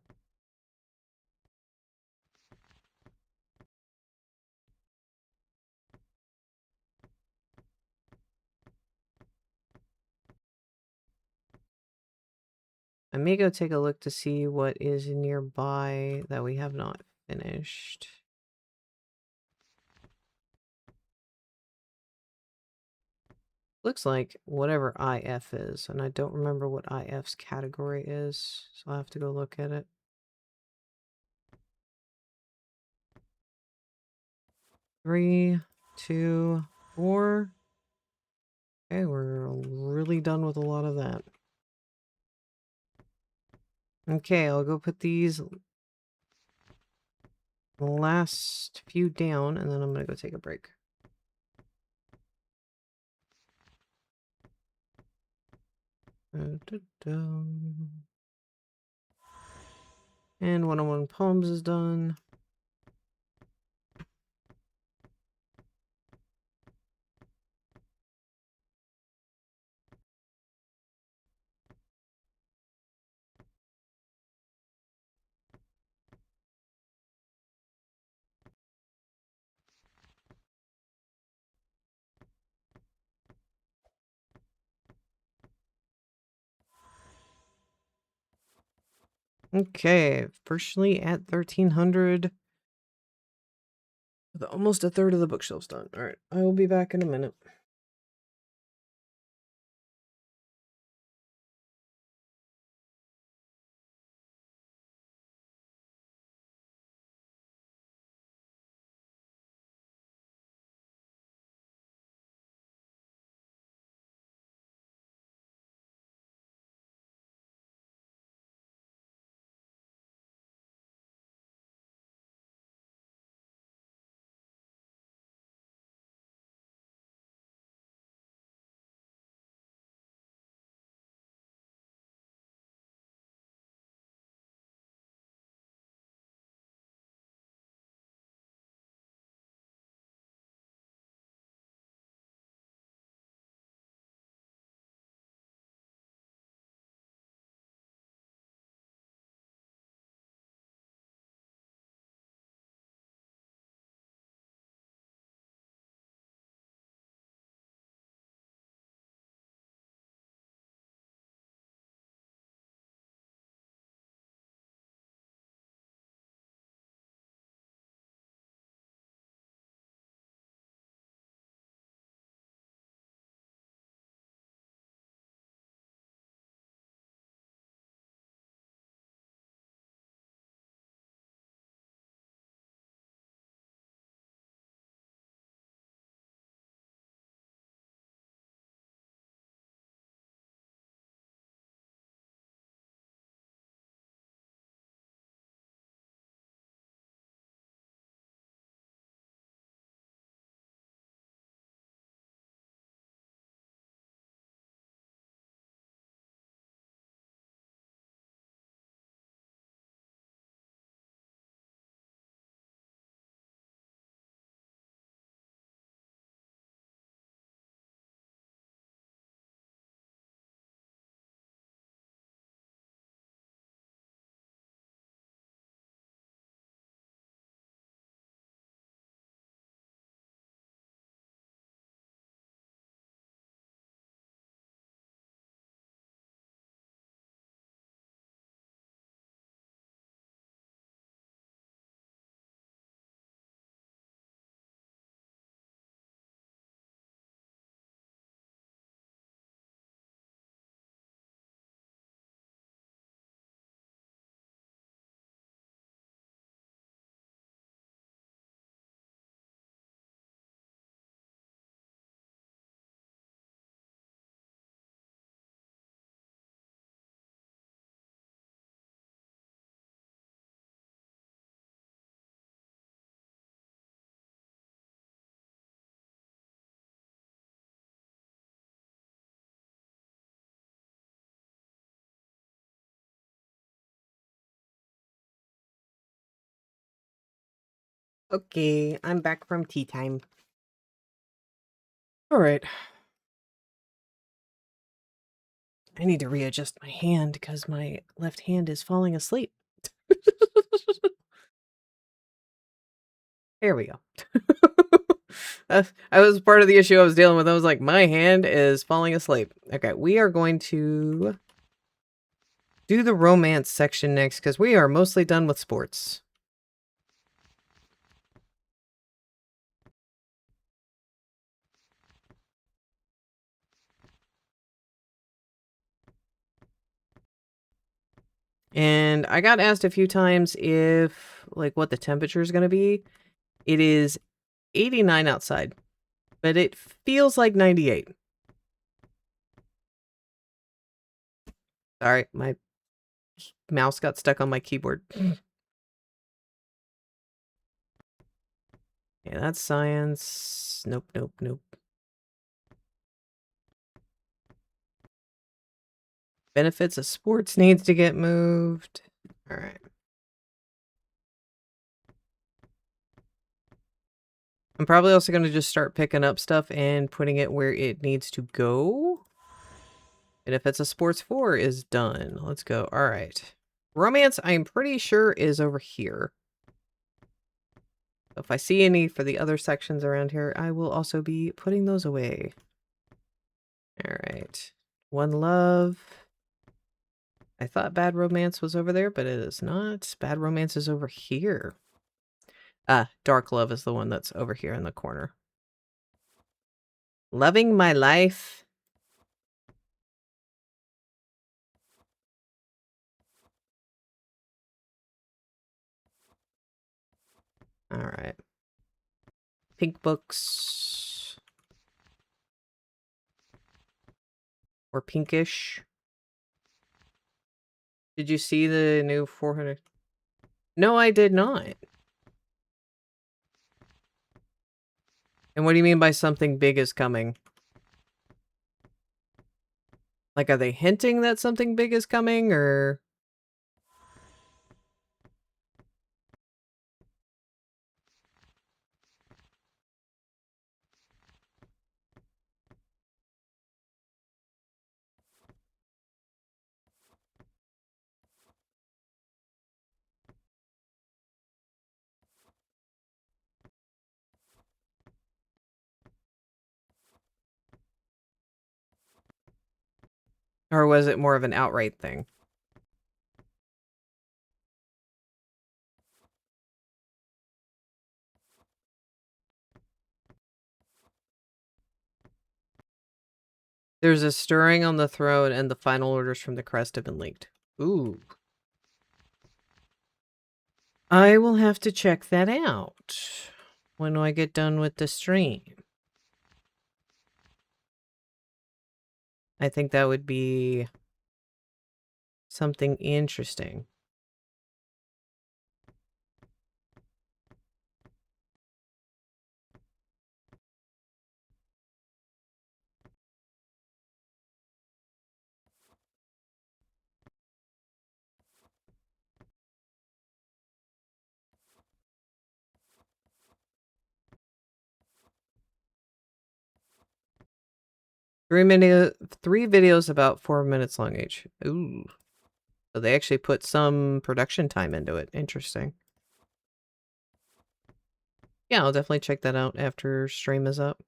I may go take a look to see what is nearby that we have not finished. Looks like whatever IF is, and I don't remember what IF's category is, so I'll have to go look at it. 3, 2, 4. Okay, we're really done with a lot of that. Okay, I'll go put these last few down, and then I'm gonna go take a break. And 101 Poems is done. Okay, officially at 1300. With almost a third of the bookshelves done. Alright, I will be back in a minute. Okay, I'm back from tea time. All right. I need to readjust my hand because my left hand is falling asleep. There we go. I was part of the issue I was dealing with. I was like, my hand is falling asleep. Okay, we are going to do the romance section next because we are mostly done with sports. And I got asked a few times if, like, what the temperature is going to be. It is 89 outside, but it feels like 98. Sorry, my mouse got stuck on my keyboard. Yeah, that's science. Nope, nope, nope. Benefits of sports needs to get moved. All right. I'm probably also going to just start picking up stuff and putting it where it needs to go. And if it's a sports 4 is done. Let's go. All right. Romance, I'm pretty sure is over here. If I see any for the other sections around here, I will also be putting those away. All right. One Love. I thought Bad Romance was over there, but it is not. Bad Romance is over here. Dark Love is the one that's over here in the corner. Loving My Life. All right. Pink Books. Or pinkish. Did you see the new 400? No, I did not. And what do you mean by something big is coming? Like, are they hinting that something big is coming, or... Or was it more of an outright thing? There's a stirring on the throne, and the final orders from the crest have been leaked. Ooh. I will have to check that out when I get done with the stream. I think that would be something interesting. Three videos about 4 minutes long each. Ooh. So they actually put some production time into it. Interesting. Yeah, I'll definitely check that out after stream is up.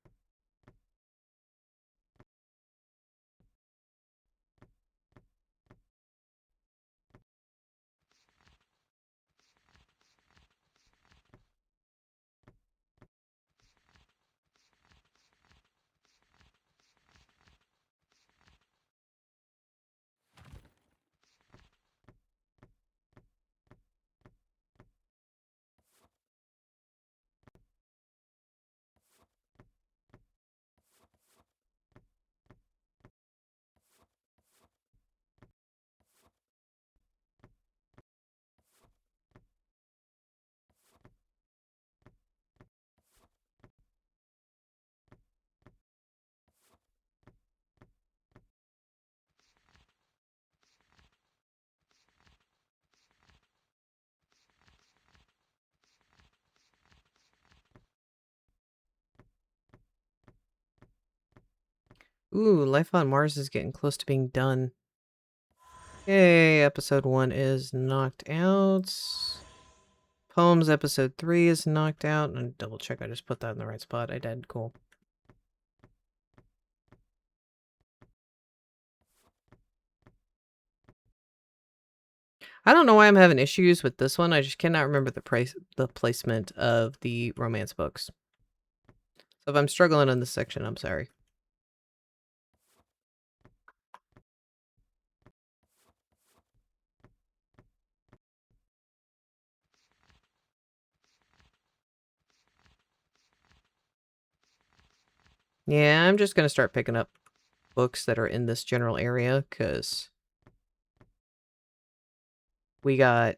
Ooh, Life on Mars is getting close to being done. Yay, episode 1 is knocked out. Poems episode 3 is knocked out. And double check I just put that in the right spot. I did. Cool. I don't know why I'm having issues with this one. I just cannot remember the placement of the romance books. So if I'm struggling in this section, I'm sorry. Yeah, I'm just gonna start picking up books that are in this general area, because we got...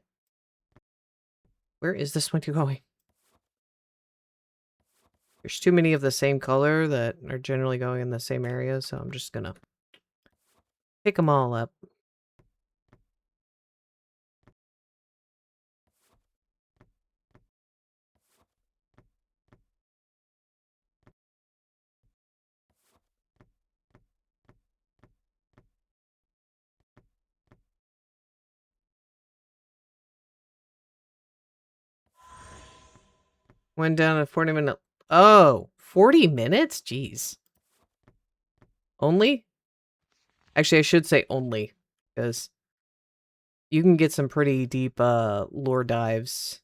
Where is this one going? There's too many of the same color that are generally going in the same area, so I'm just gonna pick them all up. Went down a 40-minute... Oh, 40 minutes? Jeez. Only? Actually, I should say only, because you can get some pretty deep lore dives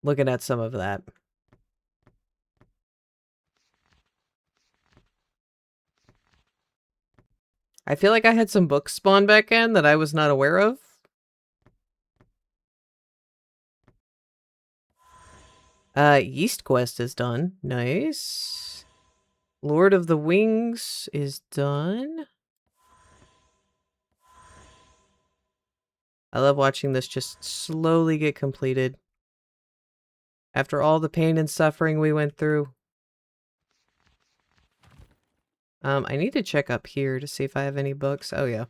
looking at some of that. I feel like I had some books spawn back in that I was not aware of. Yeast Quest is done. Nice. Lord of the Wings is done. I love watching this just slowly get completed. After all the pain and suffering we went through. I need to check up here to see if I have any books. Oh, yeah.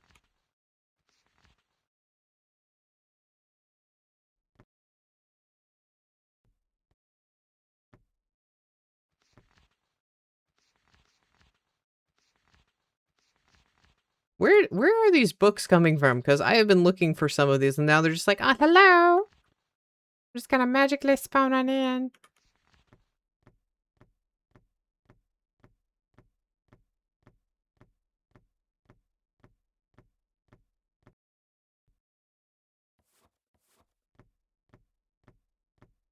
Where are these books coming from? Because I have been looking for some of these, and now they're just like, ah, hello! I'm just gonna magically spawn on in.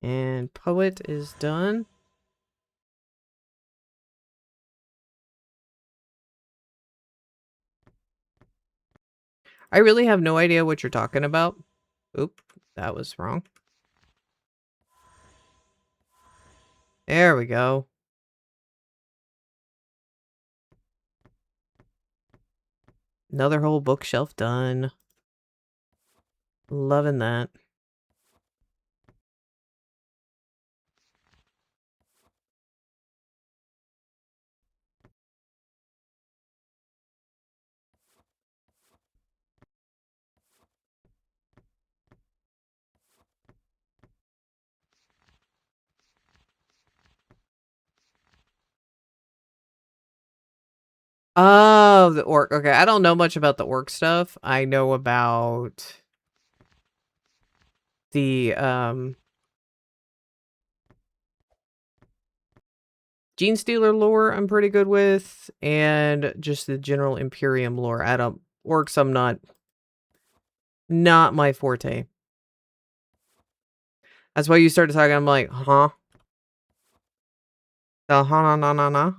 And Poet is done. I really have no idea what you're talking about. Oop, that was wrong. There we go. Another whole bookshelf done. Loving that. Oh, the orc. Okay, I don't know much about the orc stuff. I know about the Gene Stealer lore I'm pretty good with, and just the general Imperium lore. I don't... Orcs I'm not my forte. That's why you started talking, I'm like, huh? The na.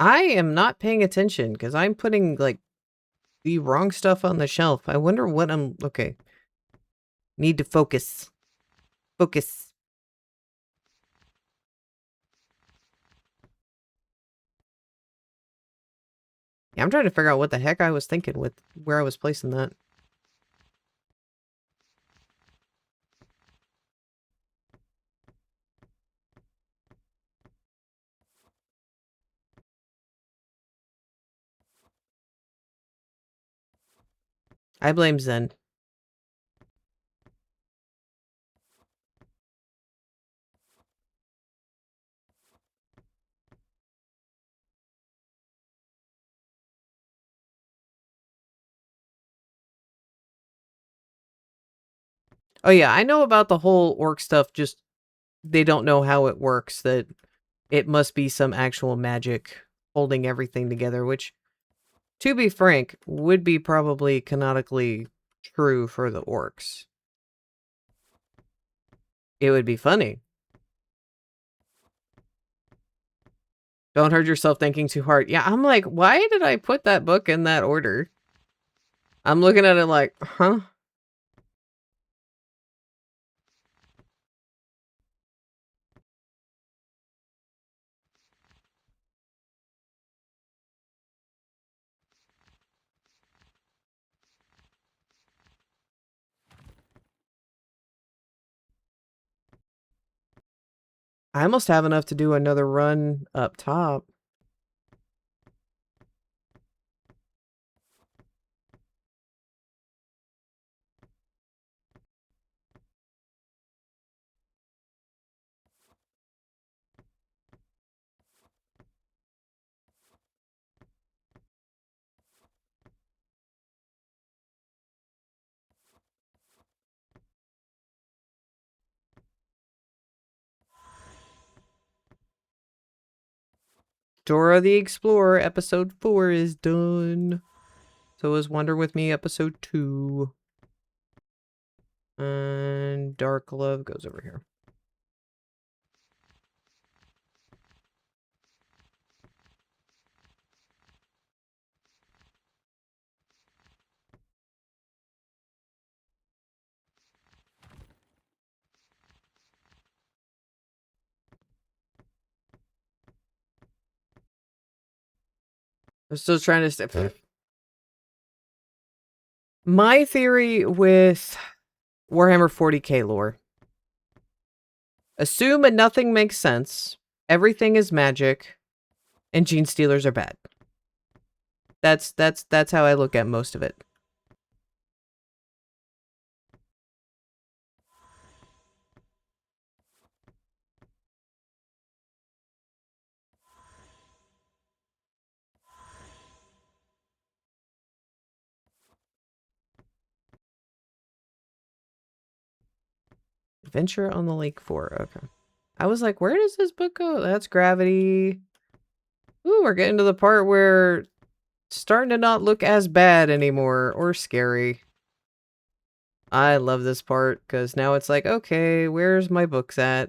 I am not paying attention because I'm putting, like, the wrong stuff on the shelf. I wonder what I'm... Okay. Need to focus. Focus. Yeah, I'm trying to figure out what the heck I was thinking with where I was placing that. I blame Zen. Oh yeah, I know about the whole orc stuff, just they don't know how it works, that it must be some actual magic holding everything together, which, to be frank, would be probably canonically true for the orcs. It would be funny. Don't hurt yourself thinking too hard. Yeah, I'm like, why did I put that book in that order? I'm looking at it like, huh? I almost have enough to do another run up top. Dora the Explorer episode 4 is done. So is Wonder With Me episode 2. And Dark Love goes over here. I'm still trying to step. My theory with Warhammer 40k lore. Assume that nothing makes sense. Everything is magic. And gene stealers are bad. That's how I look at most of it. Adventure on the Lake 4. Okay. I was like, where does this book go? That's Gravity. Ooh, we're getting to the part where it's starting to not look as bad anymore or scary. I love this part because now it's like, okay, where's my books at?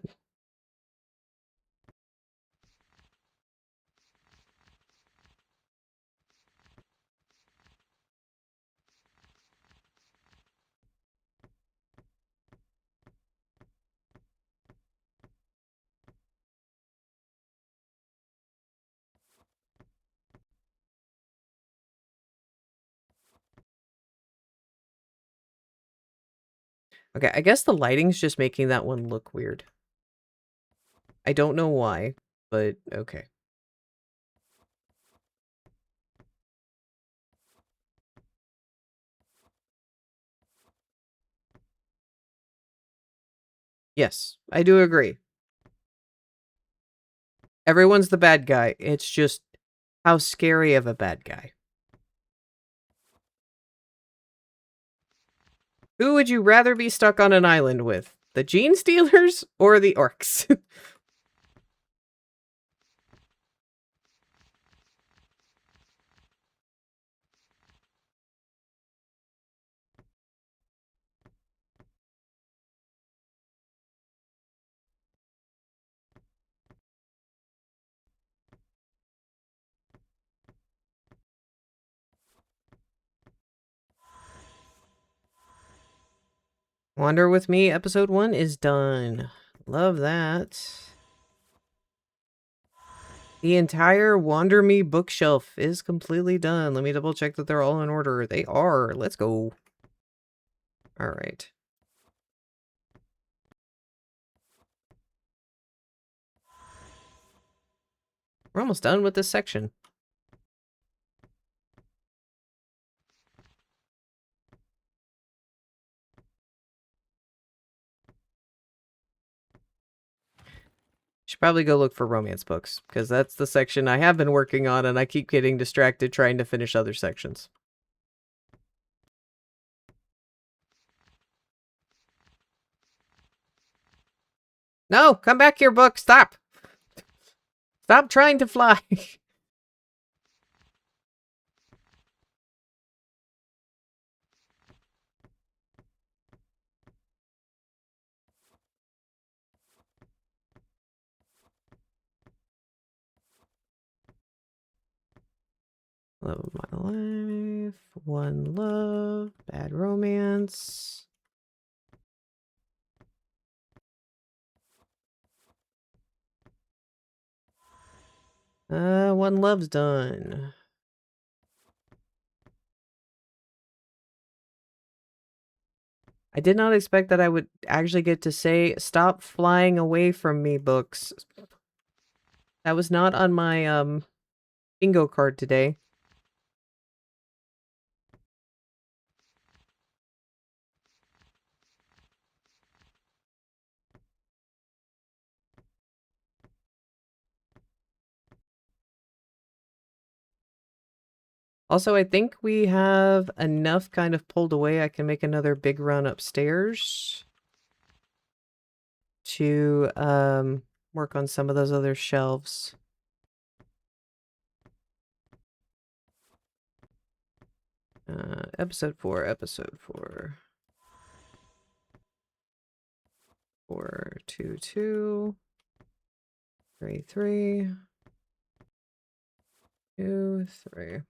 Okay, I guess the lighting's just making that one look weird. I don't know why, but okay. Yes, I do agree. Everyone's the bad guy. It's just how scary of a bad guy. Who would you rather be stuck on an island with? The gene stealers or the orcs? Wander With Me episode 1 is done. Love that. The entire Wander Me bookshelf is completely done. Let me double check that they're all in order. They are. Let's go. All right. We're almost done with this section. Should probably go look for romance books, because that's the section I have been working on, and I keep getting distracted trying to finish other sections. No, come back here, book. Stop. Stop trying to fly. Love of my life. One love. Bad romance. One love's done. I did not expect that I would actually get to say, stop flying away from me, books. That was not on my, bingo card today. Also, I think we have enough kind of pulled away. I can make another big run upstairs to, work on some of those other shelves. Episode 4, episode 4. 4, 2, 2. 3, 3. 2, 3.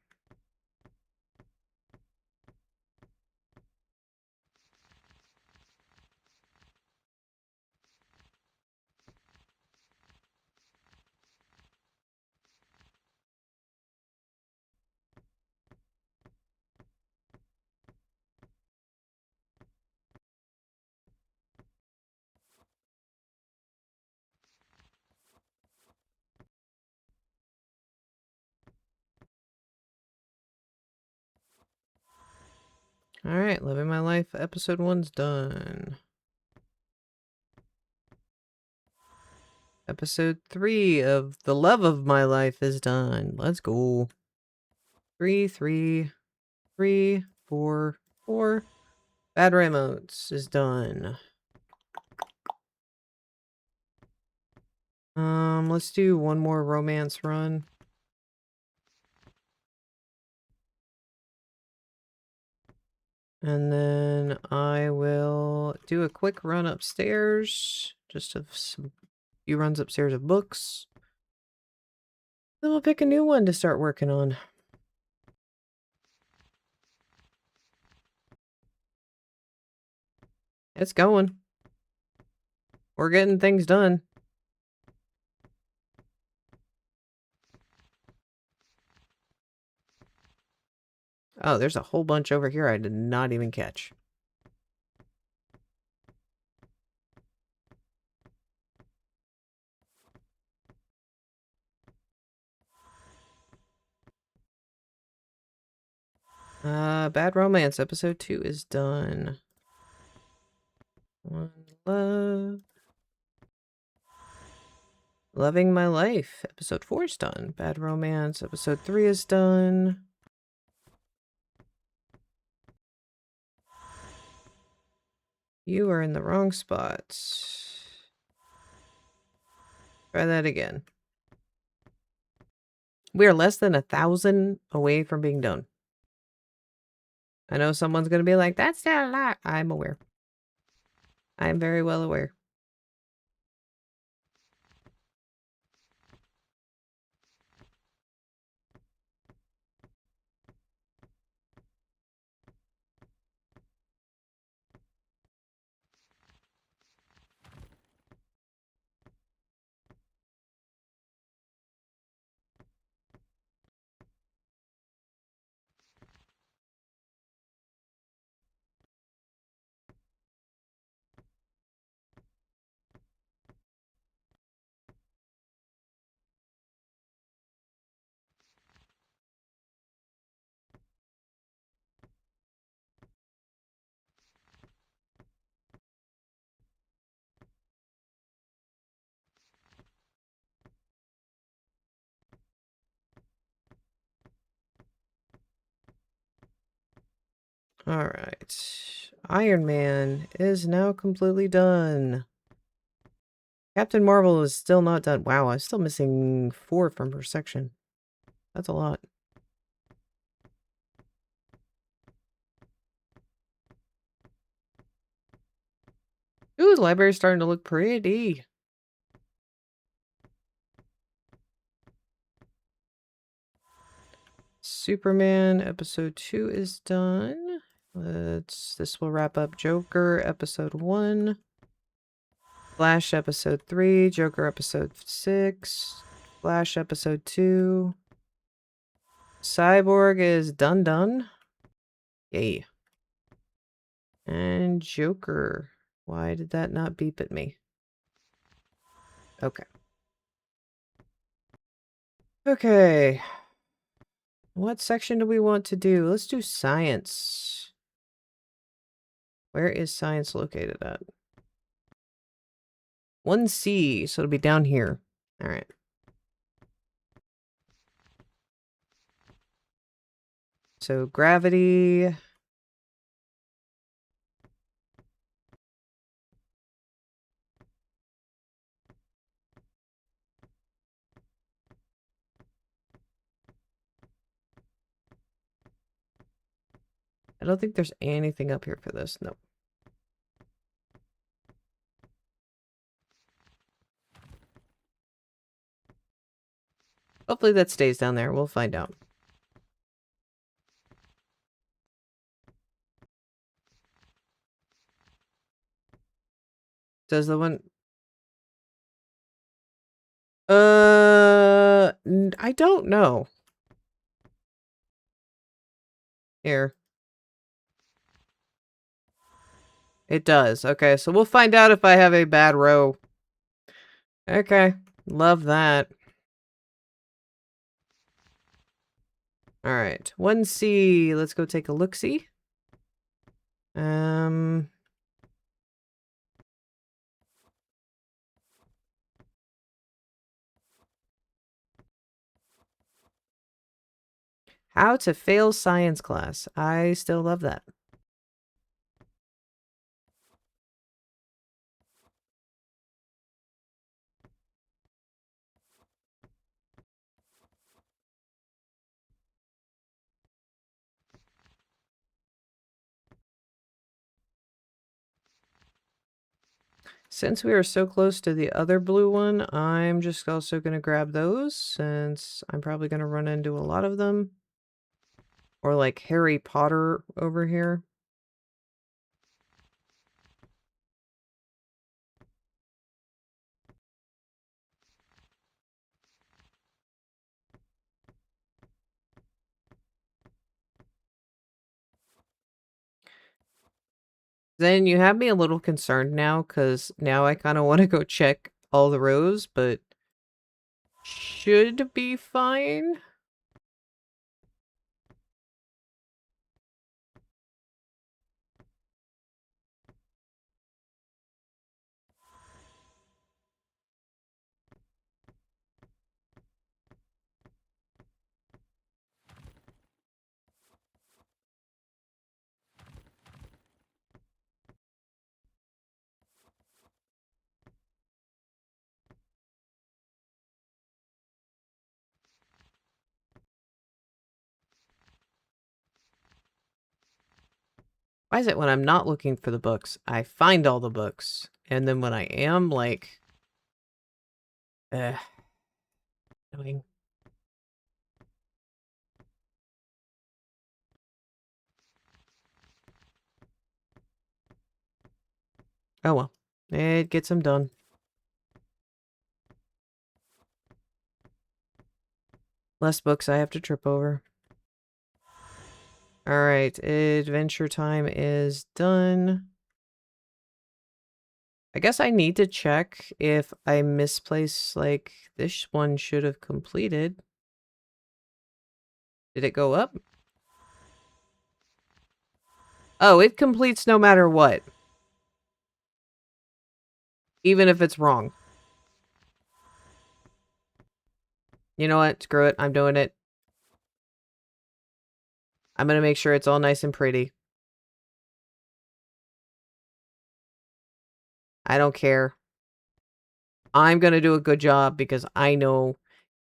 Alright, living my life. Episode 1's done. Episode 3 of The Love of My Life is done. Let's go. 3, 3, 3, 4, 4. Bad Remotes is done. Let's do one more romance run. And then I will do a quick run upstairs. Just a few runs upstairs of books. Then we'll pick a new one to start working on. It's going. We're getting things done. Oh, there's a whole bunch over here I did not even catch. Bad Romance, episode 2 is done. One love. Loving My Life, episode 4 is done. Bad Romance, episode 3 is done. You are in the wrong spot. Try that again. We are less than 1,000 away from being done. I know someone's going to be like, that's still a lot. I'm aware. I am very well aware. Alright. Iron Man is now completely done. Captain Marvel is still not done. Wow, I'm still missing 4 from her section. That's a lot. Ooh, the library's starting to look pretty. Superman episode 2 is done. This will wrap up Joker episode 1. Flash episode 3, Joker episode 6, Flash episode 2. Cyborg is done. Yay. And Joker. Why did that not beep at me? Okay. Okay. What section do we want to do? Let's do science. Where is science located at? 1C, so it'll be down here. All right. So gravity. I don't think there's anything up here for this. Nope. Hopefully that stays down there. We'll find out. Does the one... I don't know. Here. It does. Okay, so we'll find out if I have a bad row. Okay. Love that. Alright. 1C. Let's go take a look-see. How to fail science class. I still love that. Since we are so close to the other blue one, I'm just also going to grab those, since I'm probably going to run into a lot of them. Or like Harry Potter over here. Then you have me a little concerned now, because now I kind of want to go check all the rows, but should be fine. Why is it when I'm not looking for the books, I find all the books, and then when I am, like... annoying. Oh well. It gets them done. Less books I have to trip over. Alright, Adventure Time is done. I guess I need to check if I misplaced, like, this one should have completed. Did it go up? Oh, it completes no matter what. Even if it's wrong. You know what? Screw it. I'm doing it. I'm gonna make sure it's all nice and pretty. I don't care. I'm gonna do a good job because I know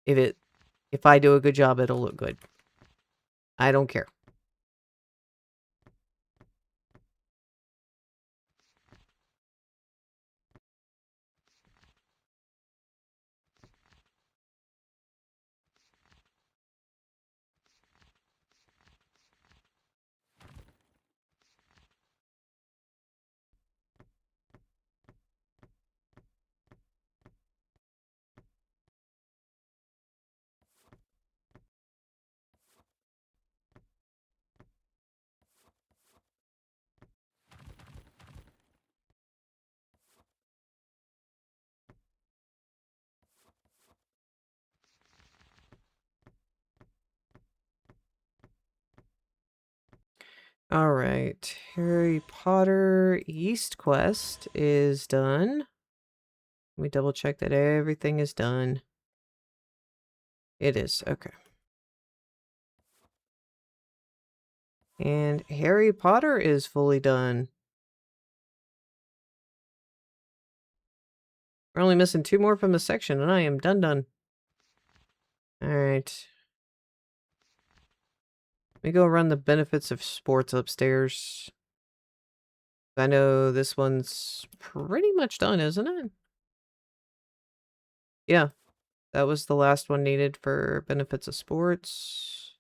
if I do a good job, it'll look good. I don't care. All right, Harry Potter East Quest is done. Let me double check that everything is done. It is, okay. And Harry Potter is fully done. We're only missing 2 more from the section, and I am done. Alright. Let me go run the benefits of sports upstairs. I know this one's pretty much done, isn't it? Yeah. That was the last one needed for benefits of sports.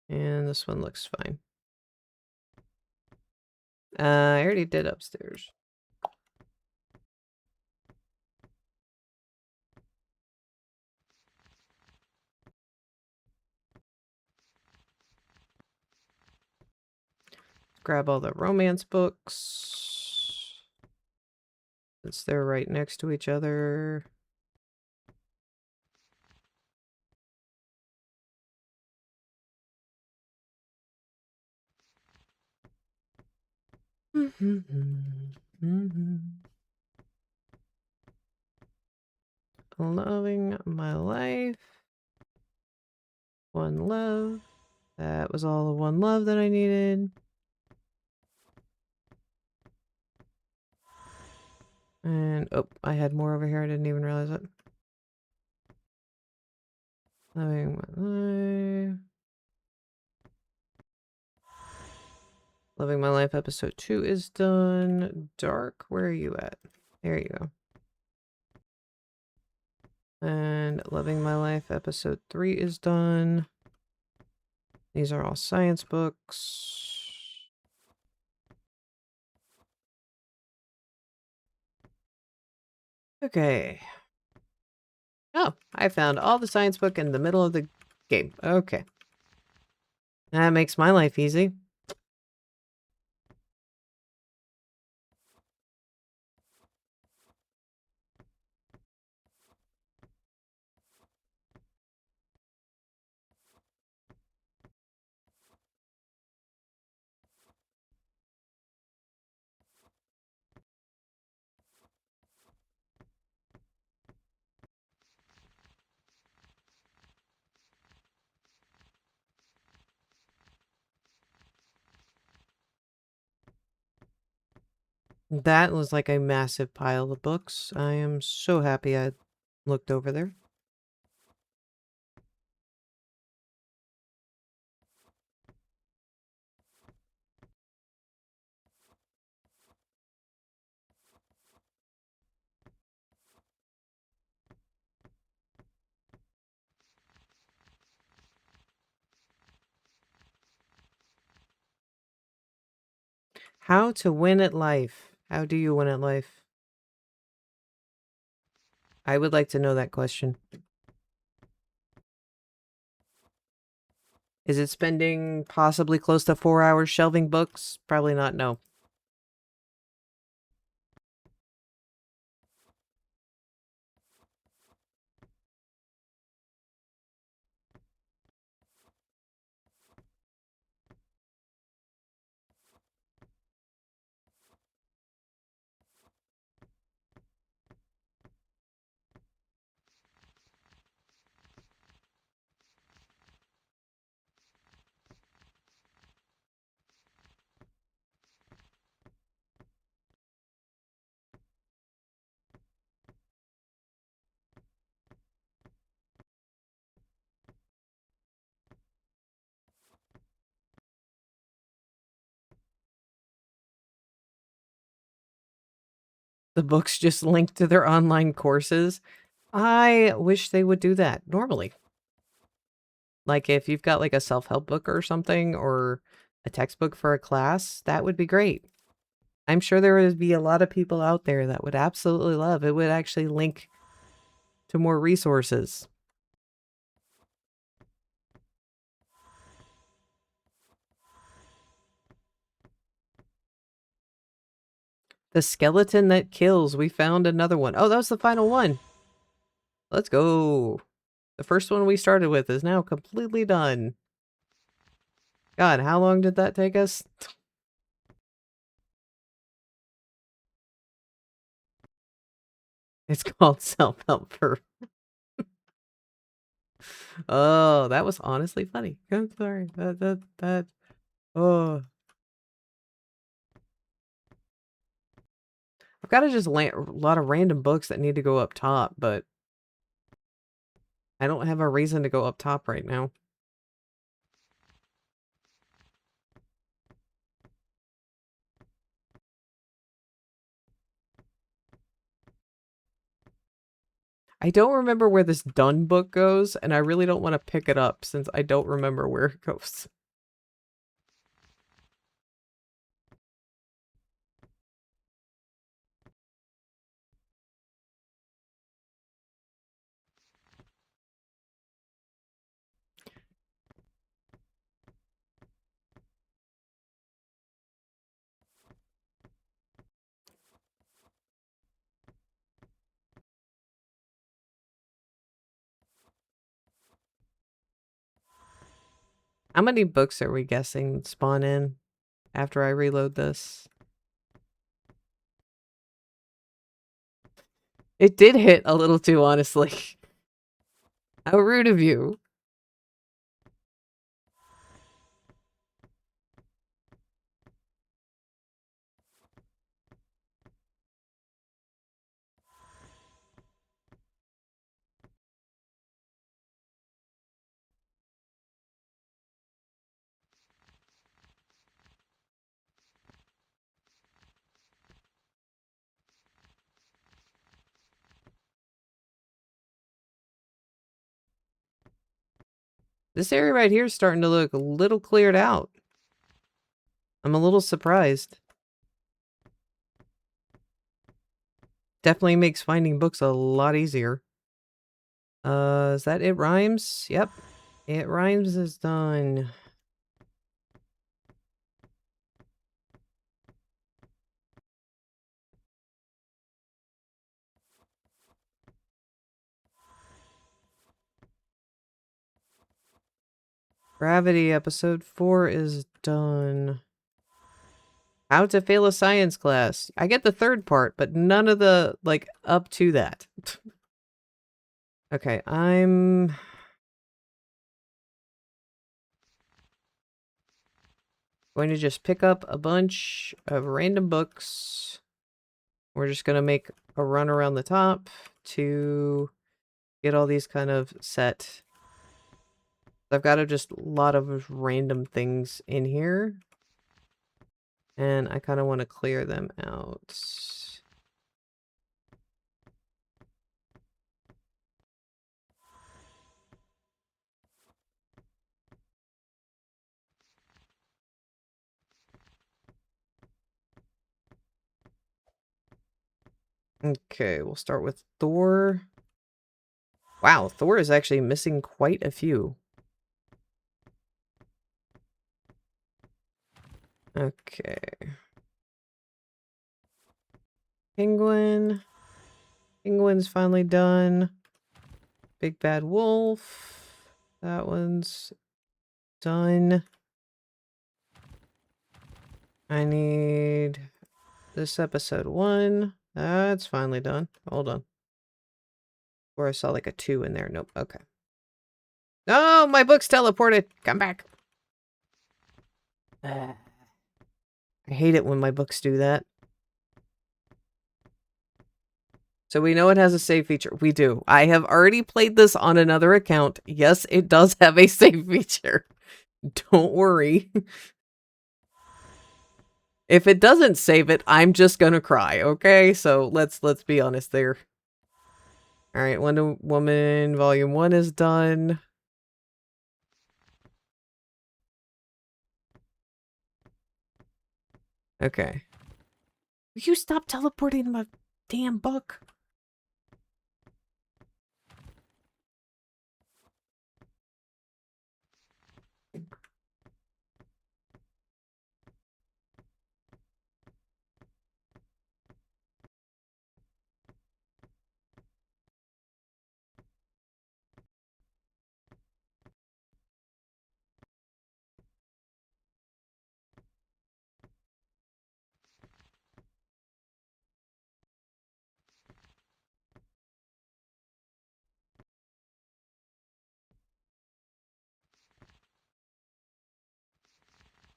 And this one looks fine. I already did upstairs. Grab all the romance books. Since they're right next to each other. Loving my life. One love. That was all the one love that I needed. And, oh, I had more over here. I didn't even realize it. Loving my life. Loving my life episode 2 is done. Dark, where are you at? There you go. And Loving My Life episode 3 is done. These are all science books. Okay. Oh, I found all the science book in the middle of the game. Okay. That makes my life easy. That was like a massive pile of books. I am so happy I looked over there. How to win at life. How do you win at life? I would like to know that question. Is it spending possibly close to 4 hours shelving books? Probably not, no. the books just link to their online courses. I wish they would do that normally. Like if you've got like a self-help book or something, or a textbook for a class, that would be great. I'm sure there would be a lot of people out there that would absolutely love it. It would actually link to more resources. The skeleton that kills. We found another one. Oh, that was the final one. Let's go. The first one we started with is now completely done. God, how long did that take us? It's called self-help for... Oh, that was honestly funny. I'm sorry. Oh. I've got to just land a lot of random books that need to go up top, but I don't have a reason to go up top right now. I don't remember where this done book goes, and I really don't want to pick it up since I don't remember where it goes. How many books are we guessing spawn in after I reload this? It did hit a little too, honestly. How rude of you. This area right here is starting to look a little cleared out. I'm a little surprised. Definitely makes finding books a lot easier. Is that It Rhymes? Yep. It Rhymes is done. Gravity episode 4 is done. How to fail a science class. I get the third part, but none of the, like, up to that. Okay, I'm going to just pick up a bunch of random books. We're just going to make a run around the top to get all these kind of set. I've got just a lot of random things in here. And I kind of want to clear them out. Okay, we'll start with Thor. Wow, Thor is actually missing quite a few. Okay. Penguin. Penguin's finally done. Big Bad Wolf. That one's done. I need this episode 1. That's finally done. Hold on. Or I saw like a 2 in there. Nope. Okay. Oh, my book's teleported. Come back. I hate it when my books do that. So we know it has a save feature. We do. I have already played this on another account. Yes, it does have a save feature. Don't worry. If it doesn't save it, I'm just gonna cry, okay? So let's be honest there. Alright, Wonder Woman Volume 1 is done. Okay. Will you stop teleporting my damn book?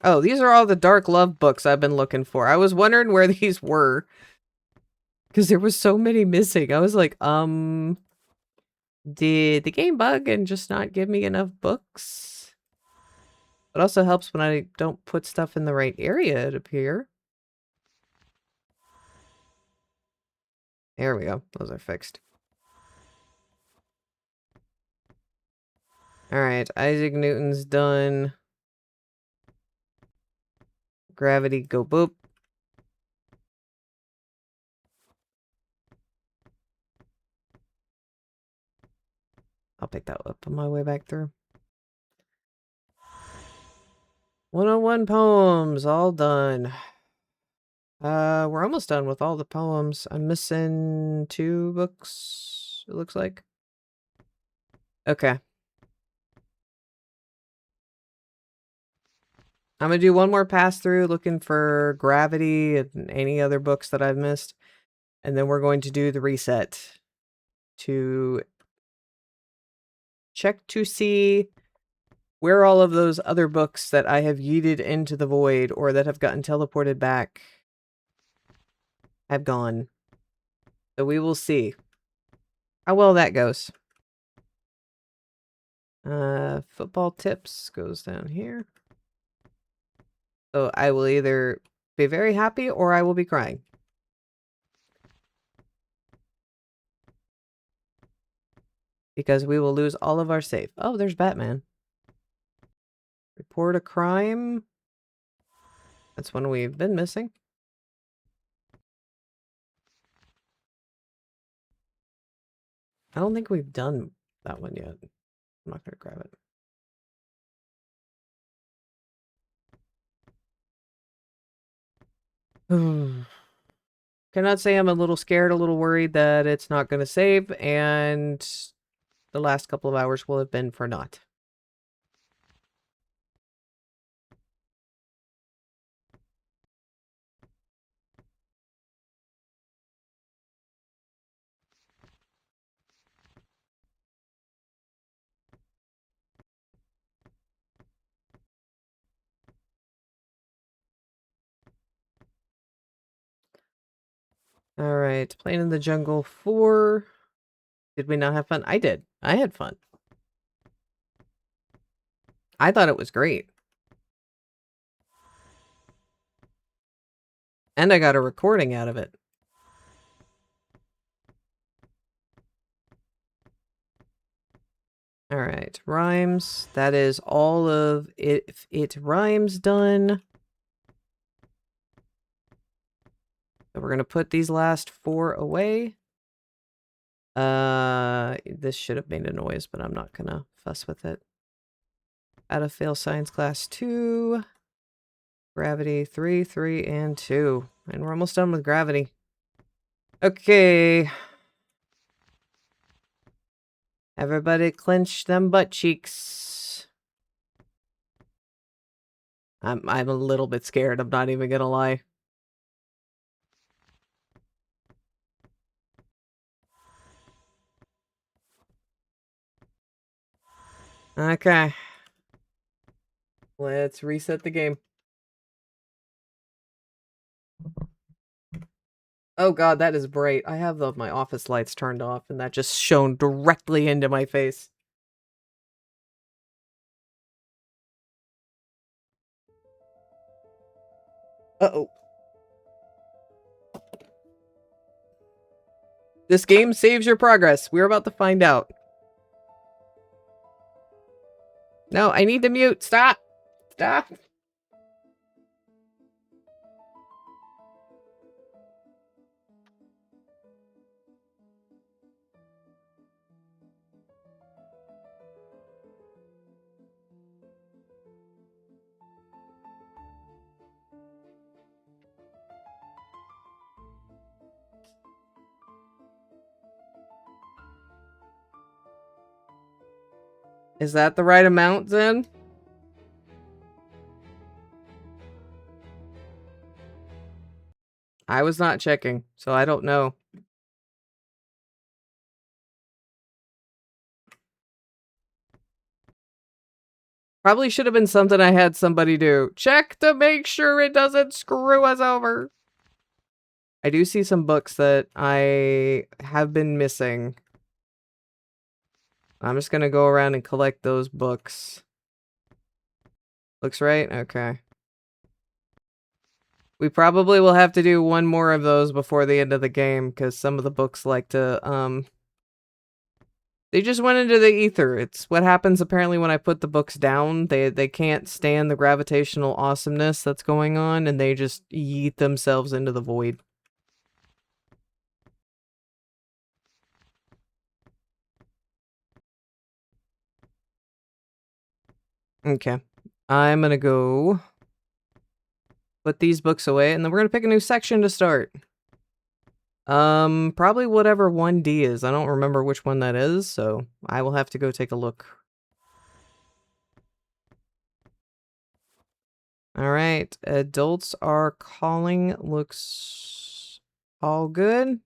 Oh, these are all the Dark Love books I've been looking for. I was wondering where these were. Because there was so many missing. I was like, did the game bug and just not give me enough books? It also helps when I don't put stuff in the right area, it appear. There we go. Those are fixed. Alright, Isaac Newton's done. Gravity, go boop. I'll pick that up on my way back through. 101 poems, all done. We're almost done with all the poems. I'm missing 2 books, it looks like. Okay. I'm gonna do one more pass through looking for Gravity and any other books that I've missed. And then we're going to do the reset to check to see where all of those other books that I have yeeted into the void or that have gotten teleported back have gone. So we will see how well that goes. Football tips goes down here. So I will either be very happy or I will be crying. Because we will lose all of our save. Oh, there's Batman. Report a crime. That's one we've been missing. I don't think we've done that one yet. I'm not going to grab it. Cannot say I'm a little scared, a little worried that it's not going to save, and the last couple of hours will have been for naught. Alright, Playing in the Jungle 4. Did we not have fun? I did. I had fun. I thought it was great. And I got a recording out of it. Alright, rhymes. That is all of it rhymes done. So we're going to put these last 4 away. This should have made a noise, but I'm not going to fuss with it. Out of fail science class 2. Gravity 3, 3, and 2. And we're almost done with gravity. Okay. Everybody clench them butt cheeks. I'm a little bit scared, I'm not even gonna lie. Okay. Let's reset the game. Oh god, that is bright. I have my office lights turned off, and that just shone directly into my face. Uh-oh. This game saves your progress. We're about to find out. No, I need to mute. Stop. Stop. Is that the right amount, then? I was not checking, so I don't know. Probably should have been something I had somebody do. Check to make sure it doesn't screw us over. I do see some books that I have been missing. I'm just gonna go around and collect those books. Looks right? Okay. We probably will have to do one more of those before the end of the game, because some of the books like to, they just went into the ether. It's what happens apparently when I put the books down. They can't stand the gravitational awesomeness that's going on, and they just yeet themselves into the void. Okay. I'm gonna go put these books away, and then we're gonna pick a new section to start. Probably whatever 1D is. I don't remember which one that is, so I will have to go take a look. Alright, adults are calling. Looks all good.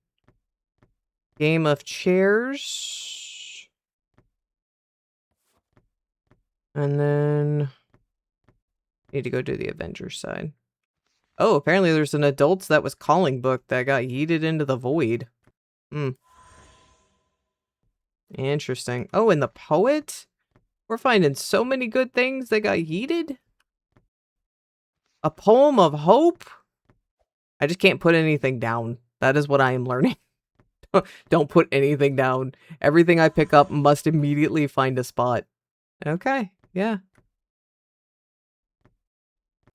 Game of chairs. And then need to go do the Avengers side. Oh, apparently there's an adults that was calling book that got yeeted into the void. Hmm. Interesting. Oh, and the poet? We're finding so many good things that got yeeted? A poem of hope? I just can't put anything down. That is what I am learning. Don't put anything down. Everything I pick up must immediately find a spot. Okay, yeah.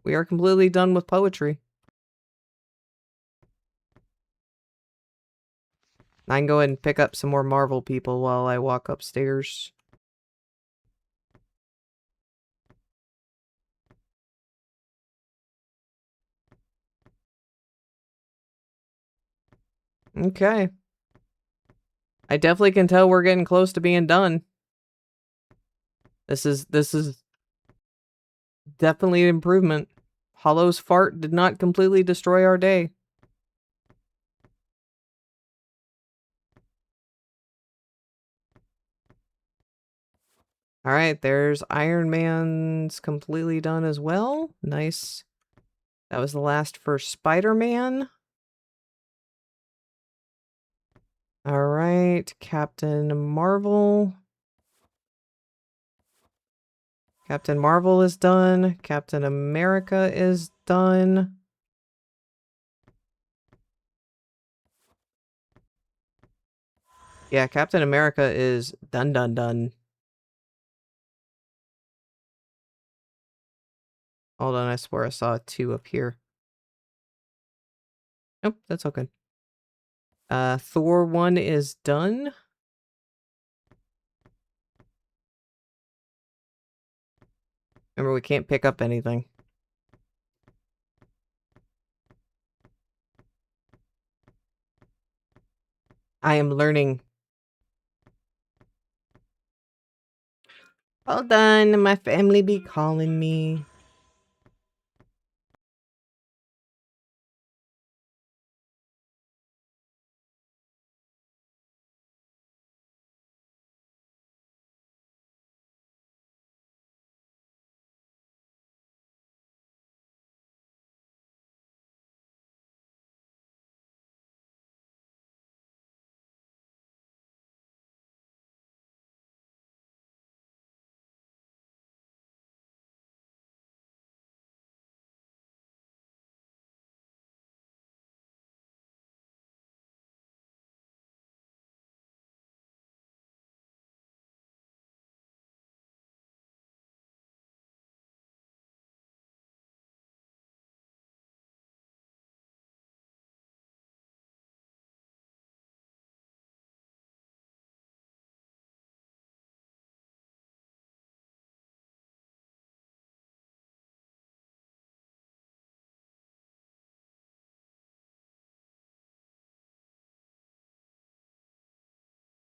We are completely done with poetry. I can go ahead and pick up some more Marvel people while I walk upstairs. Okay. I definitely can tell we're getting close to being done. This is definitely an improvement. Hollow's fart did not completely destroy our day. Alright, there's Iron Man's completely done as well. Nice. That was the last for Spider-Man. Alright, Captain Marvel. Captain Marvel is done. Captain America is done. Yeah, Captain America is done. Hold on, I swear I saw 2 up here. Nope, that's all good. Thor 1 is done. Remember, we can't pick up anything. I am learning. Well done, my family be calling me.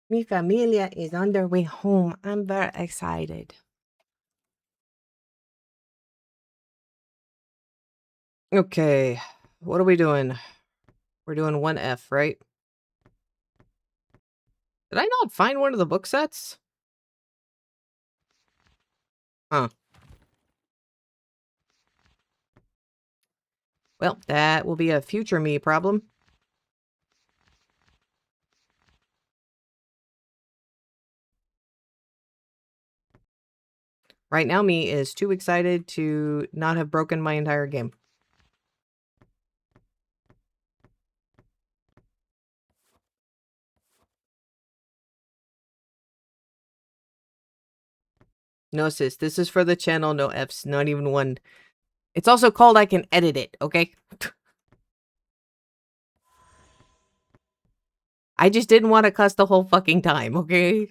Mi familia is on their way home. I'm very excited. Okay, what are we doing? We're doing 1F, right? Did I not find one of the book sets? Huh. Well, that will be a future me problem. Right now, me is too excited to not have broken my entire game. No, sis, this is for the channel, no Fs, not even one. It's also called I can edit it, okay? I just didn't want to cuss the whole fucking time, okay?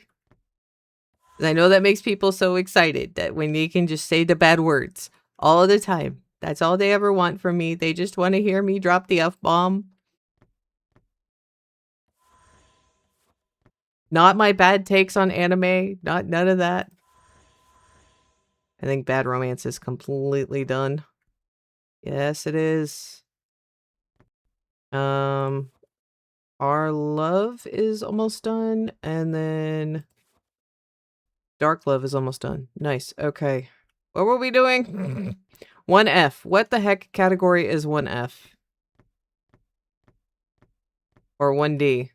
I know that makes people so excited that when they can just say the bad words all the time. That's all they ever want from me. They just want to hear me drop the F-bomb. Not my bad takes on anime. None of that. I think bad romance is completely done. Yes, it is. Our love is almost done, and then dark love is almost done. Nice. Okay. What were we doing? 1F. What the heck category is 1F? Or 1D?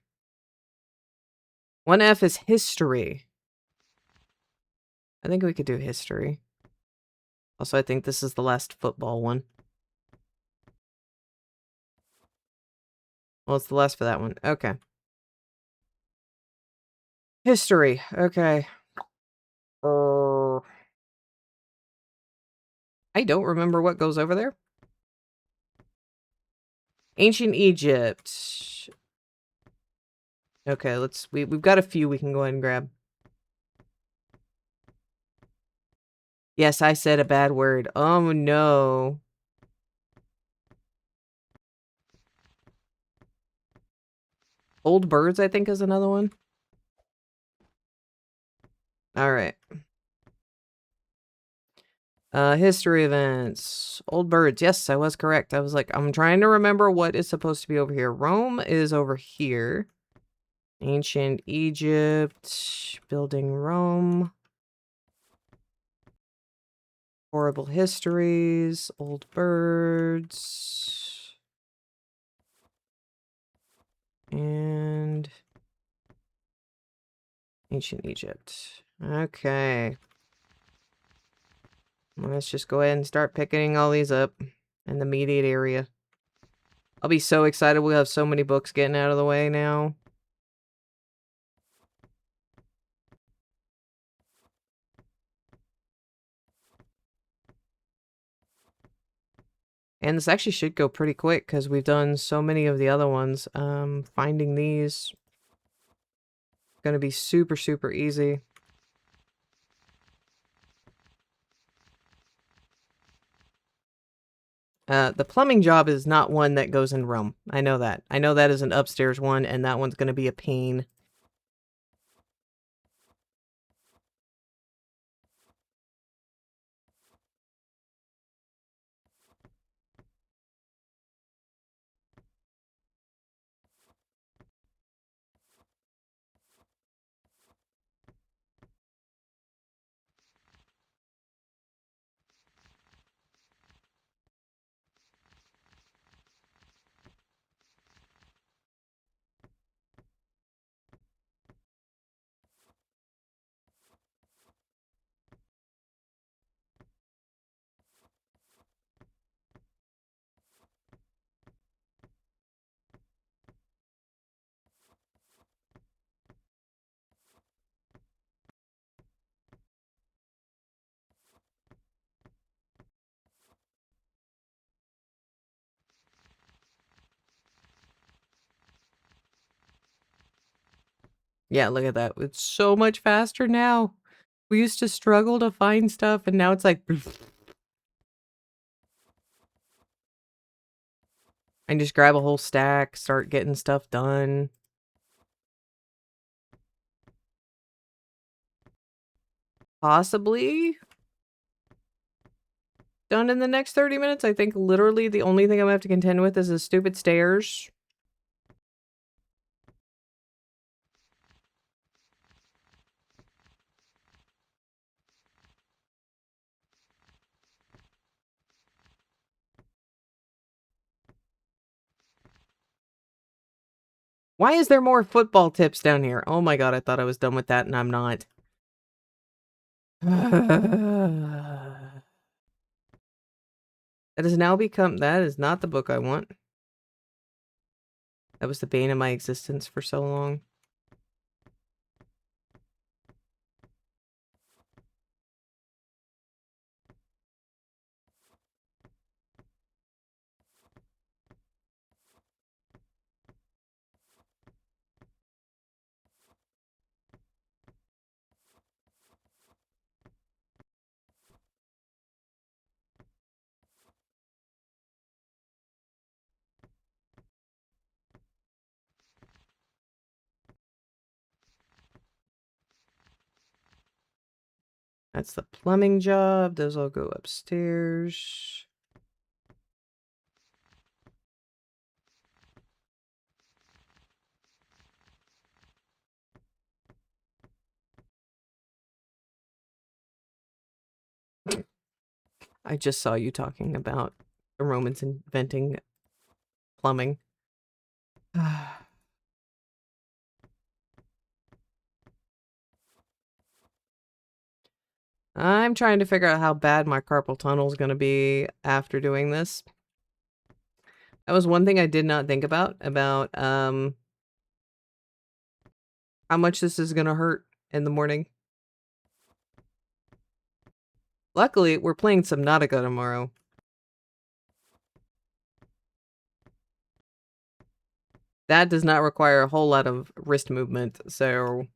1F is history. I think we could do history. Also, I think this is the last football one. Well, it's the last for that one. Okay. History. Okay. I don't remember what goes over there. Ancient Egypt. Okay, we've got a few we can go ahead and grab. Yes, I said a bad word. Oh no. Old Birds, I think, is another one. Alright. History events. Old Birds. Yes, I was correct. I was like, I'm trying to remember what is supposed to be over here. Rome is over here. Ancient Egypt. Building Rome. Horrible histories. Old Birds. And Ancient Egypt. Okay. Let's just go ahead and start picking all these up in the immediate area. I'll be so excited. We'll have so many books getting out of the way now. And this actually should go pretty quick because we've done so many of the other ones. Finding these going to be super, super easy. The plumbing job is not one that goes in Rome. I know that. I know that is an upstairs one, and that one's going to be a pain. Yeah, look at that. It's so much faster now. We used to struggle to find stuff, and now it's like... I just grab a whole stack, start getting stuff done. possibly done in the next 30 minutes. I think literally the only thing I'm gonna have to contend with is the stupid stairs. Why is there more football tips down here? Oh my god, I thought I was done with that and I'm not. That has now become, that is not the book I want. That was the bane of my existence for so long. That's the plumbing job. Those all go upstairs. I just saw you talking about the Romans inventing plumbing. I'm trying to figure out how bad my carpal tunnel is going to be after doing this. That was one thing I did not think about how much this is going to hurt in the morning. Luckily, we're playing Subnautica tomorrow. That does not require a whole lot of wrist movement, so...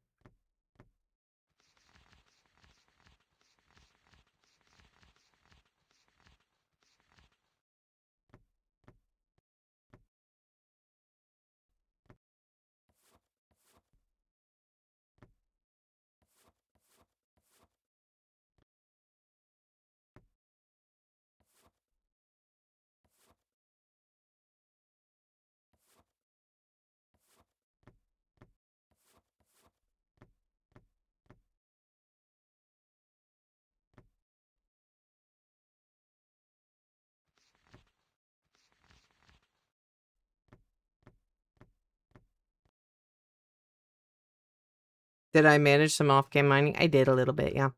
Did I manage some off-cam mining? I did a little bit, yeah.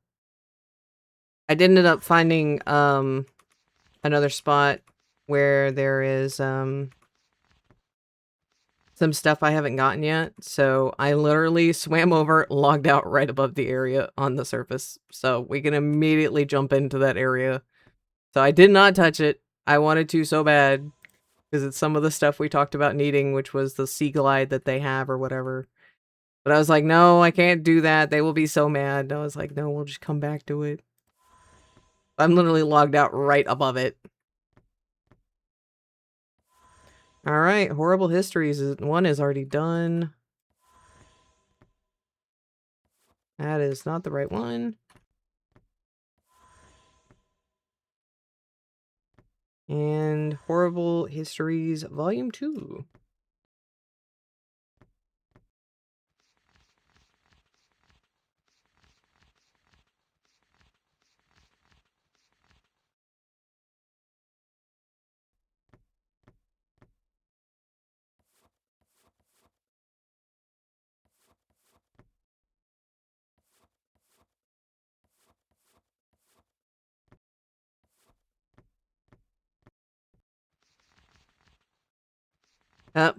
I did end up finding, another spot where there is, some stuff I haven't gotten yet. So I literally swam over, logged out right above the area on the surface. So we can immediately jump into that area. So I did not touch it. I wanted to so bad. Because it's some of the stuff we talked about needing, which was the sea glide that they have or whatever. But I was like, no, I can't do that. They will be so mad. And I was like, no, we'll just come back to it. I'm literally logged out right above it. All right, horrible histories. One is already done. That is not the right one. And horrible histories, volume 2.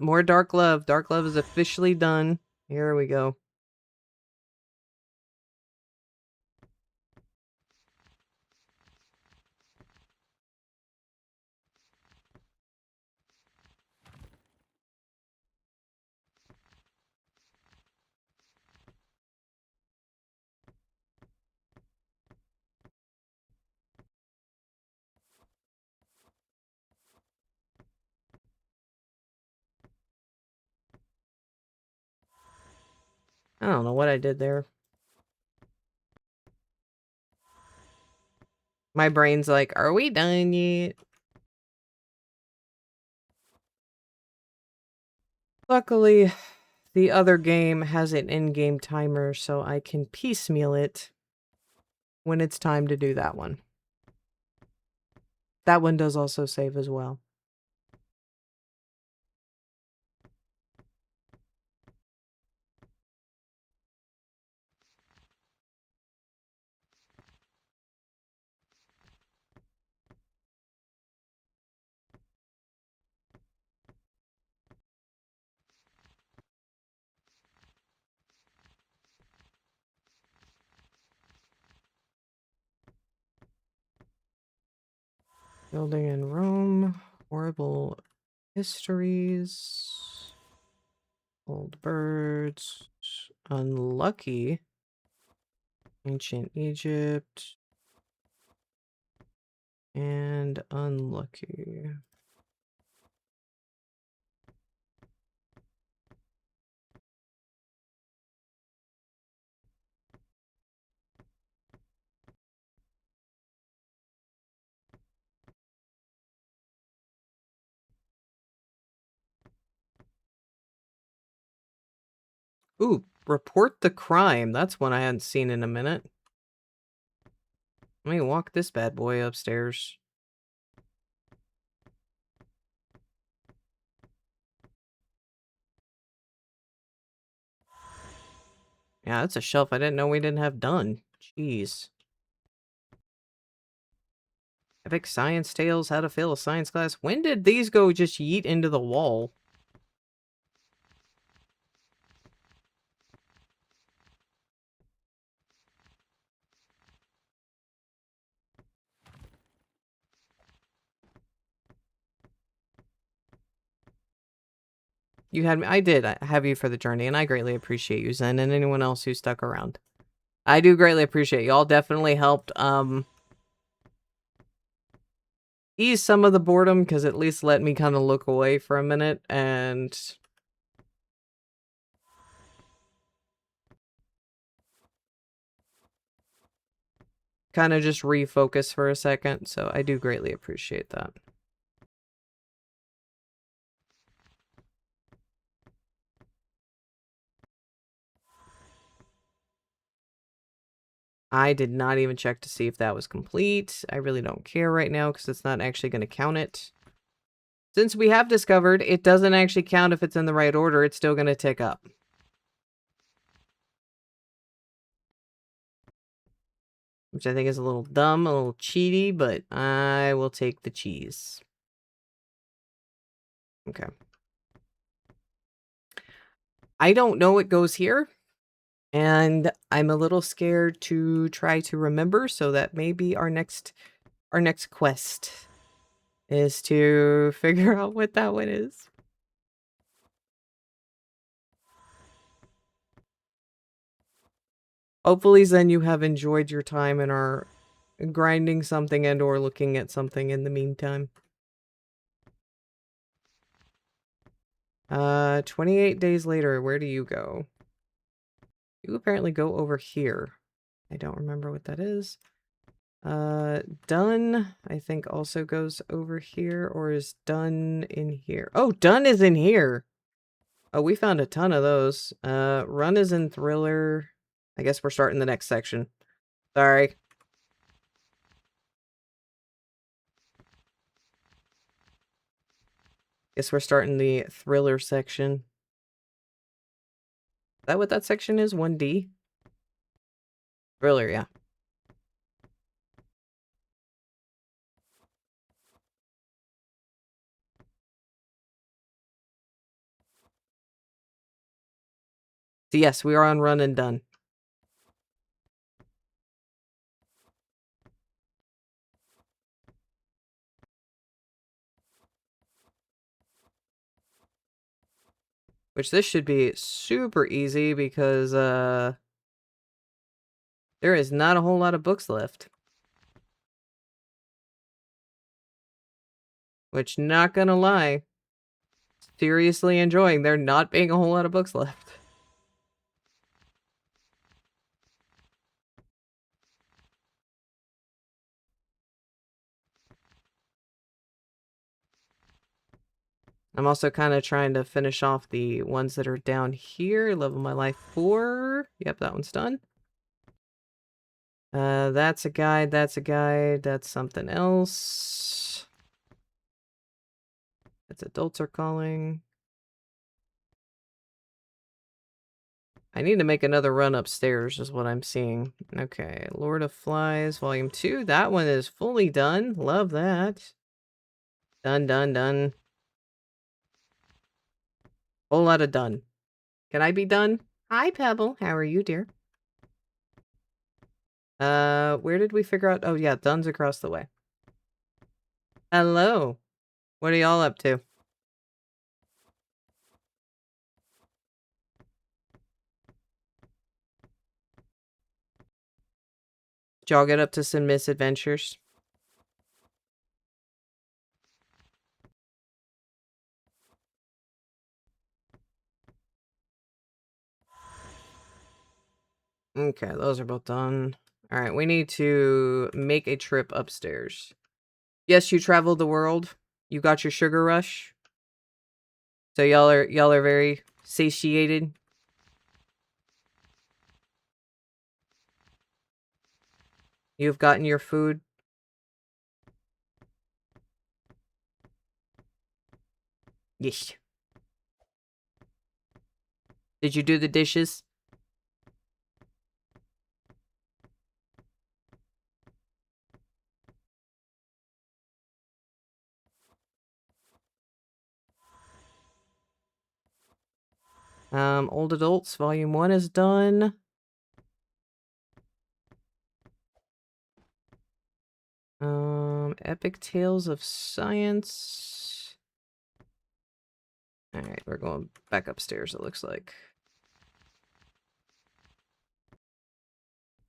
More Dark Love. Dark Love is officially done. Here we go. I don't know what I did there. My brain's like, are we done yet? Luckily, the other game has an in-game timer, so I can piecemeal it when it's time to do that one. That one does also save as well. Building in Rome, horrible histories, old birds, unlucky, ancient Egypt, and unlucky. Ooh, report the crime. That's one I hadn't seen in a minute. Let me walk this bad boy upstairs. Yeah, that's a shelf I didn't know we didn't have done. Jeez. Epic Science Tales, How to Fail a Science Class. When did these go just yeet into the wall? You had me. I did have you for the journey, and I greatly appreciate you, Zen, and anyone else who stuck around. I do greatly appreciate y'all. Definitely helped ease some of the boredom, because at least let me kind of look away for a minute and kind of just refocus for a second. So I do greatly appreciate that. I did not even check to see if that was complete. I really don't care right now because it's not actually going to count it. Since we have discovered it doesn't actually count if it's in the right order, it's still going to tick up. Which I think is a little dumb, a little cheaty, but I will take the cheese. Okay. I don't know what goes here. And I'm a little scared to try to remember, so that may be our next quest is to figure out what that one is. Hopefully, Zen, you have enjoyed your time and are grinding something and or looking at something in the meantime. 28 days later, where do you go? You apparently go over here. I don't remember what that is. Done, I think also goes over here, or is Done in here? Oh, Done is in here! Oh, we found a ton of those. Run is in Thriller. I guess we're starting the next section. Sorry. Guess we're starting the Thriller section. Is that what that section is? 1D? Thriller, yeah. So yes, we are on Run and Done. Which this should be super easy because, there is not a whole lot of books left. Which, not gonna lie, seriously enjoying there not being a whole lot of books left. I'm also kind of trying to finish off the ones that are down here. Level my life 4. Yep, that one's done. That's a guide, that's a guide, that's something else. It's adults are calling. I need to make another run upstairs is what I'm seeing. Okay, Lord of Flies, Volume 2. That one is fully done. Love that. Done, done, done. Whole lot of done. Can I be done? Hi, Pebble. How are you, dear? Where did we figure out? Oh, yeah, done's across the way. Hello. What are y'all up to? Did y'all get up to some misadventures? Okay, those are both done. All right, we need to make a trip upstairs. Yes, you traveled the world. You got your sugar rush. So y'all are very satiated. You've gotten your food. Yes. Did you do the dishes? Old Adults, Volume 1 is done. Epic Tales of Science. Alright, we're going back upstairs, it looks like.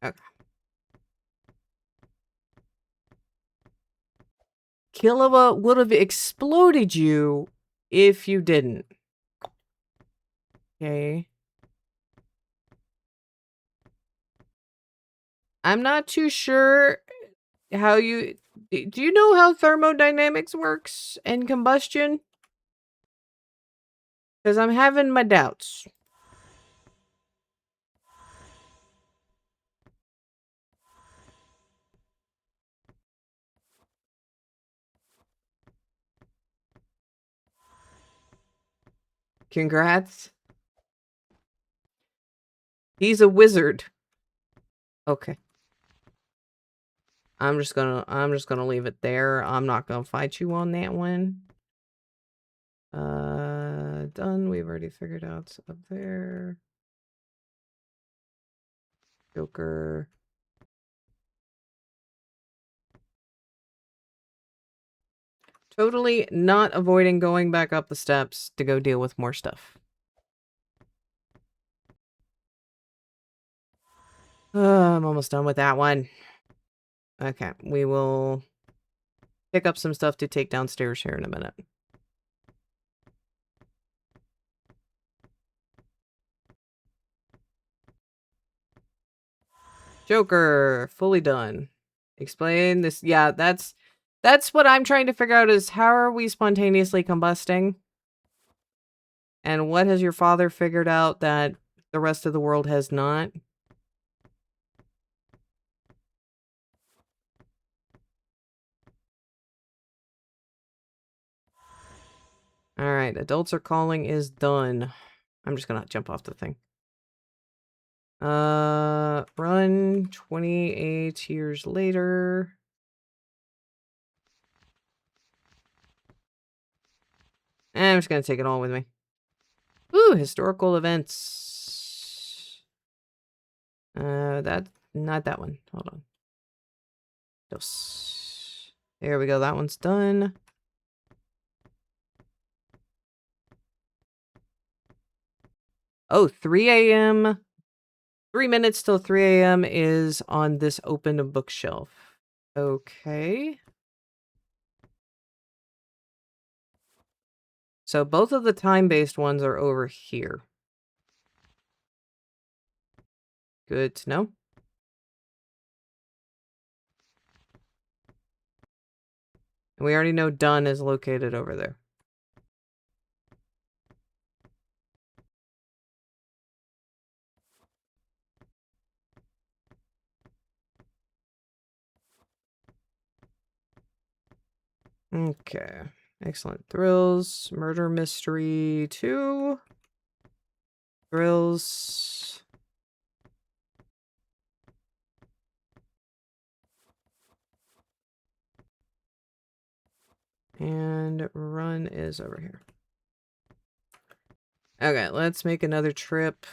Okay. Killua would have exploded you if you didn't. Okay. I'm not too sure how you... Do you know how thermodynamics works and combustion? Because I'm having my doubts. Congrats. He's a wizard. Okay. I'm just gonna leave it there. I'm not gonna fight you on that one. Done. We've already figured out up there. Joker. Totally not avoiding going back up the steps to go deal with more stuff. I'm almost done with that one. Okay, we will pick up some stuff to take downstairs here in a minute. Joker, fully done. Explain this. Yeah, that's what I'm trying to figure out is how are we spontaneously combusting? And what has your father figured out that the rest of the world has not? Alright, adults are calling is done. I'm just gonna jump off the thing. Run 28 years later. I'm just gonna take it all with me. Ooh, historical events. Not that one. Hold on. Dos. There we go. That one's done. Oh, 3 a.m. 3 minutes till 3 a.m. is on this open bookshelf. Okay. So both of the time-based ones are over here. Good to know. And we already know done is located over there. Okay. Excellent. Thrills. Murder Mystery 2. Thrills. And run is over here. Okay, let's make another trip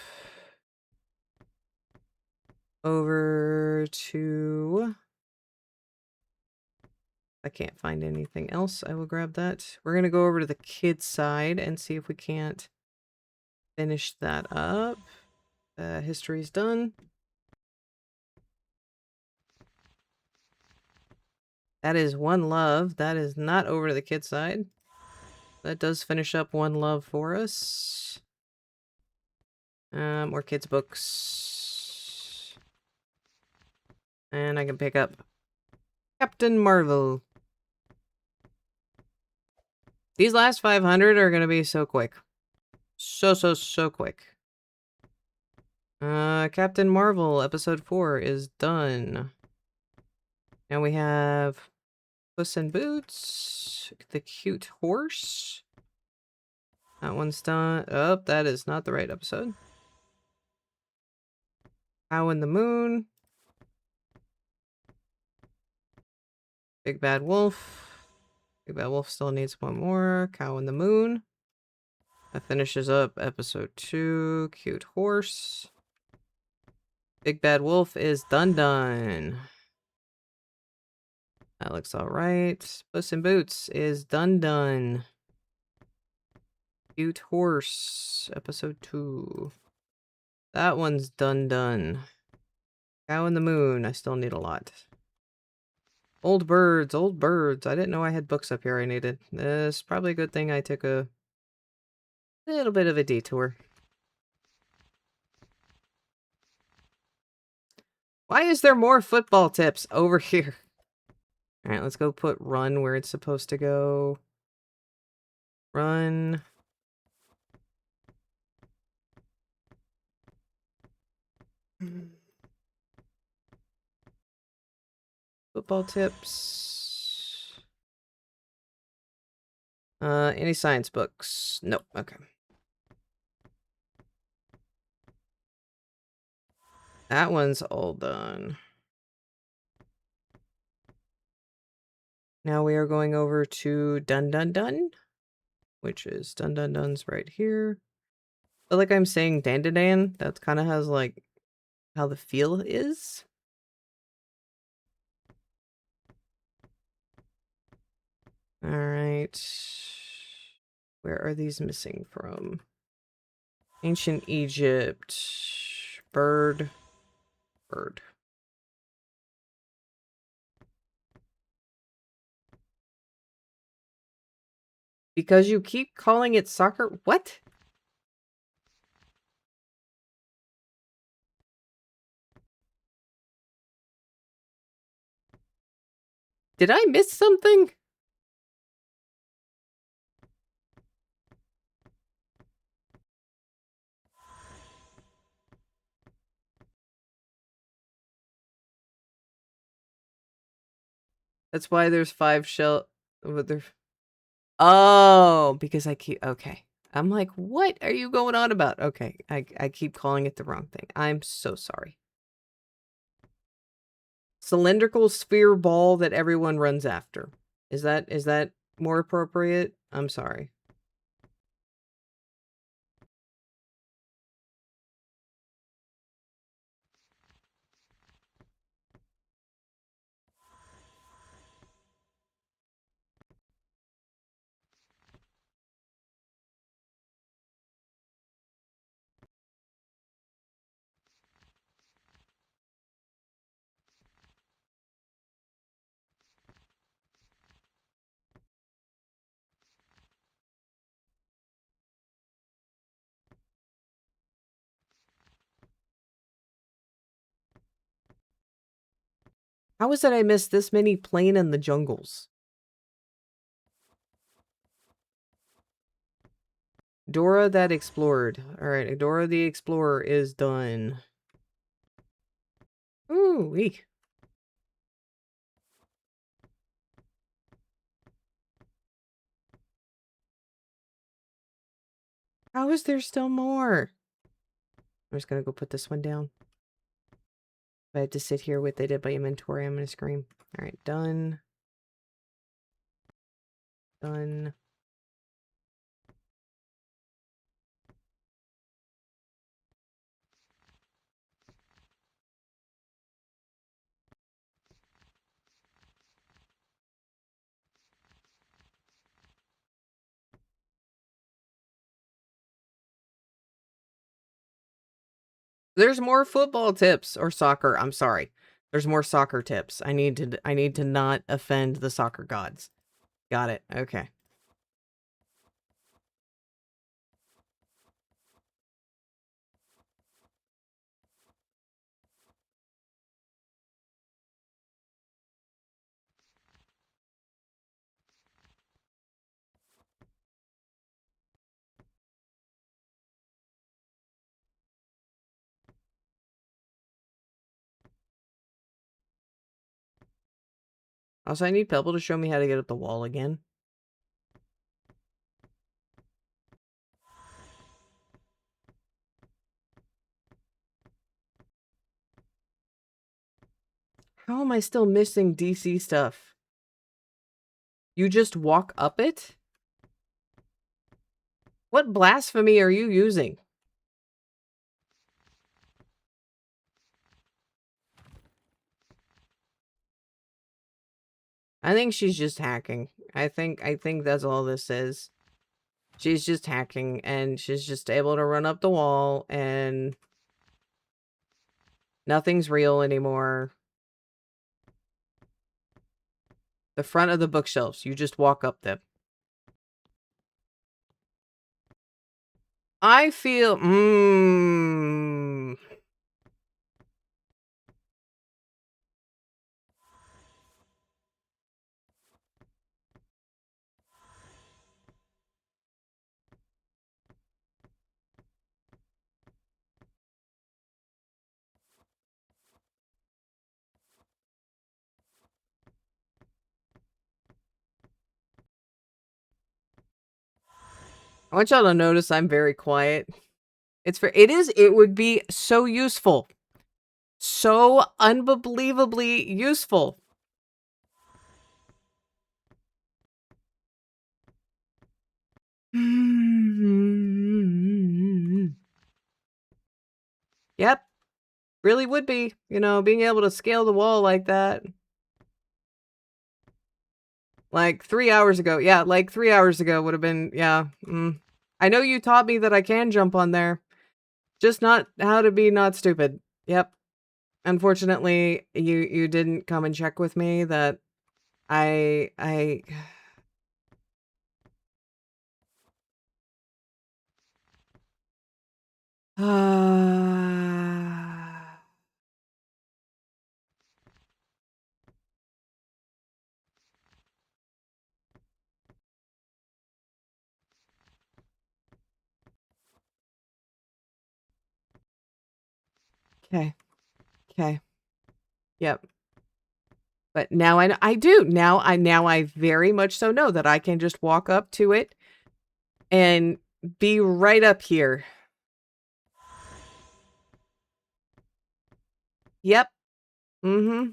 over to... I can't find anything else. I will grab that. We're going to go over to the kids side and see if we can't finish that up. History's done. That is One Love. That is not over to the kids side. That does finish up One Love for us. More kids' books. And I can pick up Captain Marvel. These last 500 are going to be so quick. So quick. Captain Marvel, episode 4 is done. Now we have Puss in Boots, the cute horse. That one's done. Oh, that is not the right episode. Cow in the Moon. Big Bad Wolf. Big Bad Wolf still needs one more. Cow in the Moon. That finishes up episode 2. Cute horse. Big Bad Wolf is done. That looks alright. Puss in Boots is done. Cute horse. Episode 2. That one's done. Cow in the Moon. I still need a lot. Old birds. I didn't know I had books up here I needed. It's probably a good thing I took a little bit of a detour. Why is there more football tips over here? Alright, let's go put run where it's supposed to go. Run. Football tips. Any science books? Nope, okay. That one's all done. Now we are going over to Dun Dun Dun, which is Dun Dun Dun's right here. But like I'm saying Dan Dan Dan, that kind of has like how the feel is. Alright. Where are these missing from? Ancient Egypt. Bird. Because you keep calling it soccer? What? Did I miss something? That's why there's 5 shell... Oh, because I keep... Okay. I'm like, what are you going on about? Okay, I keep calling it the wrong thing. I'm so sorry. Cylindrical sphere ball that everyone runs after. Is that more appropriate? I'm sorry. How is it I missed this many Plane in the Jungles? Dora that Explored. Alright, Dora the Explorer is done. Ooh-wee. How is there still more? I'm just gonna go put this one down. If I had to sit here with it in my inventory, I'm gonna scream. Alright, done. Done. There's more football tips or soccer. I'm sorry. There's more soccer tips. I need to not offend the soccer gods. Got it. Okay. Also, I need Pebble to show me how to get up the wall again. How am I still missing DC stuff? You just walk up it? What blasphemy are you using? I think she's just hacking. I think that's all this is. She's just hacking and she's just able to run up the wall and nothing's real anymore. The front of the bookshelves, you just walk up them. I feel I want y'all to notice I'm very quiet. It would be so useful. So unbelievably useful. Yep. Really would be, you know, being able to scale the wall like that. Like 3 hours ago. Yeah, like 3 hours ago would have been, yeah. I know you taught me that I can jump on there. Just not how to be not stupid. Yep. Unfortunately, you didn't come and check with me that I Okay. Okay. Yep. But now I do. Now I very much so know that I can just walk up to it and be right up here. Yep. Mm-hmm.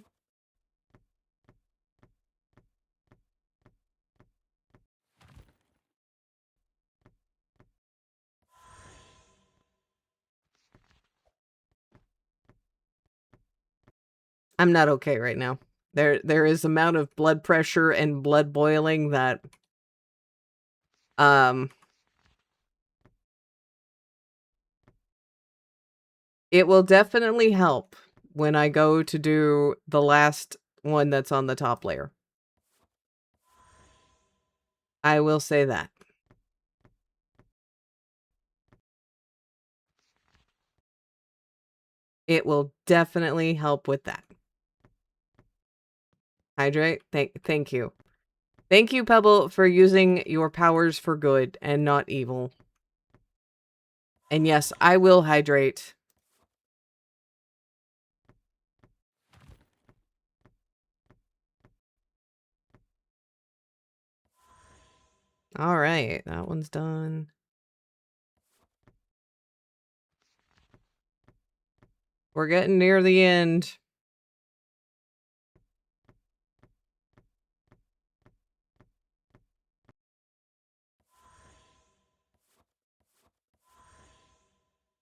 I'm not okay right now. There is amount of blood pressure and blood boiling that it will definitely help when I go to do the last one that's on the top layer. I will say that. It will definitely help with that. Hydrate. Thank you. Thank you, Pebble, for using your powers for good and not evil. And yes, I will hydrate. All right, that one's done. We're getting near the end.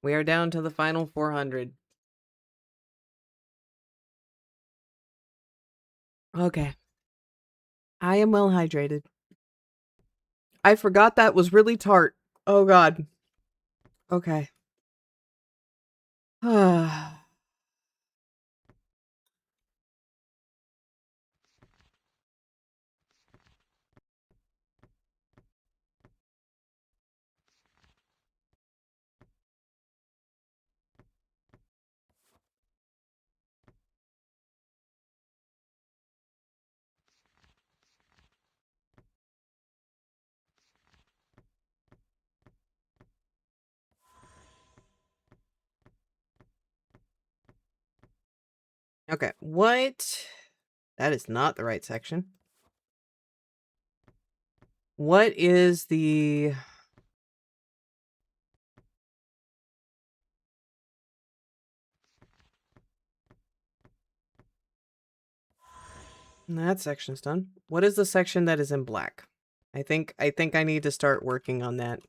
We are down to the final 400. Okay. I am well hydrated. I forgot that was really tart. Oh god. Okay. Okay, what? That is not the right section. What is the... That section's done. What is the section that is in black? I think I need to start working on that.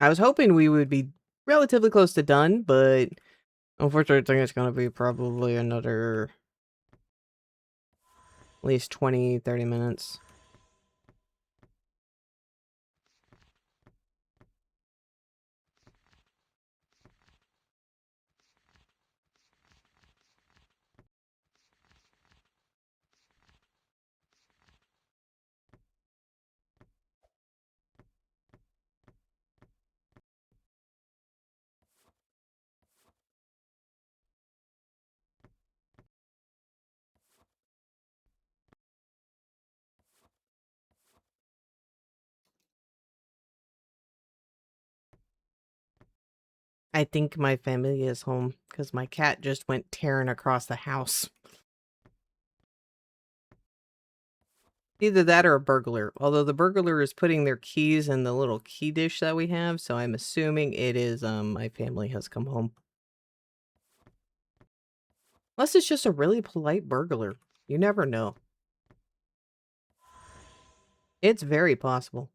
I was hoping we would be relatively close to done, but unfortunately I think it's gonna be probably another at least 20-30 minutes. I think my family is home because my cat just went tearing across the house. Either that or a burglar. Although the burglar is putting their keys in the little key dish that we have, so I'm assuming it is, my family has come home. Unless it's just a really polite burglar. You never know. It's very possible.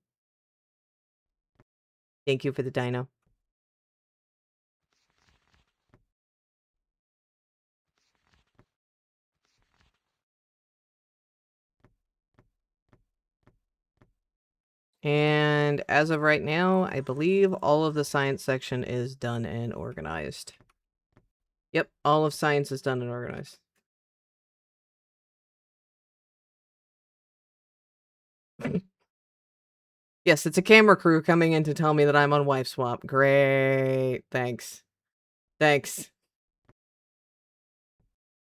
Thank you for the dino. And as of right now, I believe all of the science section is done and organized. Yep, all of science is done and organized. Yes, it's a camera crew coming in to tell me that I'm on wife swap. Great. Thanks. Thanks.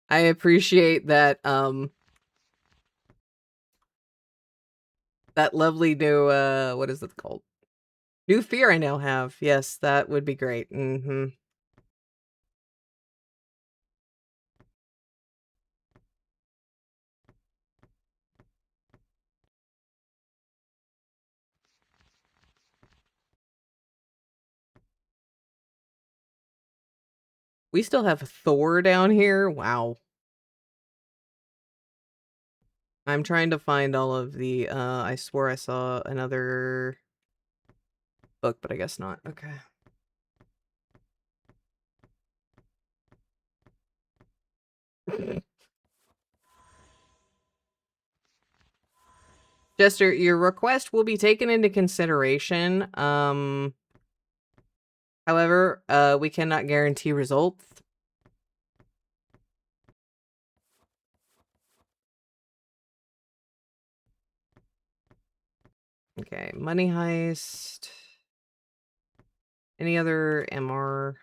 I appreciate that, that lovely new, what is it called? New fear I now have. Yes, that would be great. Mm-hmm. We still have Thor down here. Wow. I'm trying to find all of the, I swore I saw another book, but I guess not. Okay. Jester, your request will be taken into consideration. However, we cannot guarantee results. Okay, money heist. Any other MR?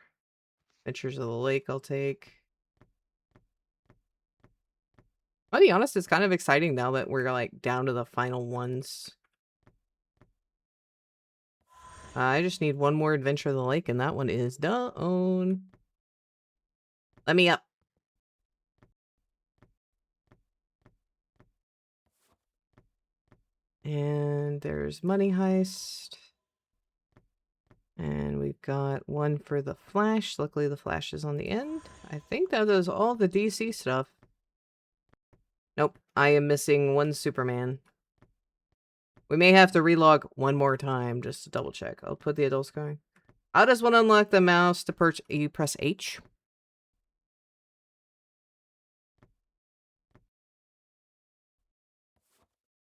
Adventures of the Lake I'll take. I'll be honest, it's kind of exciting now that we're like down to the final ones. I just need one more Adventure of the Lake and that one is done. Let me up. And there's money heist. And we've got one for the flash. Luckily, the flash is on the end. I think that is all the DC stuff. Nope, I am missing one Superman. We may have to relog one more time just to double check. I'll put the adults going. How does one unlock the mouse to purchase? You press H.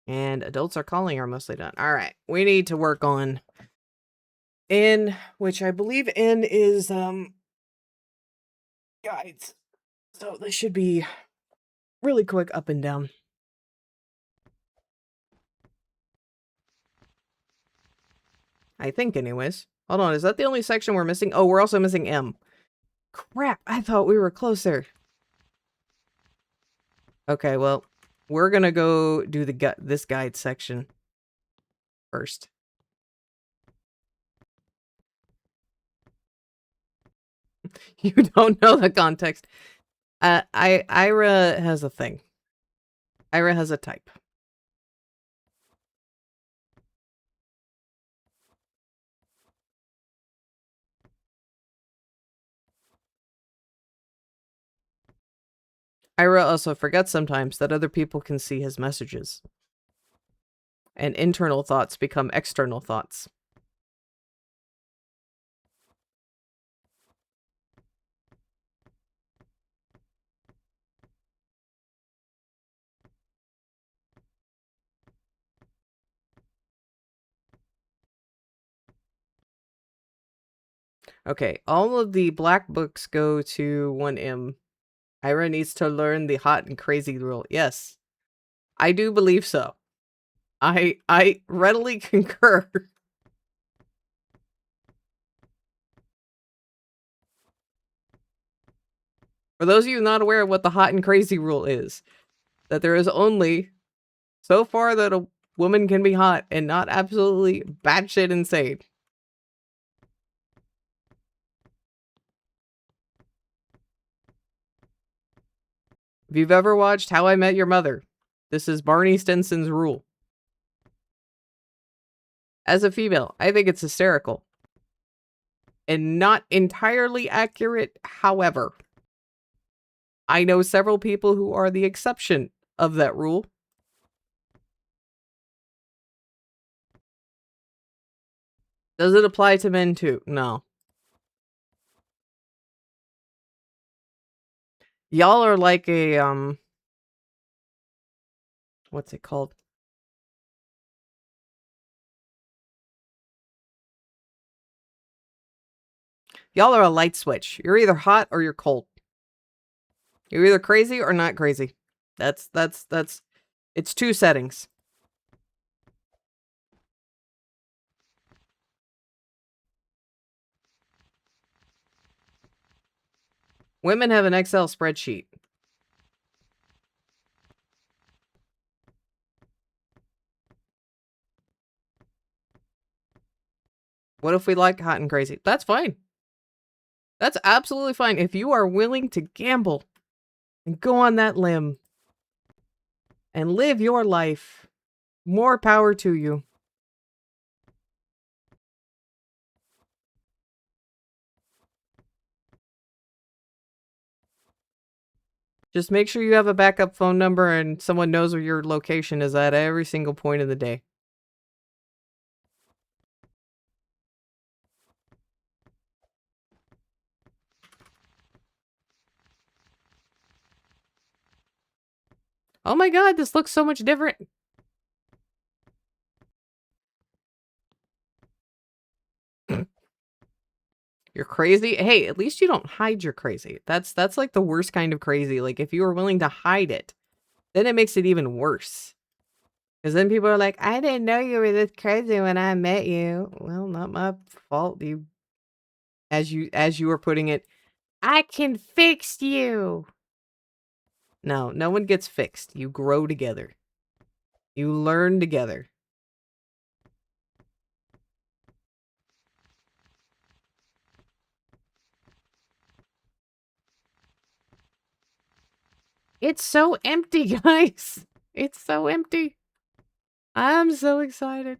And adults are calling are mostly done. All right, we need to work on N, which I believe N is guides. So they should be really quick up and down. I think anyways. Hold on, is that the only section we're missing? Oh, we're also missing M. Crap, I thought we were closer. Okay, well, we're gonna go do this guide section first. You don't know the context. Ira has a thing. Ira has a type. Ira also forgets sometimes that other people can see his messages. And internal thoughts become external thoughts. Okay, all of the black books go to 1M. Ira needs to learn the hot and crazy rule. Yes, I do believe so. I readily concur. For those of you not aware of what the hot and crazy rule is, that there is only so far that a woman can be hot and not absolutely batshit insane. If you've ever watched How I Met Your Mother, this is Barney Stinson's rule. As a female, I think it's hysterical. And not entirely accurate, however. I know several people who are the exception of that rule. Does it apply to men too? No. Y'all are like a, what's it called? Y'all are a light switch. You're either hot or you're cold. You're either crazy or not crazy. That's, it's two settings. Women have an Excel spreadsheet. What if we like hot and crazy? That's fine. That's absolutely fine. If you are willing to gamble and go on that limb and live your life, more power to you. Just make sure you have a backup phone number and someone knows where your location is at every single point of the day. Oh my god, this looks so much different. You're crazy? Hey, at least you don't hide your crazy. That's like the worst kind of crazy. Like, if you were willing to hide it, then it makes it even worse. Because then people are like, I didn't know you were this crazy when I met you. Well, not my fault. As you were putting it, I can fix you. No, no one gets fixed. You grow together. You learn together. It's so empty, guys. It's so empty. I'm so excited.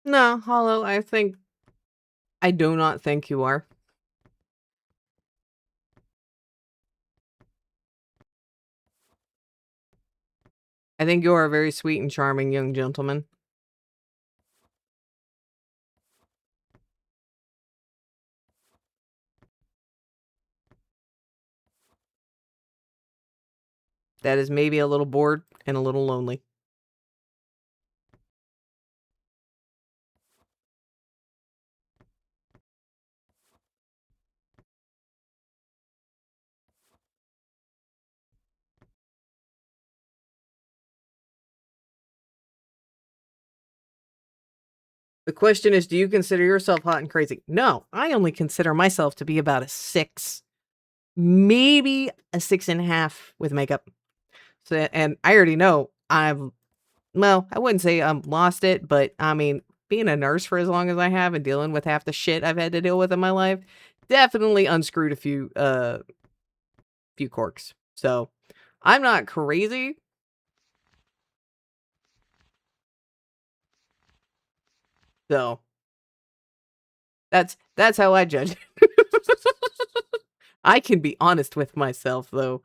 No, Hollow, I do not think you are. I think you are a very sweet and charming young gentleman. That is maybe a little bored and a little lonely. The question is, do you consider yourself hot and crazy? No, I only consider myself to be about a 6. Maybe a 6.5 with makeup. So, and I already know well, I wouldn't say I'm lost it, but I mean, being a nurse for as long as I have and dealing with half the shit I've had to deal with in my life, definitely unscrewed a few corks. So, I'm not crazy. So, that's how I judge. I can be honest with myself though.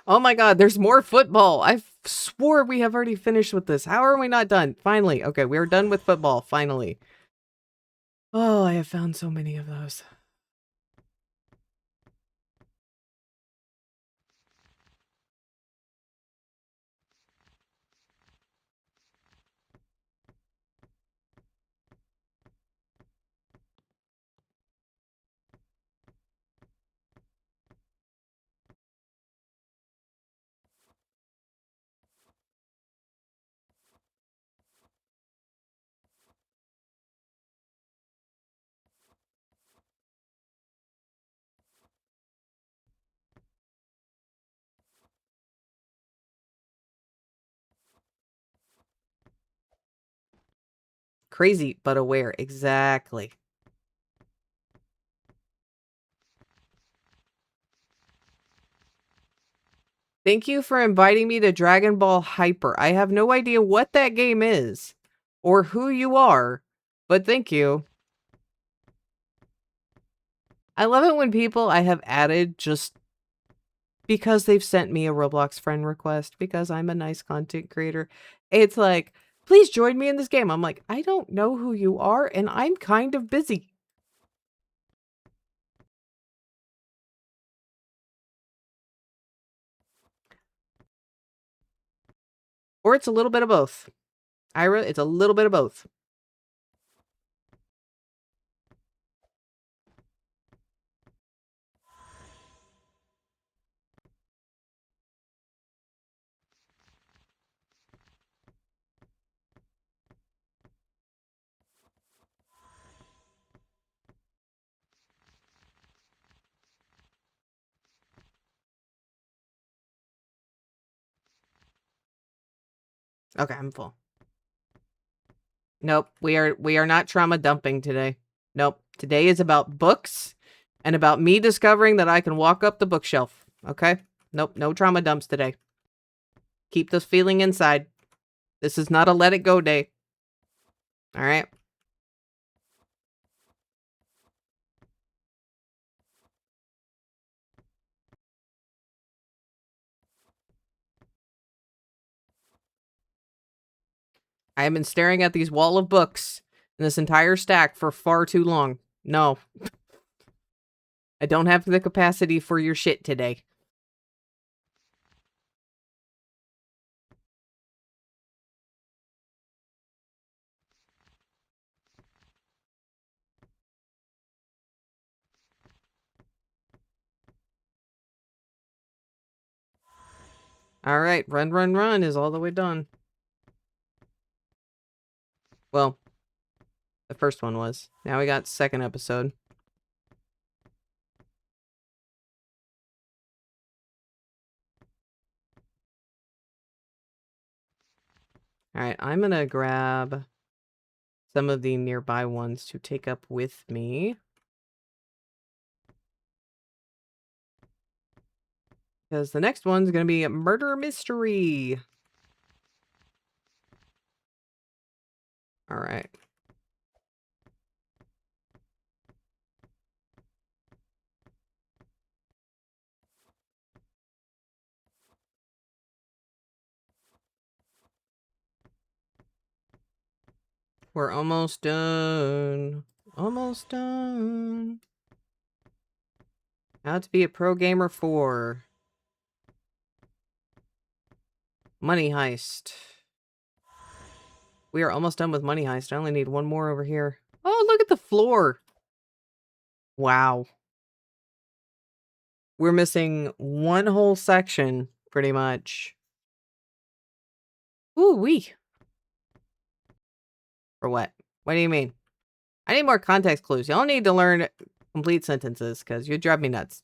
Oh my god, there's more football. I swore we have already finished with this. How are we not done? Finally. Okay, we're done with football, finally. Oh, I have found so many of those. Crazy, but aware. Exactly. Thank you for inviting me to Dragon Ball Hyper. I have no idea what that game is or who you are, but thank you. I love it when people I have added just because they've sent me a Roblox friend request because I'm a nice content creator. It's like, please join me in this game. I'm like, I don't know who you are and I'm kind of busy. Or it's a little bit of both. It's a little bit of both. Okay, I'm full. Nope, we are not trauma dumping today. Nope. Today is about books and about me discovering that I can walk up the bookshelf. Okay? Nope, no trauma dumps today. Keep this feeling inside. This is not a let it go day. All right? I have been staring at these wall of books and this entire stack for far too long. No, I don't have the capacity for your shit today. All right, run, run, run is all the way done. Well, the first one was. Now we got second episode. All right, I'm gonna grab some of the nearby ones to take up with me. Because the next one's going to be a murder mystery. All right. We're almost done. Almost done. How to be a pro gamer 4. Money Heist. We are almost done with Money Heist. I only need one more over here. Oh, look at the floor. Wow. We're missing one whole section, pretty much. Ooh, wee. For what? What do you mean? I need more context clues. Y'all need to learn complete sentences, because you drive me nuts.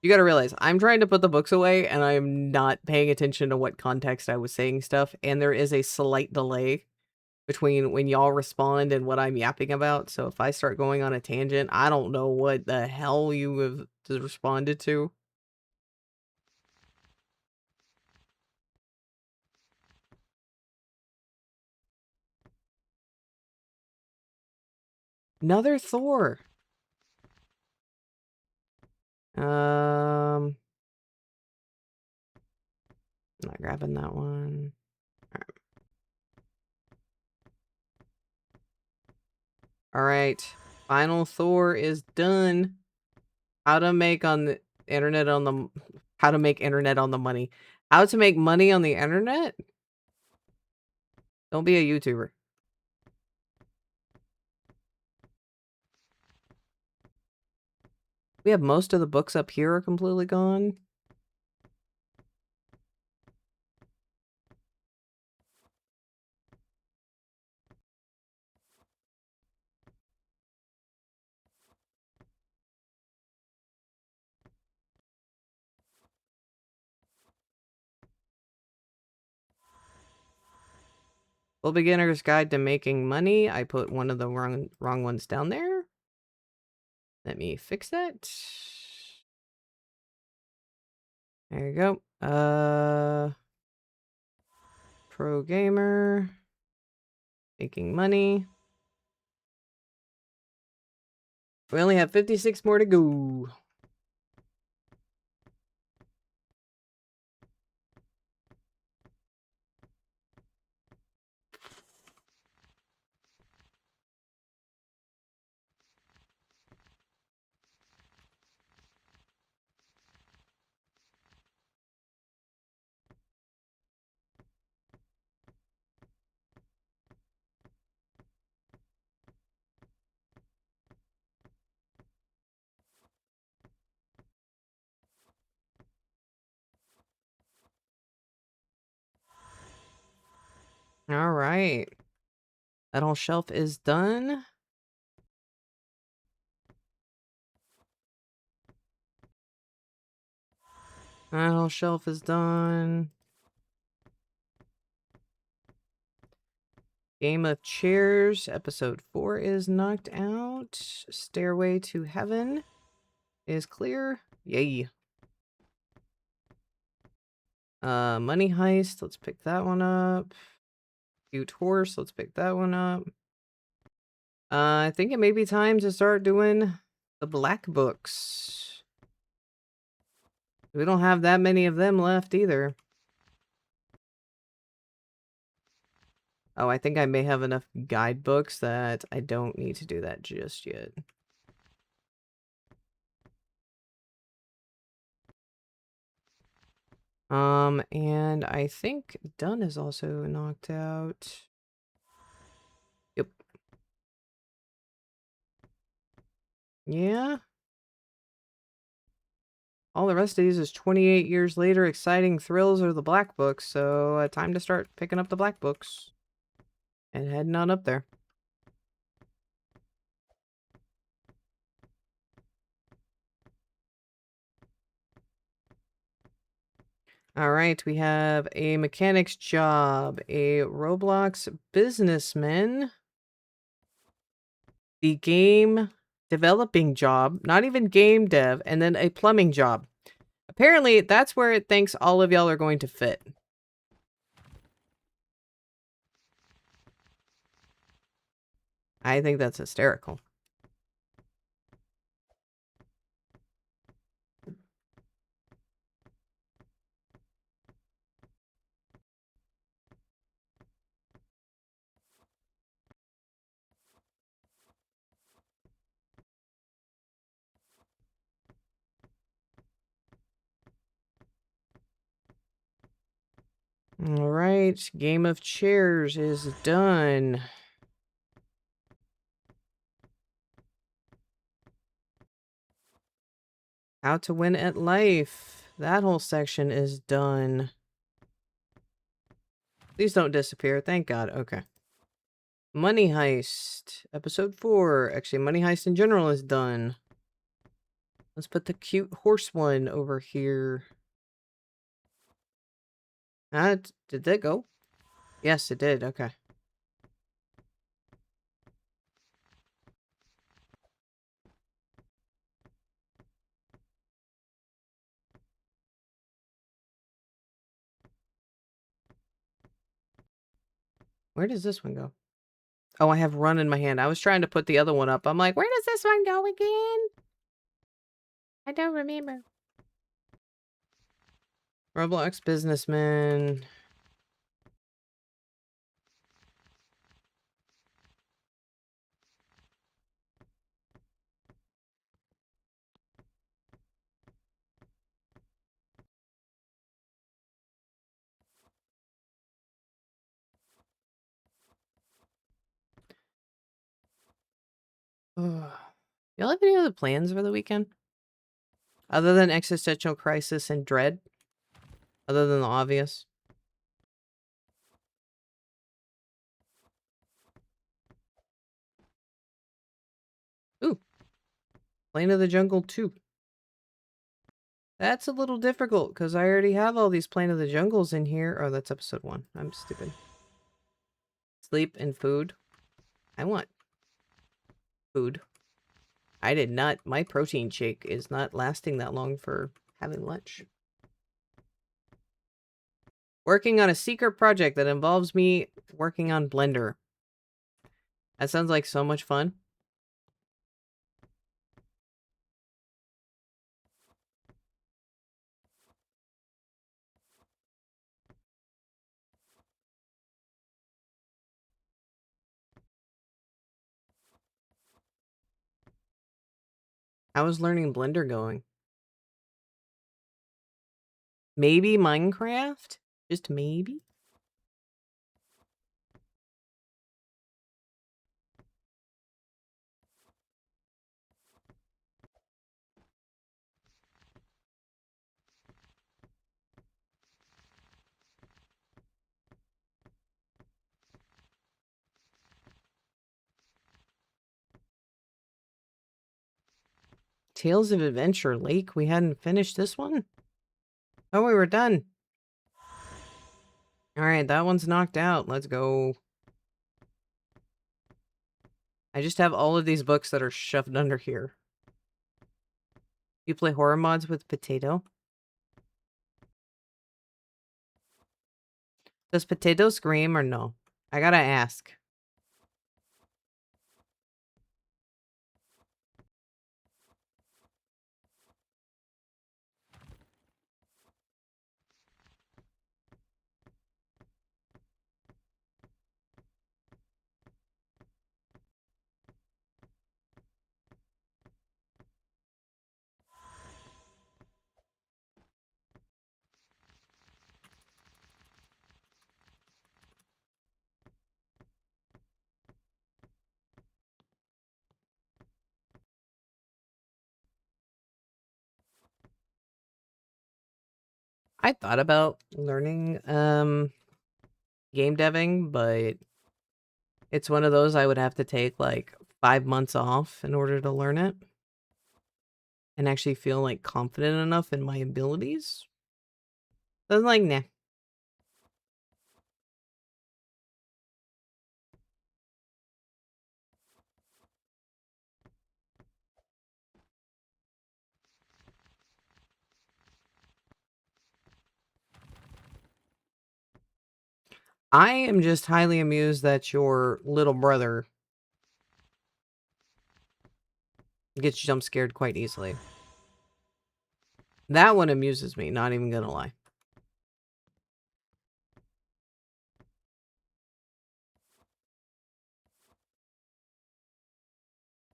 You gotta realize, I'm trying to put the books away, and I'm not paying attention to what context I was saying stuff, and there is a slight delay between when y'all respond and what I'm yapping about, so if I start going on a tangent, I don't know what the hell you have responded to. Another Thor. I'm not grabbing that one. All right. Final Thor is done. How to make on the internet on the how to make internet on the money. How to make money on the internet? Don't be a YouTuber. We have most of the books up here are completely gone. Full Beginner's Guide to Making Money. I put one of the wrong ones down there. Let me fix that. There you go. Pro gamer. Making money. We only have 56 more to go. All right. That whole shelf is done. That whole shelf is done. Game of Chairs, episode 4 is knocked out. Stairway to Heaven is clear. Yay. Money Heist, let's pick that one up. Cute Horse, let's pick that one up. I think it may be time to start doing the black books. We don't have that many of them left either. Oh, I think I may have enough guidebooks that I don't need to do that just yet. And I think Done is also knocked out. Yep. Yeah. All the rest of these is 28 years later, exciting thrills or the black books, so time to start picking up the black books. And heading on up there. Alright, we have a mechanic's job, a Roblox businessman, the game developing job, not even game dev, and then a plumbing job. Apparently, that's where it thinks all of y'all are going to fit. I think that's hysterical. All right, game of chairs is done. How to win at life. That whole section is done. Please don't disappear. Thank God. Okay. Money Heist. Episode 4. Actually, Money Heist in general is done. Let's put the cute horse one over here. Did that go? Yes, it did. Okay. Where does this one go? Oh, I have run in my hand. I was trying to put the other one up. I'm like, where does this one go again? I don't remember. Roblox businessman. Y'all have any other plans for the weekend? Other than existential crisis and dread? Other than the obvious? Ooh. Plane of the Jungle 2. That's a little difficult, because I already have all these Plane of the Jungles in here. Oh, that's episode 1. I'm stupid. Sleep and food. I want food. I did not. My protein shake is not lasting that long for having lunch. Working on a secret project that involves me working on Blender. That sounds like so much fun. How is learning Blender going? Maybe Minecraft? Just maybe? Tales of Adventure Lake? We hadn't finished this one? Oh, we were done. Alright, that one's knocked out. Let's go. I just have all of these books that are shoved under here. You play horror mods with Potato? Does Potato scream or no? I gotta ask. I thought about learning game deving, but it's one of those I would have to take like 5 months off in order to learn it. And actually feel like confident enough in my abilities. So I'm like, nah. I am just highly amused that your little brother gets jump scared quite easily. That one amuses me, not even gonna lie.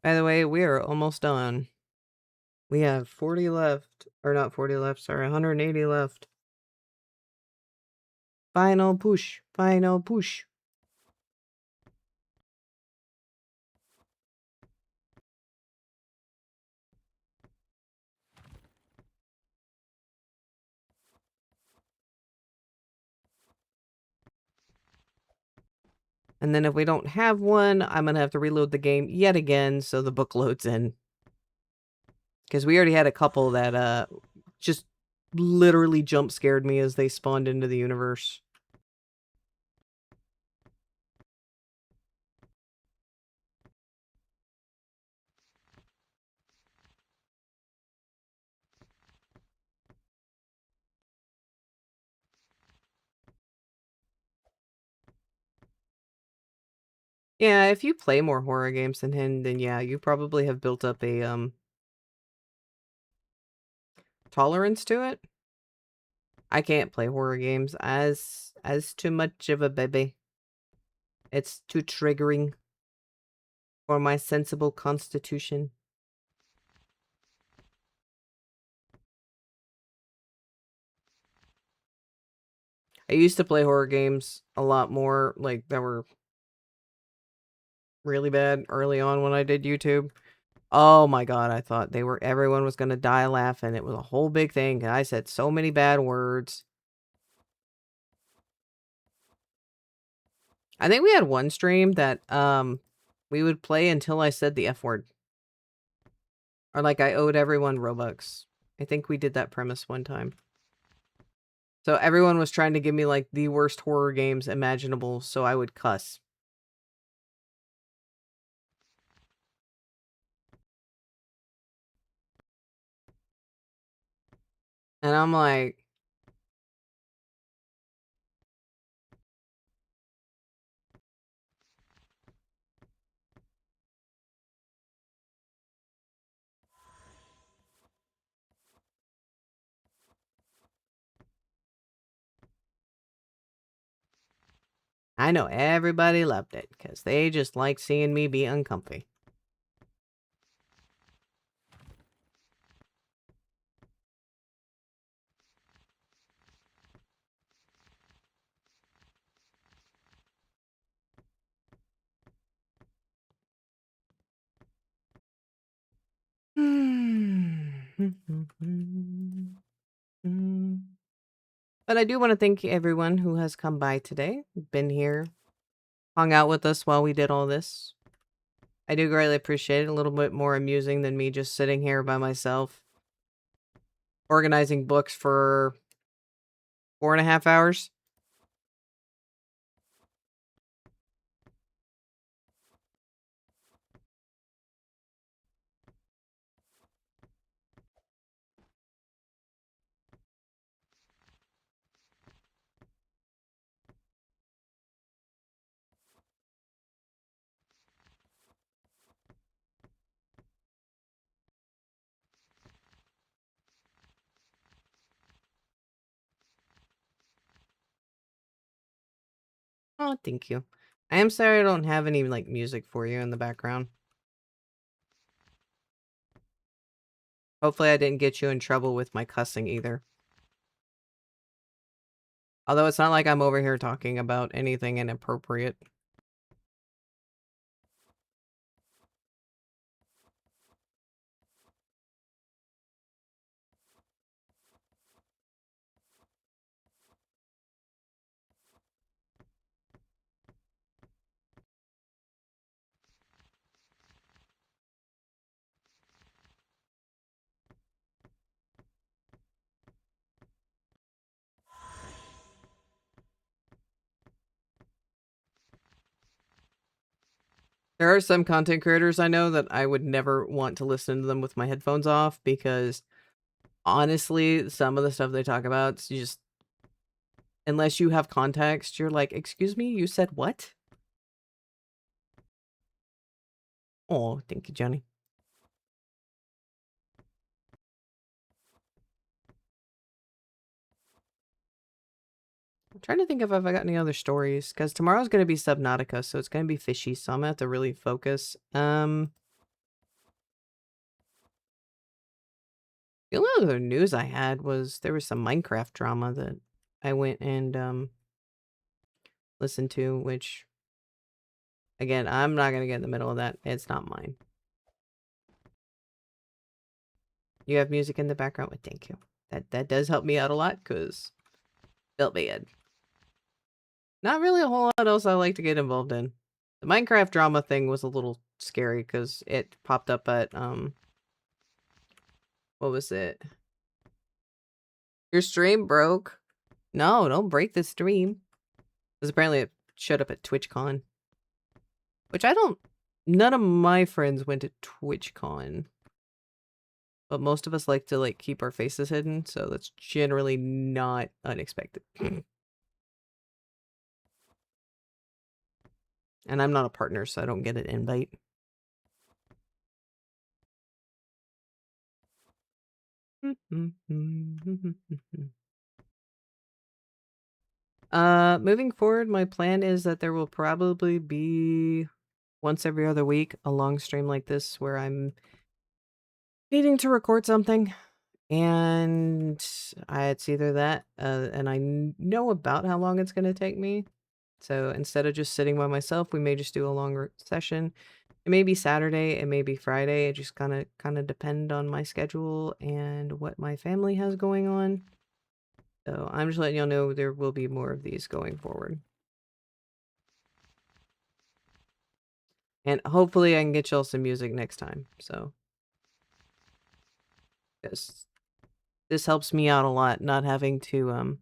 By the way, we are almost done. We have 40 left. Or not 40 left, sorry, 180 left. Final push. Final push. And then if we don't have one, I'm gonna have to reload the game yet again so the book loads in. Because we already had a couple that just literally jump scared me as they spawned into the universe. Yeah, if you play more horror games than him, then yeah, you probably have built up a tolerance to it. I can't play horror games as too much of a baby. It's too triggering for my sensible constitution. I used to play horror games a lot more, like, that were really bad early on when I did YouTube. Oh my god, I thought everyone was gonna die laughing. It was a whole big thing, and I said so many bad words. I think we had one stream that, we would play until I said the F word. Or, like, I owed everyone Robux. I think we did that premise one time. So everyone was trying to give me, like, the worst horror games imaginable, so I would cuss. And I'm like... I know everybody loved it, because they just like seeing me be uncomfy. But I do want to thank everyone who has come by today, been here, hung out with us while we did all this. I do greatly appreciate it. A little bit more amusing than me just sitting here by myself, organizing books for 4.5 hours. Oh, thank you. I am sorry I don't have any, like, music for you in the background. Hopefully I didn't get you in trouble with my cussing either. Although it's not like I'm over here talking about anything inappropriate. There are some content creators I know that I would never want to listen to them with my headphones off because honestly, some of the stuff they talk about is just unless you have context, you're like, excuse me, you said what? Oh, thank you, Johnny. I'm trying to think if I've got any other stories, because tomorrow's going to be Subnautica, so it's going to be fishy, so I'm going to have to really focus. The only other news I had was there was some Minecraft drama that I went and listened to, which, again, I'm not going to get in the middle of that. It's not mine. You have music in the background? Well, thank you. That does help me out a lot, because felt bad. Not really a whole lot else I like to get involved in. The Minecraft drama thing was a little scary, because it popped up at, what was it? Your stream broke. No, don't break the stream. Because apparently it showed up at TwitchCon. Which I don't... None of my friends went to TwitchCon. But most of us like to, like, keep our faces hidden, so that's generally not unexpected. And I'm not a partner, so I don't get an invite. Moving forward, my plan is that there will probably be once every other week a long stream like this where I'm needing to record something, and it's either that, and I know about how long it's going to take me. So instead of just sitting by myself, we may just do a longer session. It may be Saturday, it may be Friday. It just kind of depend on my schedule and what my family has going on. So I'm just letting y'all know there will be more of these going forward. And hopefully I can get y'all some music next time. So, because this helps me out a lot, not having to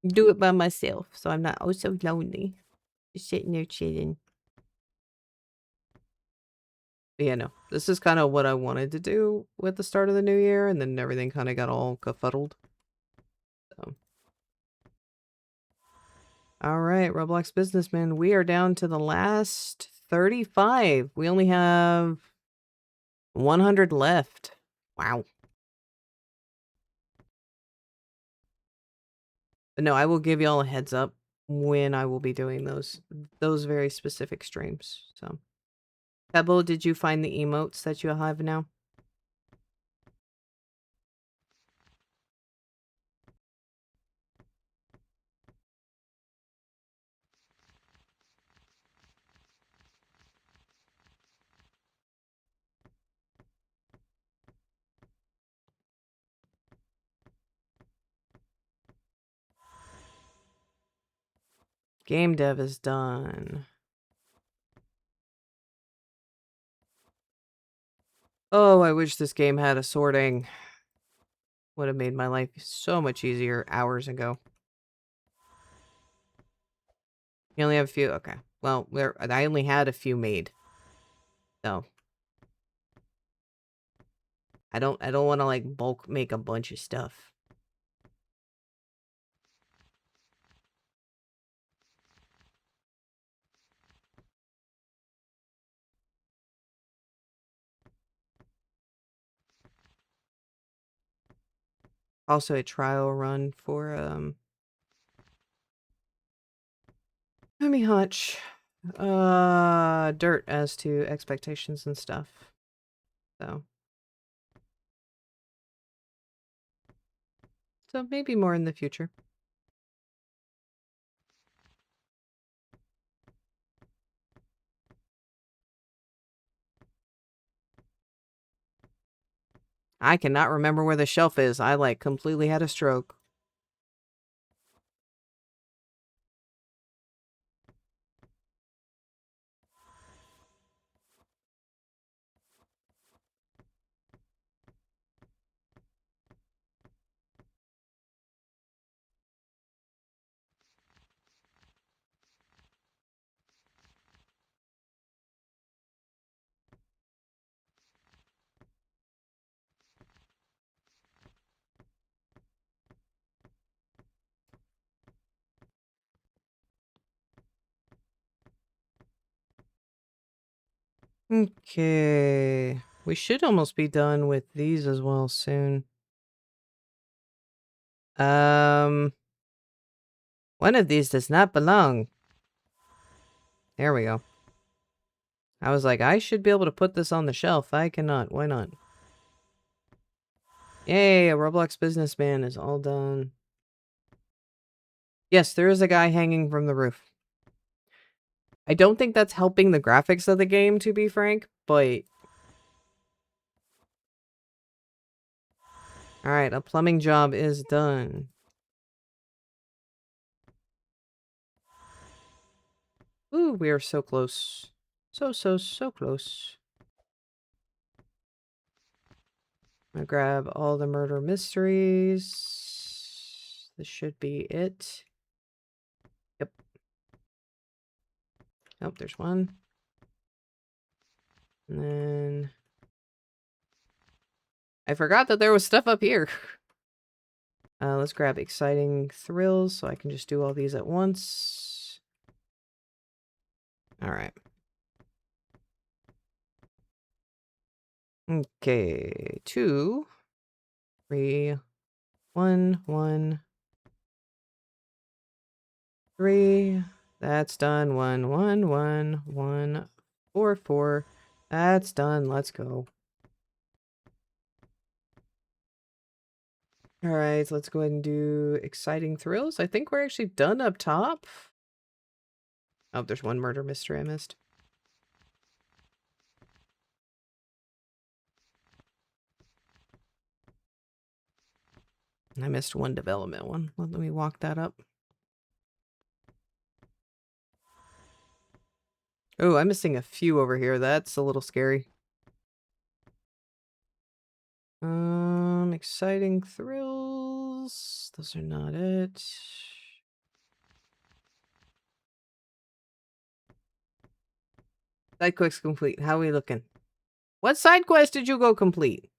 do it by myself. So I'm not so lonely. Just sitting there chilling. But yeah, no. This is kind of what I wanted to do with the start of the new year, and then everything kind of got all kerfuddled. So. Alright, Roblox Businessman. We are down to the last 35. We only have 100 left. Wow. But no, I will give y'all a heads up when I will be doing those very specific streams. So, Pebble, did you find the emotes that you have now? Game dev is done. Oh, I wish this game had a sorting. Would have made my life so much easier hours ago. You only have a few? Okay. Well, I only had a few made. So. I don't want to, like, bulk make a bunch of stuff. Also a trial run for, Honey Hutch. Dirt as to expectations and stuff. So maybe more in the future. I cannot remember where the shelf is. I, like, completely had a stroke. Okay. We should almost be done with these as well soon. One of these does not belong. There we go. I was like, I should be able to put this on the shelf. I cannot. Why not? Yay, a Roblox businessman is all done. Yes, there is a guy hanging from the roof. I don't think that's helping the graphics of the game, to be frank, but... Alright, a plumbing job is done. Ooh, we are so close. So close. I'm gonna grab all the murder mysteries. This should be it. Yep. Oh, there's one. And then... I forgot that there was stuff up here. Let's grab exciting thrills so I can just do all these at once. Alright. Okay. 2, 3, 1, 1, 3. That's done. 1, 1, 1, 1, 4, 4. That's done. Let's go. Alright, so let's go ahead and do exciting thrills. I think we're actually done up top. Oh, there's one murder mystery I missed. I missed one development one. Let me walk that up. Oh, I'm missing a few over here. That's a little scary. Exciting thrills. Those are not it. Side quest complete. How are we looking? What side quest did you go complete?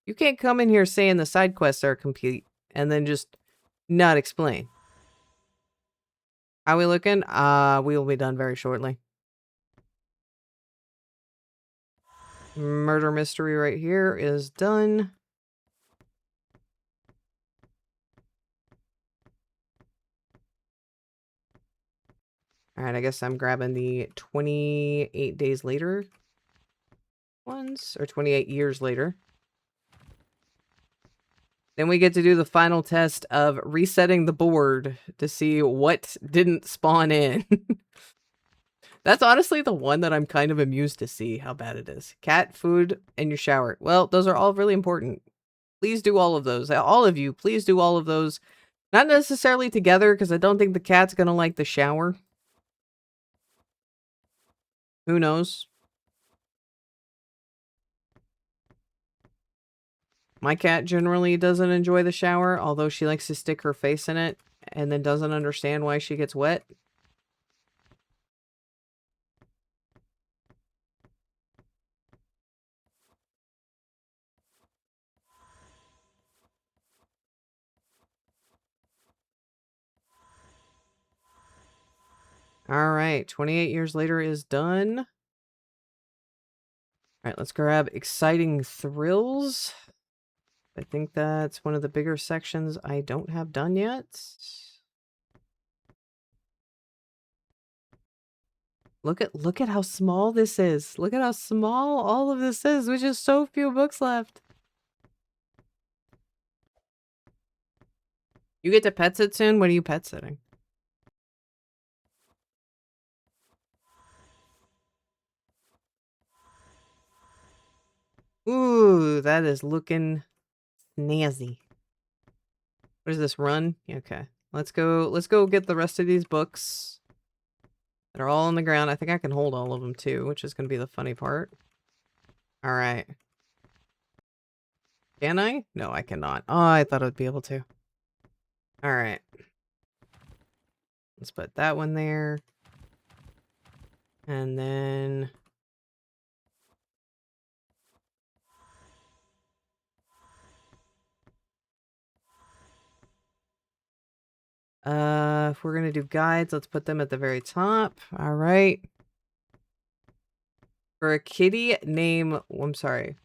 You can't come in here saying the side quests are complete and then just not explain. How are we looking? We will be done very shortly. Murder mystery right here is done. Alright, I guess I'm grabbing the 28 days later ones, or 28 years later. Then we get to do the final test of resetting the board to see what didn't spawn in. That's honestly the one that I'm kind of amused to see how bad it is. Cat, food, and your shower. Well, those are all really important. Please do all of those. All of you, please do all of those. Not necessarily together, because I don't think the cat's going to like the shower. Who knows? My cat generally doesn't enjoy the shower, although she likes to stick her face in it and then doesn't understand why she gets wet. Alright, 28 years later is done. Alright, let's grab exciting thrills. I think that's one of the bigger sections I don't have done yet. Look at how small this is. Look at how small all of this is, with just so few books left. You get to pet sit soon? What are you pet sitting? Ooh, that is looking snazzy. What is this, run? Okay. Let's go get the rest of these books. They're all on the ground. I think I can hold all of them too, which is going to be the funny part. Alright. Can I? No, I cannot. Oh, I thought I'd be able to. Alright. Let's put that one there. And then... if we're gonna do guides, let's put them at the very top. Alright. For a kitty named, I'm sorry,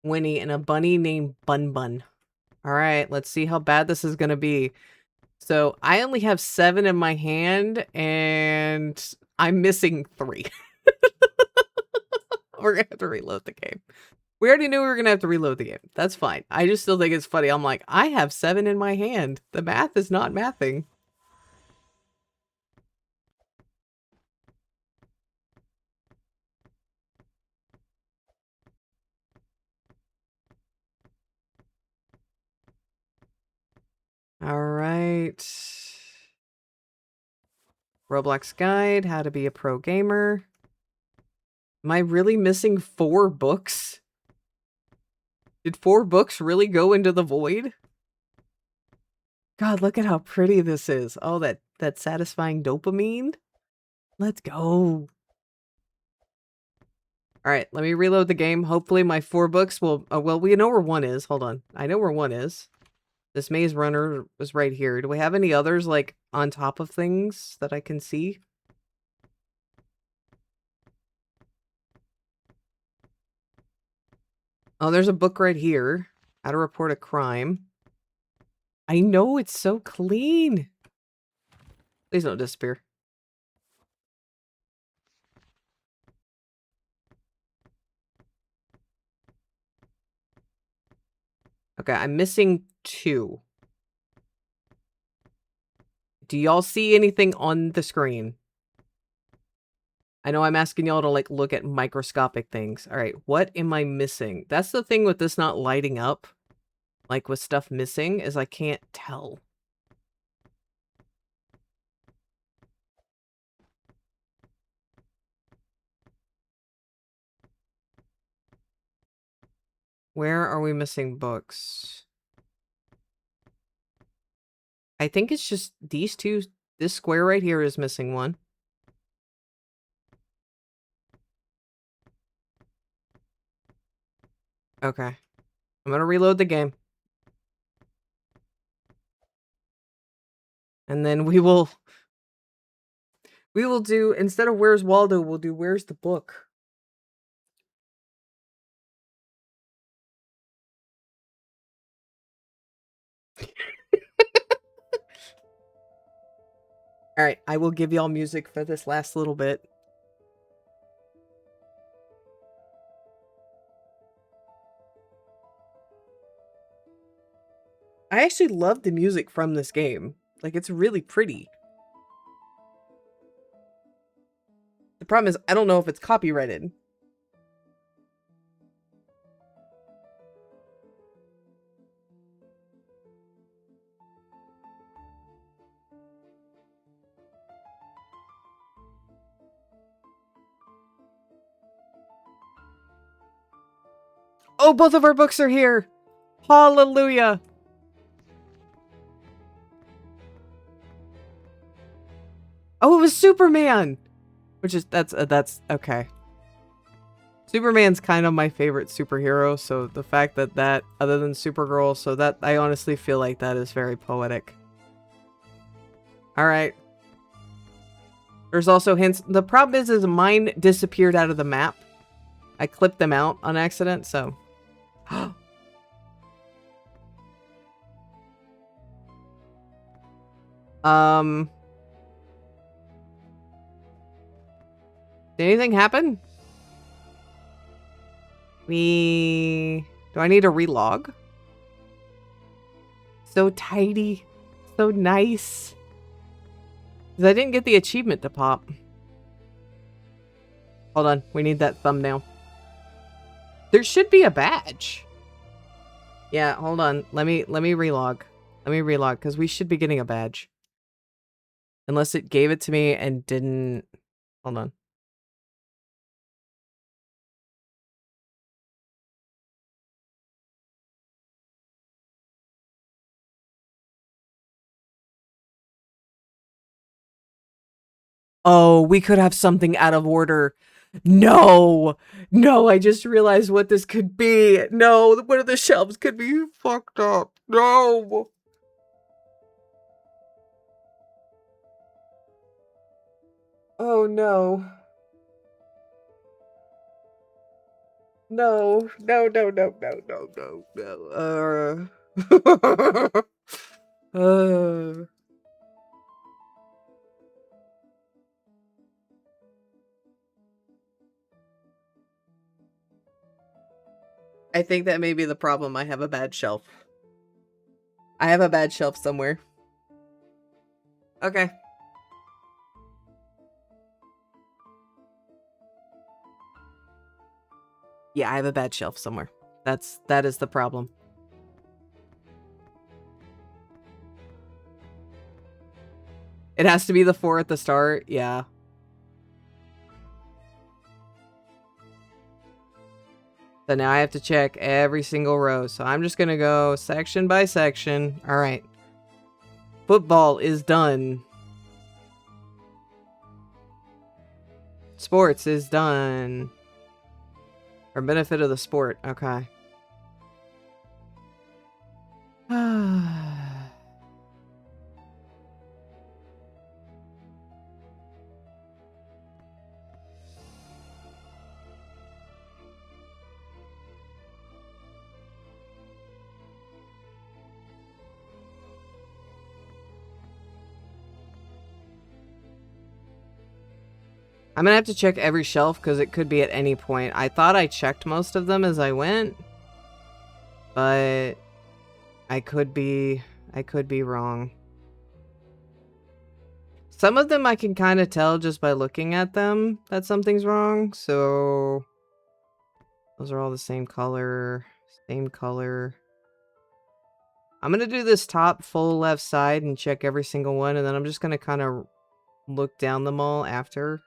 Winnie, and a bunny named Bun Bun. All right, let's see how bad this is going to be. So I only have 7 in my hand, and I'm missing 3. We're going to have to reload the game. We already knew we were going to have to reload the game. That's fine. I just still think it's funny. I'm like, I have 7 in my hand. The math is not mathing. All right. Roblox guide, how to be a pro gamer. Am I really missing 4 books? Did 4 books really go into the void? God, look at how pretty this is. Oh, that satisfying dopamine. Let's go. All right, let me reload the game. Hopefully my 4 books will... Oh, well, we know where 1 is. Hold on. I know where 1 is. This maze runner was right here. Do we have any others, like, on top of things that I can see? Oh, there's a book right here. How to report a crime. I know, it's so clean. Please don't disappear. Okay, I'm missing 2. Do y'all see anything on the screen? I know I'm asking y'all to, like, look at microscopic things. All right, what am I missing? That's the thing with this not lighting up, like, with stuff missing, is I can't tell. Where are we missing books? I think it's just these 2. This square right here is missing 1. Okay. I'm gonna reload the game. And then we will do, instead of Where's Waldo, we'll do Where's the Book? Alright, I will give y'all music for this last little bit. I actually love the music from this game. Like, it's really pretty. The problem is, I don't know if it's copyrighted. Oh, both of our books are here! Hallelujah! Oh, it was Superman! Which is, that's okay. Superman's kind of my favorite superhero, so the fact that other than Supergirl, so that, I honestly feel like that is very poetic. Alright. There's also hints. The problem is mine disappeared out of the map. I clipped them out on accident, so... Did anything happen? Do I need to relog? So tidy. So nice. 'Cause I didn't get the achievement to pop. Hold on. We need that thumbnail. There should be a badge. Yeah, hold on. Let me relog. Let me relog, because we should be getting a badge. Unless it gave it to me and didn't... Hold on. Oh, we could have something out of order. No! No, I just realized what this could be. No, one of the shelves could be fucked up. No! Oh, no. No, no, no, no, no, no, no, no. I think that may be the problem. I have a bad shelf. I have a bad shelf somewhere. Okay. Yeah, I have a bad shelf somewhere. That is the problem. It has to be the 4 at the start. Yeah. So now I have to check every single row. So I'm just going to go section by section. All right. Football is done. Sports is done. For benefit of the sport. Okay. I'm gonna have to check every shelf because it could be at any point. I thought I checked most of them as I went, but I could be wrong. Some of them I can kind of tell just by looking at them that something's wrong. So those are all the same color, same color. I'm gonna do this top full left side and check every single one, and then I'm just gonna kind of look down them all after.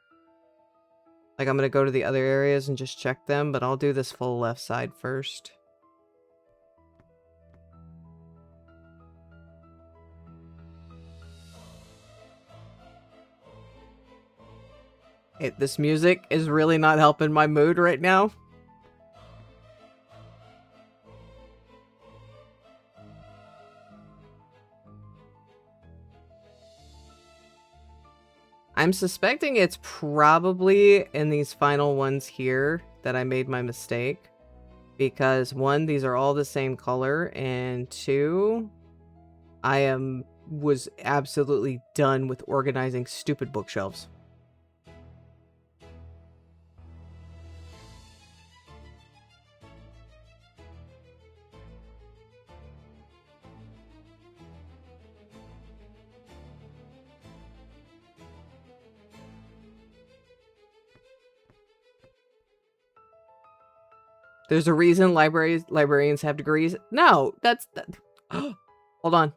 Like, I'm gonna go to the other areas and just check them, but I'll do this full left side first. This music is really not helping my mood right now. I'm suspecting it's probably in these final ones here that I made my mistake. Because 1, these are all the same color, and 2, I was absolutely done with organizing stupid bookshelves. There's a reason librarians have degrees. No, that's... Hold on.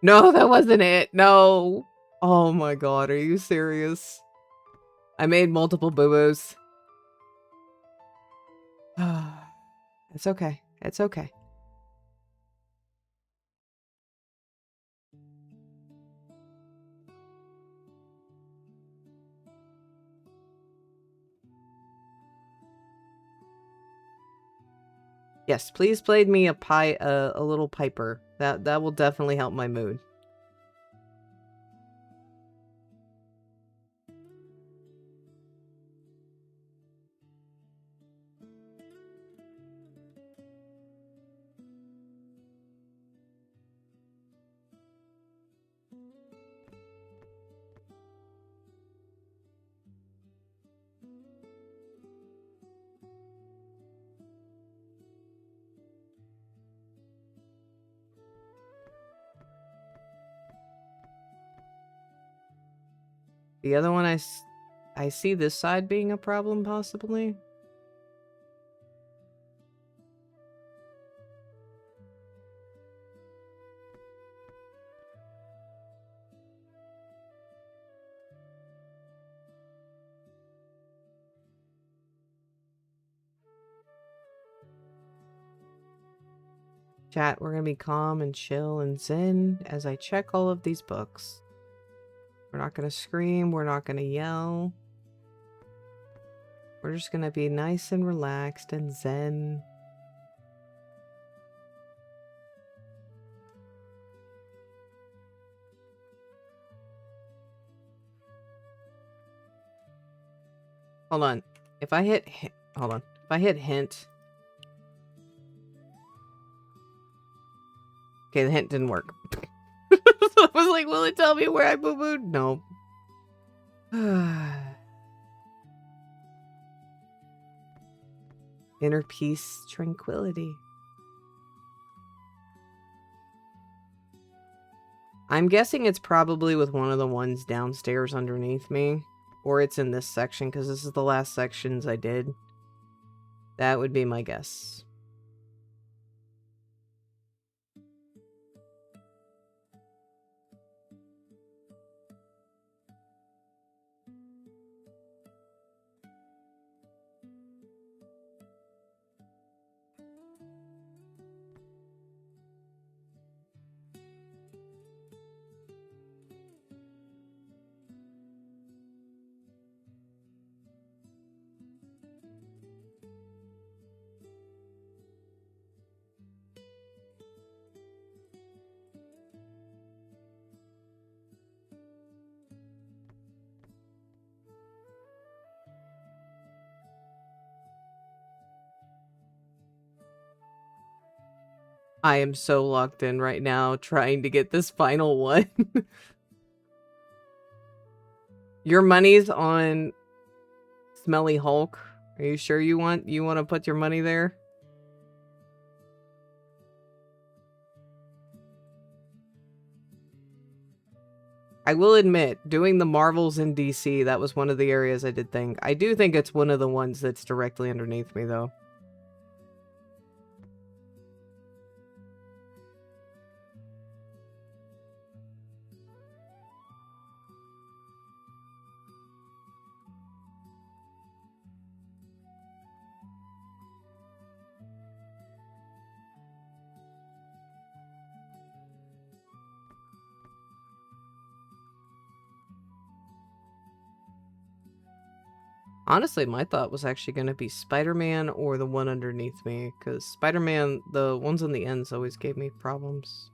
No, that wasn't it. No. Oh my god, are you serious? I made multiple boo-boos. It's okay. It's okay. Yes, please play me a little piper. That will definitely help my mood. The other one, I see this side being a problem, possibly. Chat, we're gonna be calm and chill and zen as I check all of these books. We're not gonna scream, we're not gonna yell. We're just gonna be nice and relaxed and zen. Hold on. If I hit... Hold on. If I hit hint... Okay, the hint didn't work. So I was like, will it tell me where I boo-booed? No. Inner peace, tranquility. I'm guessing it's probably with one of the ones downstairs underneath me. Or it's in this section, because this is the last sections I did. That would be my guess. I am so locked in right now trying to get this final one. Your money's on Smelly Hulk. Are you sure you want to put your money there? I will admit, doing the Marvels in DC, that was one of the areas I did think. I do think it's one of the ones that's directly underneath me, though. Honestly, my thought was actually going to be Spider-Man or the one underneath me, because Spider-Man, the ones on the ends always gave me problems.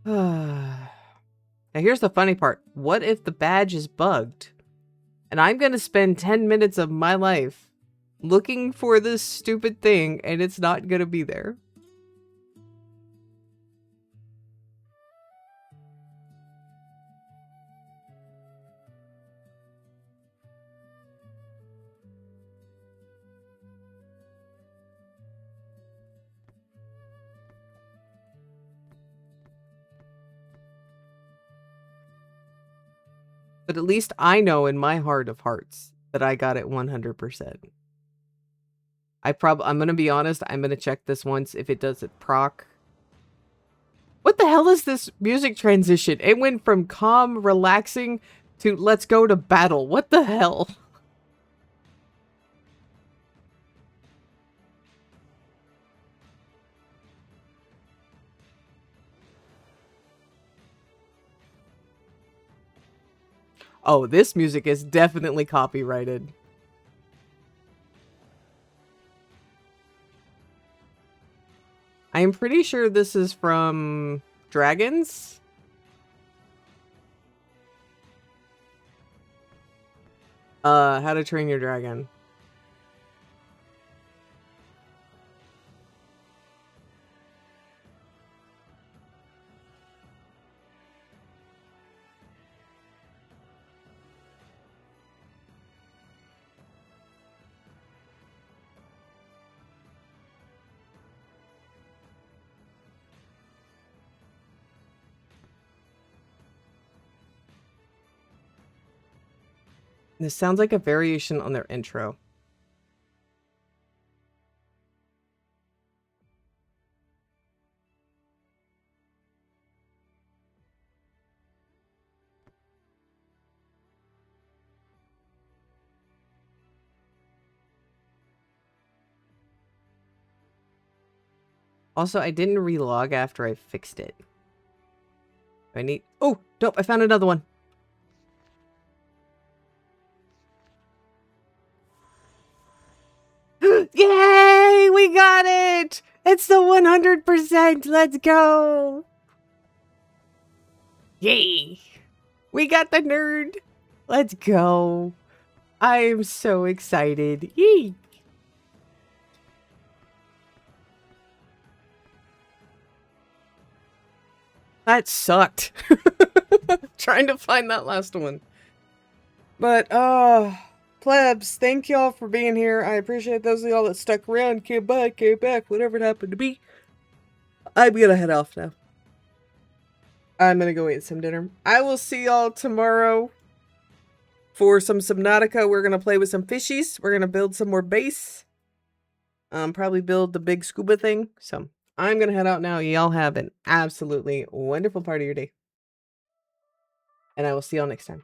Now here's the funny part. What if the badge is bugged? And I'm going to spend 10 minutes of my life looking for this stupid thing, and it's not going to be there. But at least I know in my heart of hearts that I got it 100%. I'm going to be honest, I'm going to check this once if it does it proc. What the hell is this music transition? It went from calm, relaxing to let's go to battle. What the hell? Oh, this music is definitely copyrighted. I'm pretty sure this is from Dragons. How to Train Your Dragon. This sounds like a variation on their intro. Also, I didn't relog after I fixed it. I need... Oh, nope, I found another one. Yay! We got it! It's the 100%! Let's go! Yay! We got the nerd! Let's go! I am so excited. Yee! That sucked. Trying to find that last one. But, plebs, thank y'all for being here. I appreciate those of y'all that stuck around, came back, whatever it happened to be. I'm gonna head off now. I'm gonna go eat some dinner. I will see y'all tomorrow for some Subnautica. We're gonna play with some fishies. We're gonna build some more base. Probably build the big scuba thing. So I'm gonna head out now. Y'all have an absolutely wonderful part of your day. And I will see y'all next time.